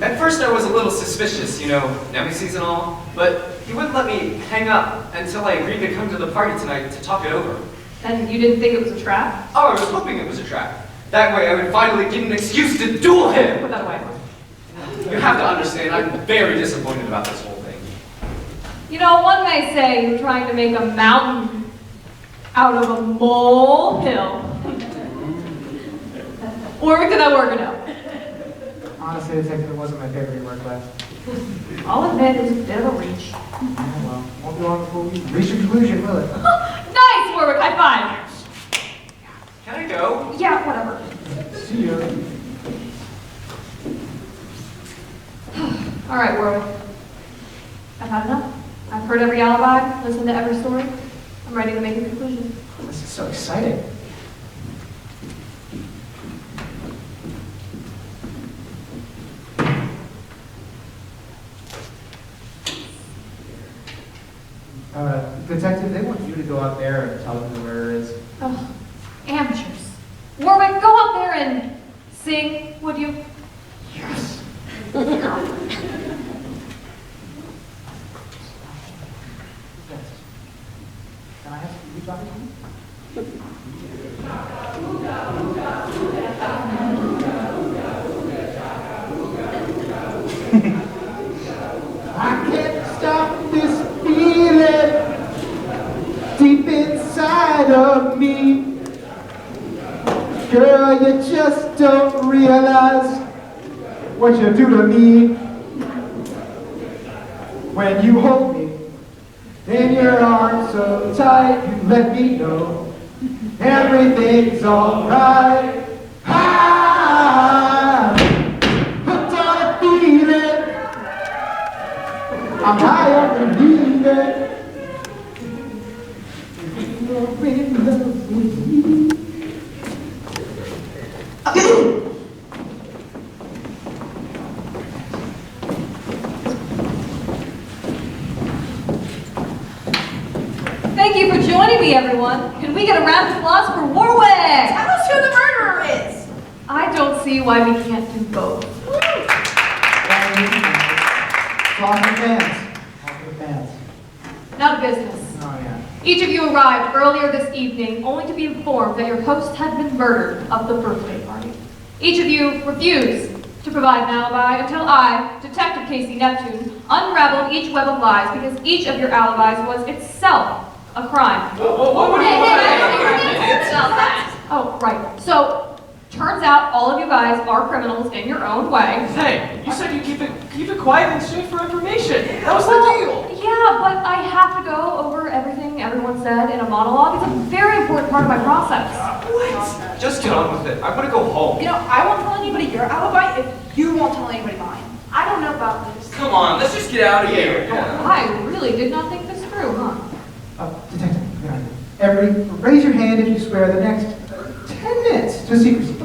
At first I was a little suspicious, you know, nemesis and all, but he wouldn't let me hang up until I agreed to come to the party tonight to talk it over. And you didn't think it was a trap? Oh, I was hoping it was a trap. That way I would finally get an excuse to duel him! Put that away. You have to understand, I'm very disappointed about this whole thing. You know, one may say you're trying to make a mountain out of a molehill. Or did that work or no? Honestly, detective, it wasn't my favorite in work class. I'll admit it was a bit of a reach. Yeah, well, won't be long before we reach a conclusion, will it? Nice, Warwick, high five. Can I go? Yeah, whatever. See you. All right, Warwick. I've had enough. I've heard every alibi, listened to every story. I'm ready to make a conclusion. This is so exciting. Detective, they want you to go out there and tell them who the murderer is. Oh, amateurs. Warwick, go out there and sing, would you? Yes. Can I have some you talking to me? I can't stop this feeling deep inside of me. Girl, you just don't realize what you do to me. When you hold me in your arms so tight, you let me know everything's alright. I'm hooked on a feeling. I'm high on believing you're in love with me. Thank you for joining me, everyone. Can we get a round of applause for Warwick? Tell us who the murderer is. I don't see why we can't do both. Talk to the fans. Talk to the fans. Now to business. Oh, yeah. Each of you arrived earlier this evening only to be informed that your host had been murdered of the birthday party. Each of you refused to provide an alibi until I, Detective Casey Neptune, unraveled each web of lies because each of your alibis was itself a crime. Oh, right. So, turns out all of you guys are criminals in your own way. Hey, you said you keep it quiet and straight for information. That was the deal. Yeah, but I have to go over everything everyone said in a monologue. It's a very important part of my process. What? Just get on with it. I want to go home. You know, I won't tell anybody your alibi if you won't tell anybody mine. I don't know about this. Come on, let's just get out of here. I really did not think this through, huh? Detective, everybody, raise your hand if you swear the next 10 minutes to secrecy.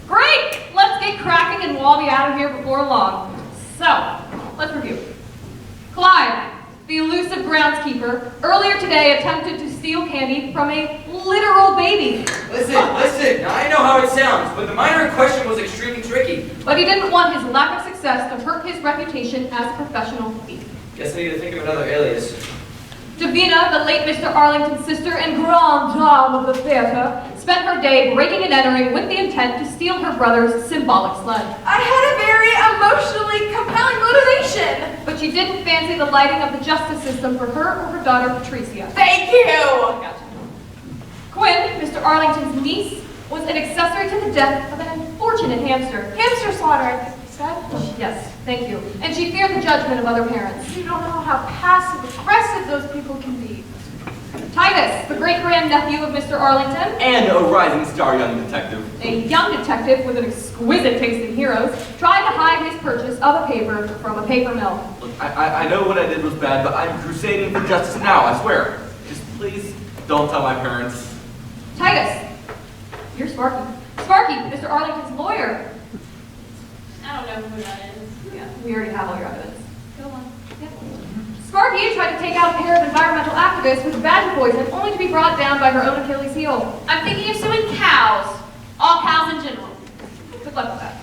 Great! Let's get cracking and we'll be out of here before long. So, let's review. Clyde, the elusive groundskeeper, earlier today attempted to steal candy from a literal baby. Listen, I know how it sounds, but the minor in question was extremely tricky. But he didn't want his lack of success to hurt his reputation as a professional thief. Guess I need to think of another alias. Davina, the late Mr. Arlington's sister and grande dame of the theater, spent her day breaking and entering with the intent to steal her brother's symbolic sled. I had a very emotionally compelling motivation. But she didn't fancy the lighting of the justice system for her or her daughter Patricia. Thank you. Gotcha. Quinn, Mr. Arlington's niece, was an accessory to the death of an unfortunate hamster. Hamster slaughter, I think you said. Yes, thank you. And she feared the judgment of other parents. You don't know how passive-aggressive those people can be. Titus, the great-grandnephew of Mr. Arlington, And a rising star young detective. a young detective with an exquisite taste in heroes, tried to hide his purchase of a paper from a paper mill. Look, I know what I did was bad, but I'm crusading for justice now, I swear. Just please don't tell my parents. Titus, you're Sparky. Sparky, Mr. Arlington's lawyer. I don't know who that is. Yeah, we already have all your evidence. Go on. Yeah. Sparky tried to take out a pair of environmental activists with badger poison, only to be brought down by her own Achilles heel. I'm thinking of suing cows. All cows in general. Good luck with that.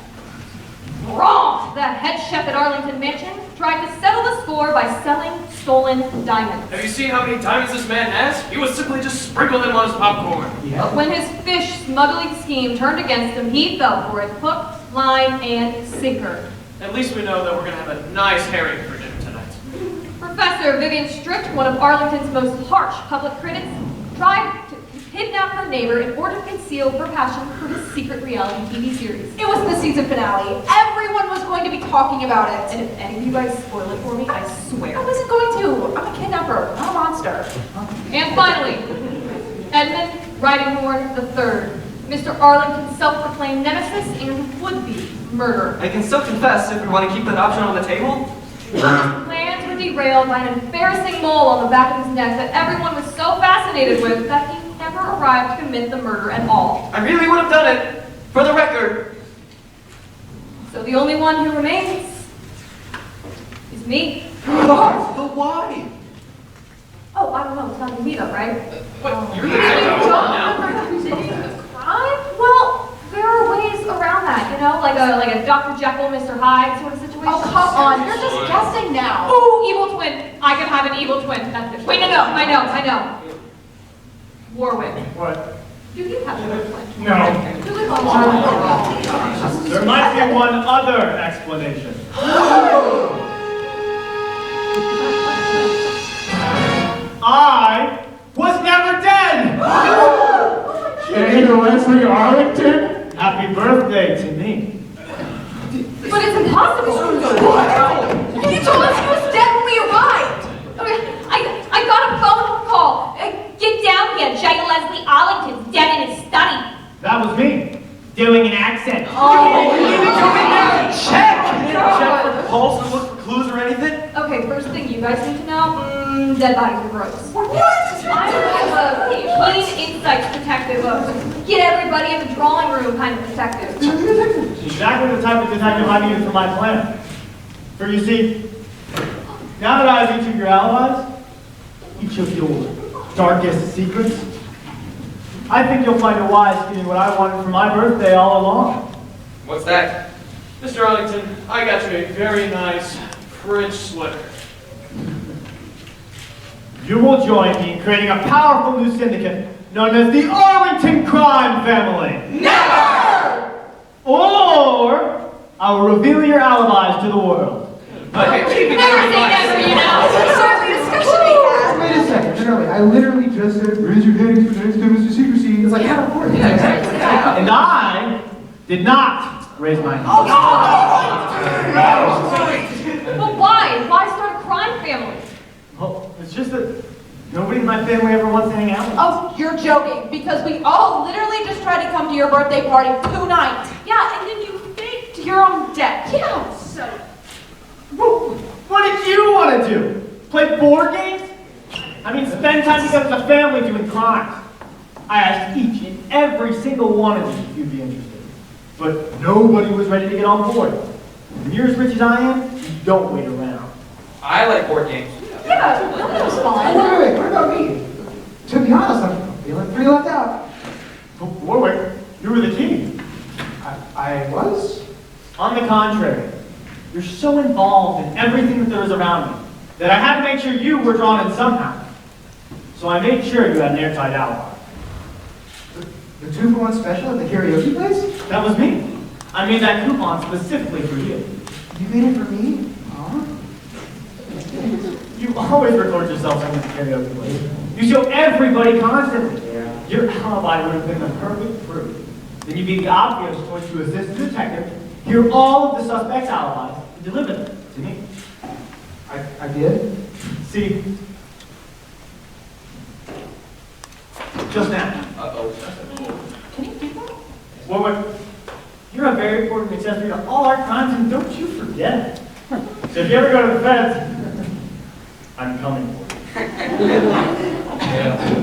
Wrong! The head chef at Arlington Mansion tried to settle the score by selling stolen diamonds. Have you seen how many diamonds this man has? He would simply just sprinkle them on his popcorn. But when his fish smuggling scheme turned against him, he fell for it, hook, line, and sinker. At least we know that we're going to have a nice herring for dinner tonight. Professor Vivian Strict, one of Arlington's most harsh public critics, tried to kidnap her neighbor in order to conceal her passion for his secret reality TV series. It was the season finale. Everyone was going to be talking about it. And if any of you guys spoil it for me, I swear. I wasn't going to. I'm a kidnapper, not a monster. And finally, Edmund Ridinghorn III, Mr. Arlington's self-proclaimed nemesis and would-be murderer. I can still confess if we want to keep that option on the table. Plans were derailed by an embarrassing mole on the back of his neck that everyone was so fascinated with that he never arrived to commit the murder at all. I really would have done it, for the record. So the only one who remains is It's me. But why? Oh, I don't know. It's not gonna be though, right? What? You're You don't remember committing a crime? Well, there are ways around that, you know, like a Dr. Jekyll, Mr. Hyde sort of situation. Oh, come on, you're just guessing now. Ooh, evil twin. I could have an evil twin. That's it. Wait, no, I know. Warwick. What? Do you have an evil twin? No. Do we all There might be one other explanation. I was never dead! Jane Wesley Arlington, happy birthday to me. But it's impossible. You told us he was dead when we arrived. I got a phone call. Get down here. Jane Leslie Arlington's dead in his study. That was me, doing an accent. Oh, you didn't come in there and check! You didn't check for pulse or look for clues or anything? Okay, first thing you guys need to know, dead bodies are gross. What? I'm a keen insights detective, get everybody in the drawing room kind of detective. Exactly the type of detective I needed for my plan. For you see, now that I have each of your alibis, each of your darkest secrets, I think you'll find it wise getting what I wanted for my birthday all along. What's that? Mr. Arlington, I got you a very nice French sweater. You will join me in creating a powerful new syndicate known as the Arlington Crime Family. Never! Or I will reveal your alibis to the world. Okay, keep it Never say never, you know. That's certainly a discussion we had. Wait a second, generally, I literally just said, raise your hand for next time Mr. Secrecy. It's like, how important? Yeah, exactly. And I did not raise my hand. But why? Why start a crime family? Oh, it's just that nobody in my family ever wants to hang out with me. Oh, you're joking, because we all literally just tried to come to your birthday party tonight. Yeah, and then you faked your own death. Yeah. So, What did you want to do? Play board games? I mean, spend time together as a family doing crimes. I asked each and every single one of you if you'd be interested. But nobody was ready to get on board. When you're as rich as I am, you don't wait around. I like board games. Yeah, that was fun. Wait, what about me? To be honest, I'm feeling pretty left out. Warwick, you were the king. I was? On the contrary, you're so involved in everything that there is around me that I had to make sure you were drawn in somehow. So I made sure you had an airtight alibi. The 2-for-1 special at the karaoke place? That was me. I made that coupon specifically for you. You made it for me? Huh? You always record yourself in the karaoke place. You show everybody constantly. Yeah. Your alibi would have been the perfect proof. Then you'd be the obvious choice to assist the detective, hear all of the suspect's alibis, and deliver them to me. I did? See, just now. Can you do that? Well, you're a very important accessory to all our crimes, and don't you forget it. So if you ever go to the feds, I'm coming for you.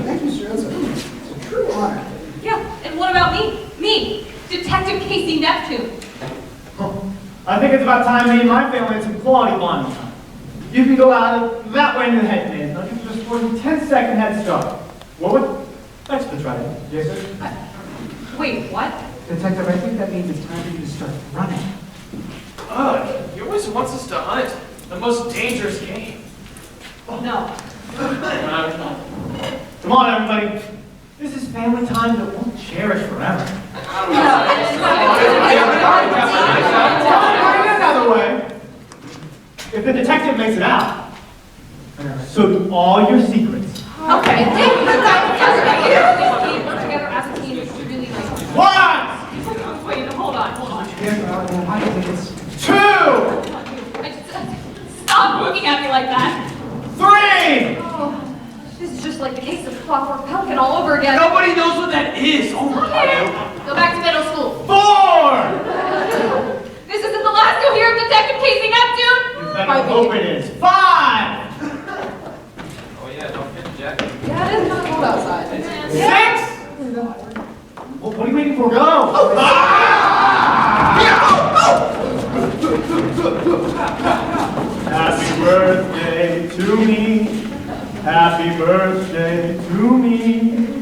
Thank you, sir. That's a true honor. Yeah, and what about me? Me, Detective Casey Neptune. I think it's about time me and my family had some quality bonding time. You can go out that way into the head maze, and I'll give you just 10-second head start. Warwick, let's try it. Yes, sir? Wait, what? Detective, I think that means it's time for you to start running. Ugh, he always wants us to hunt. The most dangerous game. No. Come on, everybody. This is family time that we'll cherish forever. Another way. If the detective makes it out, so do all your secrets. Okay, thank you for We work together as a team. It's really nice. One! Wait, hold on. I think it's... 2! Stop looking at me like that. 3! Oh, this is just like the case of Clockwork Pelican all over again. Nobody knows what that is. Oh my God. Go back to middle school. 4! This isn't the last you'll hear of Detective Casey Neptune. You better hope it is. 5! Oh yeah, don't forget the jacket. Yeah, it is kind of cold outside. 6! What are you waiting for? Go! Happy birthday to me. Happy birthday to me.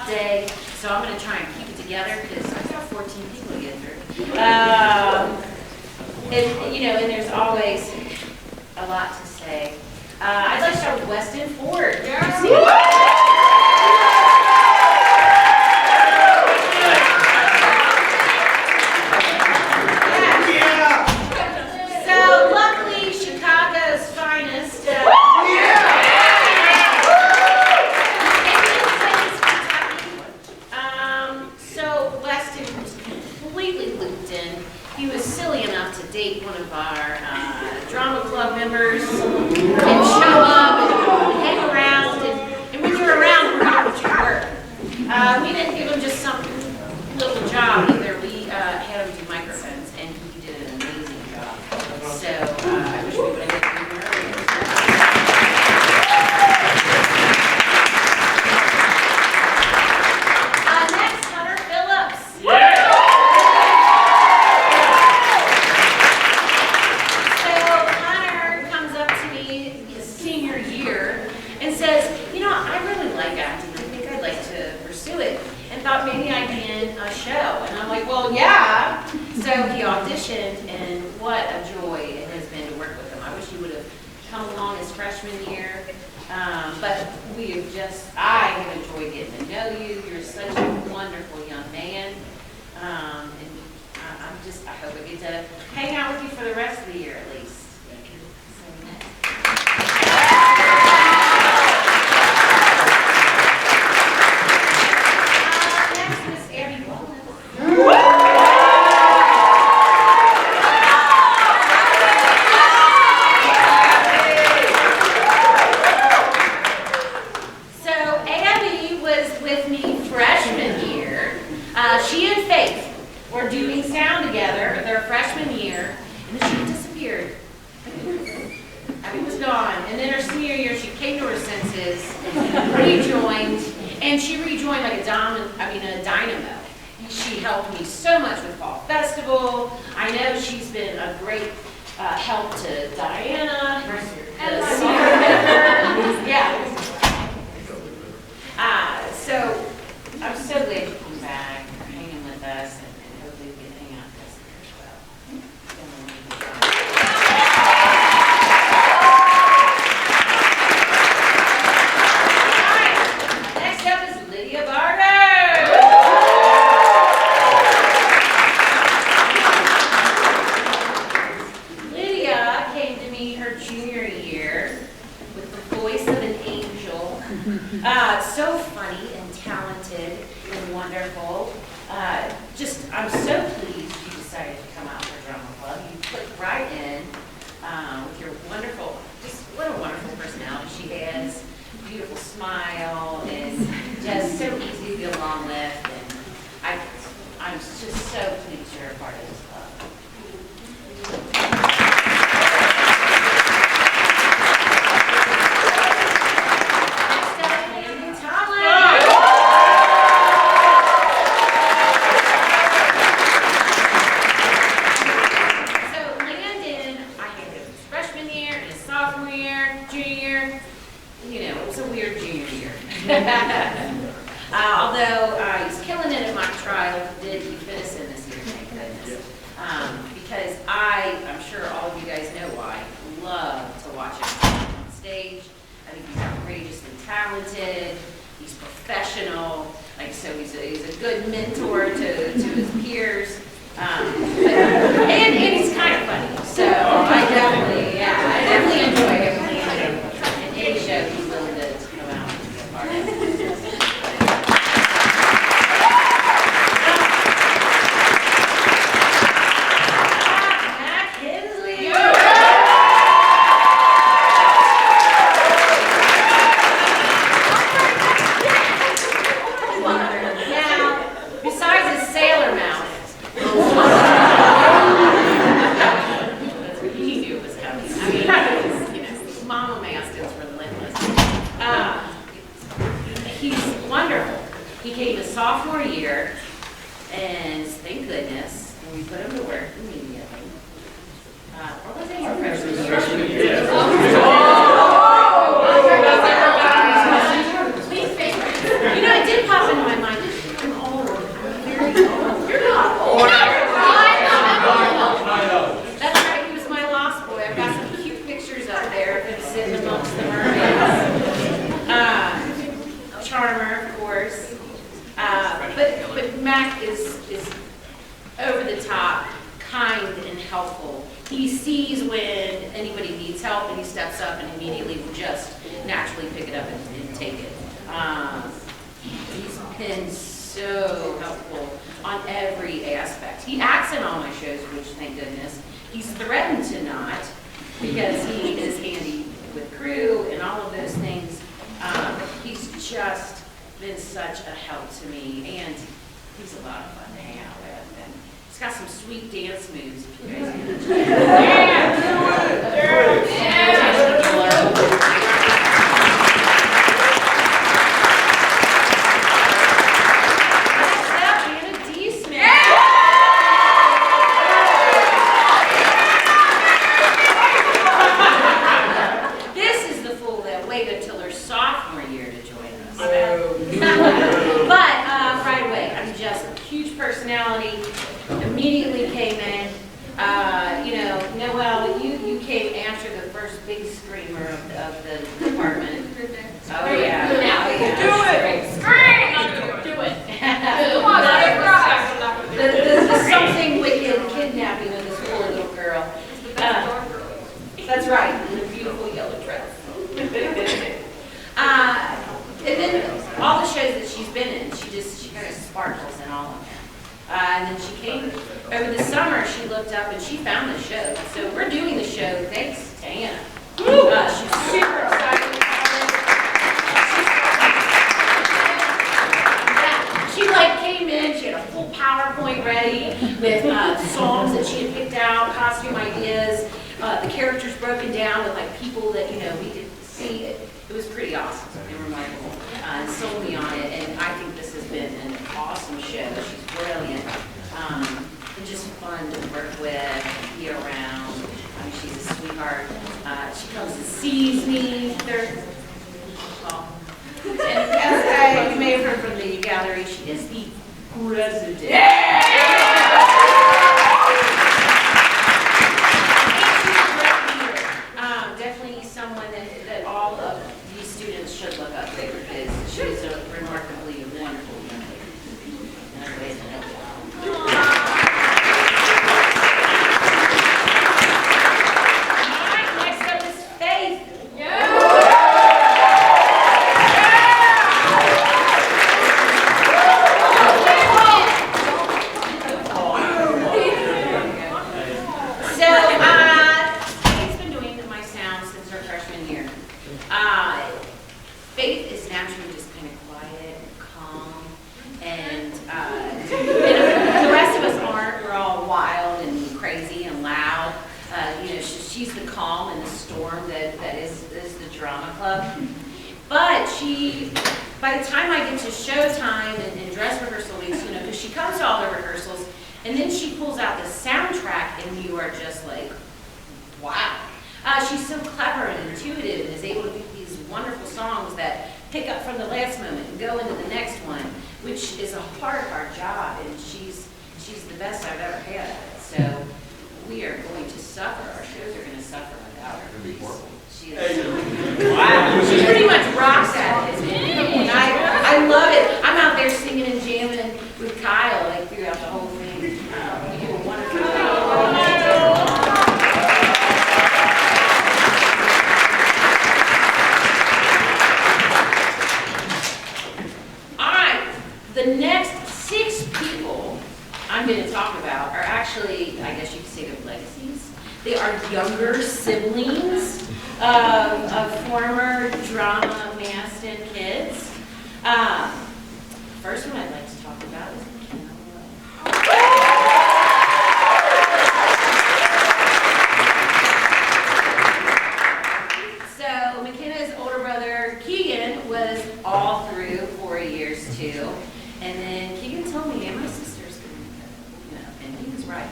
tough day, so I'm going to try and keep it together because I've got 14 people to get through. And there's always a lot to say. I'd like to start with Weston Ford. So luckily, Chicago's finest. So Weston was completely looped in. He was silly enough to date one of our drama club members and show up and hang around. And when you're around, we're not what you were. We didn't give him just some little job either. We had him do microphones, and he did an amazing job. So I wish we would have had him earlier. Next, Hunter Phillips. So Hunter comes up to me his senior year and says, I really like acting. I think I'd like to pursue it. And thought maybe I'd be in a show. And I'm like, well, yeah. So he auditioned, and what a joy it has been to work with him. I wish he would have come along his freshman year. But I have enjoyed getting to know you. You're such a wonderful young man. And I hope I get to hang out with you for the rest of the year at least. She and Faith were doing sound together their freshman year, and then she disappeared. Abby was gone. And then her senior year, she came to her senses, rejoined, and she rejoined like a dynamo. She helped me so much with Fall Festival. I know she's been a great help to Diana, the senior member. Yeah. So I'm so glad you came back. Us and hopefully we can hang out this year as well. Alright, next up is Lydia Barber. Lydia came to me her junior year with the voice of an angel. So funny and talented and wonderful. I'm so pleased you decided to come out for Drama Club. You clicked right in with your wonderful, just what a wonderful personality she has. Beautiful smile and just so easy to get along with. And I'm just so pleased you're a part of this club. Although he's killing it at mock trial, did keep Venison this year, thank goodness. Because I'm sure all of you guys know why, love to watch him on stage. I think he's outrageously talented, he's professional, so he's a good mentor to his peers. And he's kind of funny, so I definitely enjoy him. And any show he's willing to come out and be a part of. Sophomore year, and thank goodness, we put him to work immediately. What was it? Freshman year. It did pop into my mind. but Mac is over the top, kind and helpful. He sees when anybody needs help and he steps up and immediately will just naturally pick it up and take it. He's been so helpful on every aspect. He acts in all my shows, which thank goodness. He's threatened to not because he is handy with crew and all of those things. He's just been such a help to me, and he's a lot of fun to hang out with. And he's got some sweet dance moves, if you guys can. Immediately came in, Noelle, you came after the first big screamer of the department. Oh yeah. Do it! Scream! Do it! The something wicked kidnapping of this poor little girl. That's right, in a beautiful yellow dress. And then all the shows that she's been in, she kind of sparkles in all of them. And then she came over the summer, she looked up and she found the show. So we're doing the show thanks to Anna. She's super excited about it. She came in, she had a full PowerPoint ready with songs that she had picked out, costume ideas, the characters broken down with people that we could see. It was pretty awesome and remarkable. And sold me on it, and I think this has been an awesome show. She's brilliant, and just fun to work with, be around. She's a sweetheart. She comes and sees me. And as you may have heard from the gallery, she is the president. Definitely someone that all of these students should look up to, because she's a remarkably wonderful young lady. And I'm glad to know that. All right, next up is Faith. Faith is naturally just kind of quiet and calm, and the rest of us aren't. We're all wild and crazy and loud. She's the calm in the storm that is the drama club. But by the time I get to showtime and dress rehearsal weeks, because she comes to all the rehearsals, and then she pulls out the soundtrack, and you are just like, wow. She's so clever and intuitive and is able to pick these wonderful songs that pick up from the last moment and go into the next one, which is a part of our job, and she's the best I've ever had at it. So we are going to suffer. Our shows are going to suffer without her. She pretty much rocks at it, and I love it. I'm out there singing and jamming with Kyle throughout the whole thing. We do a wonderful job. The next 6 people I'm going to talk about are actually, I guess you could say, their legacies. They are younger siblings of former drama Maston kids. First one I'd like to talk about is So McKenna's older brother Keegan was all through 4 years too. And then Keegan told me, my sister's going to, and he was right.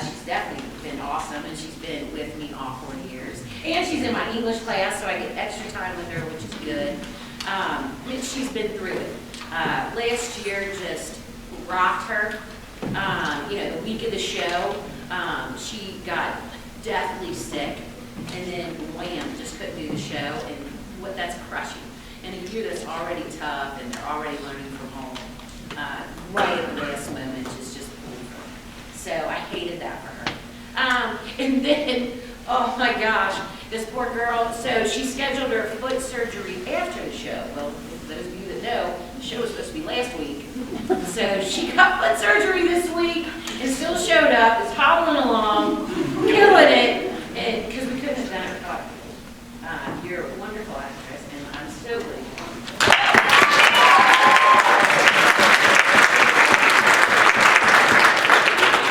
She's definitely been awesome, and she's been with me all 4 years. And she's in my English class, so I get extra time with her, which is good. She's been through it. Last year just rocked her. The week of the show, she got deathly sick, and then wham, just couldn't do the show, and that's crushing. In a year that's already tough, and they're already learning from home. then, oh my gosh, this poor girl, so she scheduled her foot surgery after the show. Well, for those of you that know, the show was supposed to be last week. So she got foot surgery this week and still showed up, is hobbling along, killing it, and because we couldn't have done it without you. You're a wonderful actress, and I'm so grateful. All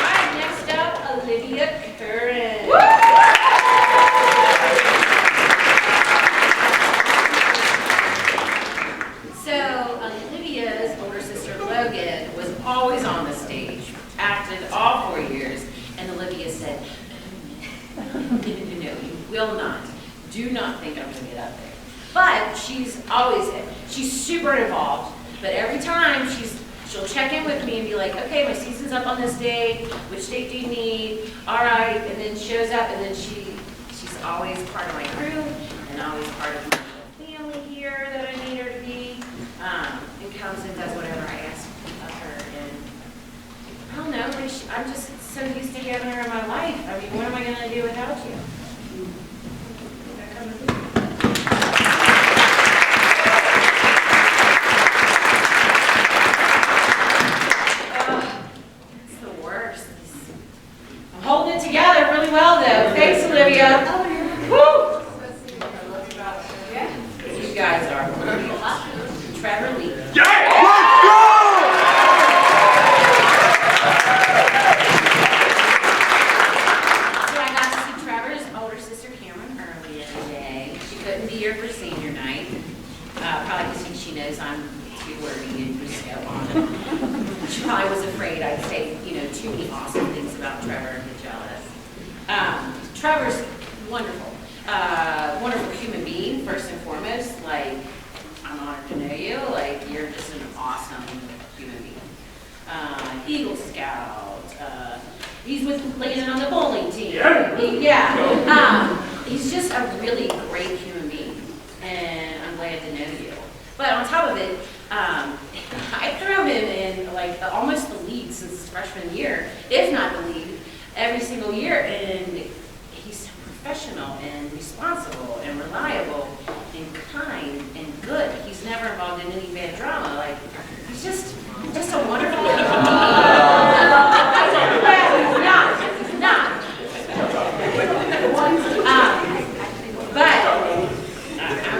right, next up, Olivia Curran. So Olivia's older sister Logan was always on the stage, acted all 4 years, and Olivia said, no, you will not. Do not think I'm going to get up there. But she's super involved, but every time she'll check in with me and be like, okay, my season's up on this date, which date do you need? All right, and then shows up, and then she's always part of my crew, and always part of my family here that I need her to be, and comes and does whatever I ask of her, and I don't know, I'm just so used to having her in my life. I mean, what am I going to do without you? It's the worst. I'm holding it together really well, though. Thanks, Olivia. Woo! You guys are. Trevor Lee. Here for senior night, probably because she knows I'm too wordy and just go on. She probably was afraid I'd say, too many awesome things about Trevor and get jealous. Trevor's wonderful, wonderful human being, first and foremost. Like, I'm honored to know you. Like, you're just an awesome human being. Eagle Scout. He's with Landon on the bowling team. Yeah. He's just a really great human being, and I'm glad to know you. But on top of it, I throw him in like almost the lead since his freshman year, if not the lead, every single year. And he's so professional and responsible and reliable and kind and good. He's never involved in any bad drama. Like, he's just a wonderful human being. Not. But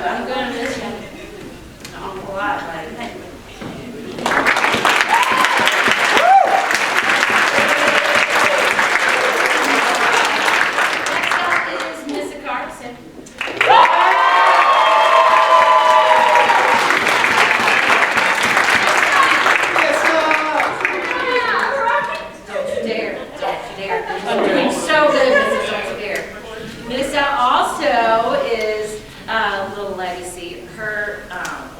I'm going to miss you an awful lot. Next up is Miss McCrossen. Don't you dare. I'm doing so good, Mrs. Don't you dare. Nissa also is a little legacy. Her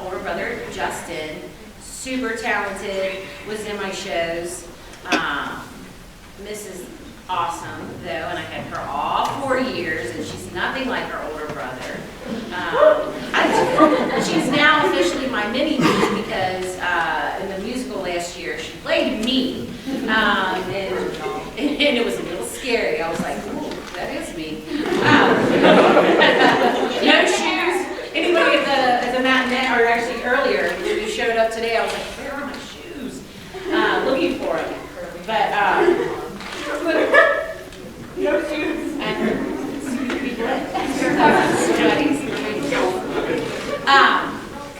older brother, Justin, super talented, was in my shows. Mrs. Awesome, though, and I had her all 4 years, and she's nothing like her older brother. She's now officially my mini-me because in the musical last year, she played me, and it was a little scary. I was like, ooh, that is me. No shoes. Anybody at the matinee, or actually earlier, when you showed up today, I was like, where are my shoes? Looking for them. But, no shoes.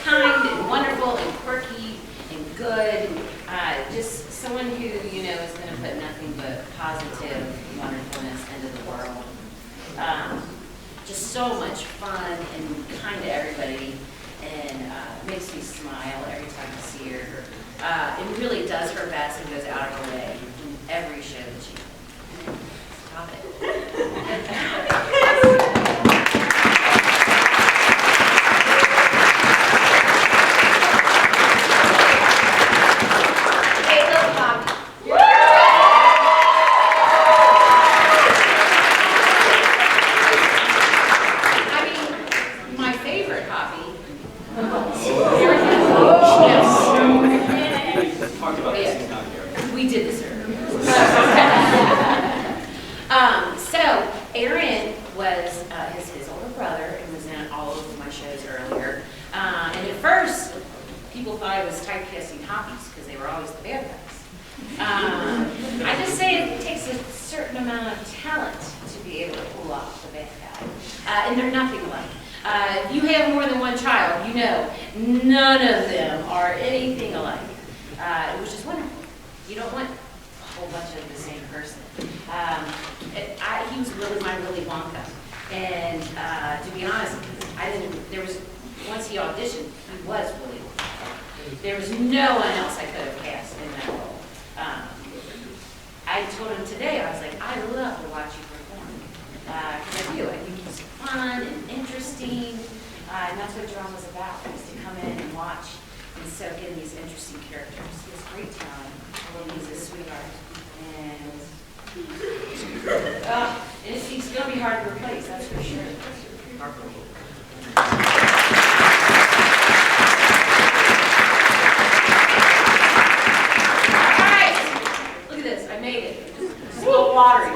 Kind and wonderful and quirky and good. Just someone who, is going to put nothing but positive wonderfulness into the world. Just so much fun and kind to everybody, and makes me smile every time I see her. And really does her best and goes out of her way in every show that she does. Stop it. passing hobbies because they were always the bad guys. I just say it takes a certain amount of talent to be able to pull off the bad guy. And they're nothing alike. If you have more than one child, you know none of them are anything alike, which is wonderful. You don't want a whole bunch of the same person. He was really my Willy Wonka. And to be honest, once he auditioned, he was Willy Wonka. There was no one else I could have cast in that role. I told him today, I was like, I love to watch you perform. Because I do. I think he's fun and interesting. And that's what drama's about, is to come in and watch and soak in these interesting characters. He has great talent. He's a sweetheart. And he's going to be hard to replace, that's for sure. I made it. Just a little watery.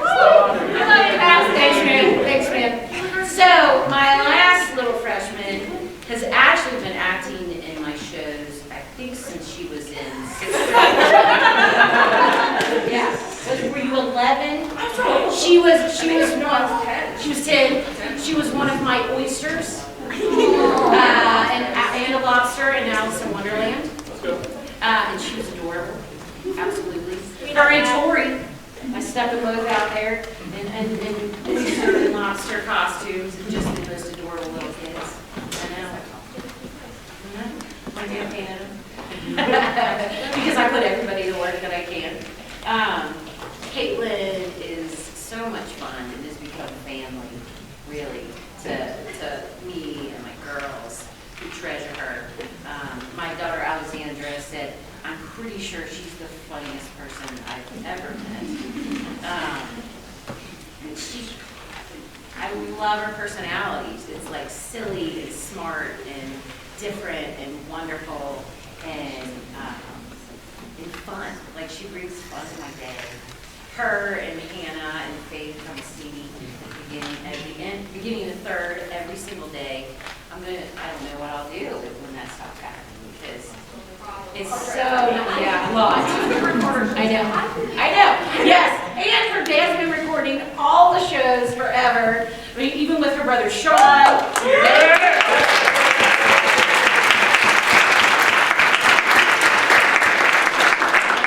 Thanks, man. So my last little freshman has actually been acting in my shows, I think, since she was in 6th grade. Yeah. Were you 11? She was 10. She was one of my oysters. And a lobster in Alice in Wonderland. And she was adorable. Absolutely. Her and Tori, I stuck them both out there in lobster costumes and just the most adorable little kids. I know. My dad painted them. Because I put everybody to work that I can. Caitlin is so much fun and has become family, really, to me and my girls who treasure her. My daughter Alexandra said, I'm pretty sure she's the funniest person I've ever met. I love her personalities. It's like silly and smart and different and wonderful and fun. Like she brings fun to my day. Her and Hannah and Faith come see me at the beginning of the 3rd every single day. I don't know what I'll do when that stops happening because it's so, yeah, well, I know, yes, and her dad's been recording all the shows forever, I mean, even with her brother Sean.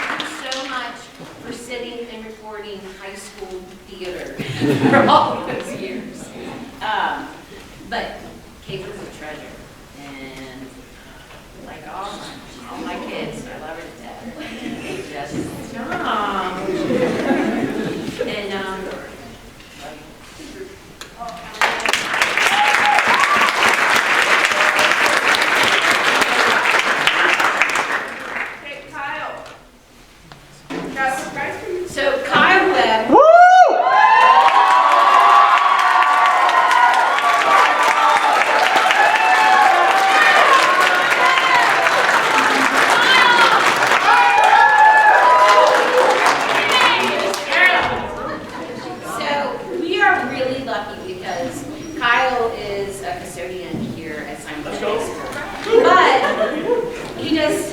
Thank you so much for sitting and recording high school theater for all those years. But Caitlin's a treasure, and like all my kids, I love her to death. They just, and Hey, Kyle. Got a surprise for you. so Kyle Webb.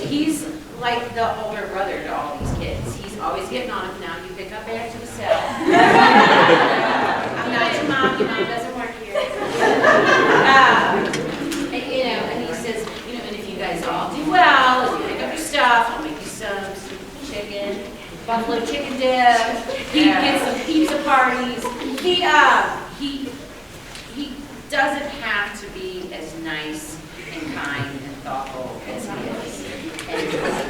He's like the older brother to all these kids. He's always getting on them. Now you pick up back to the cell. I'm not your mom. Your mom doesn't work here. And he says, and if you guys all do well, if you pick up your stuff, I'll make you some chicken, buffalo chicken dip. He gets some pizza parties. He doesn't have to be as nice and kind and thoughtful as he is. And he does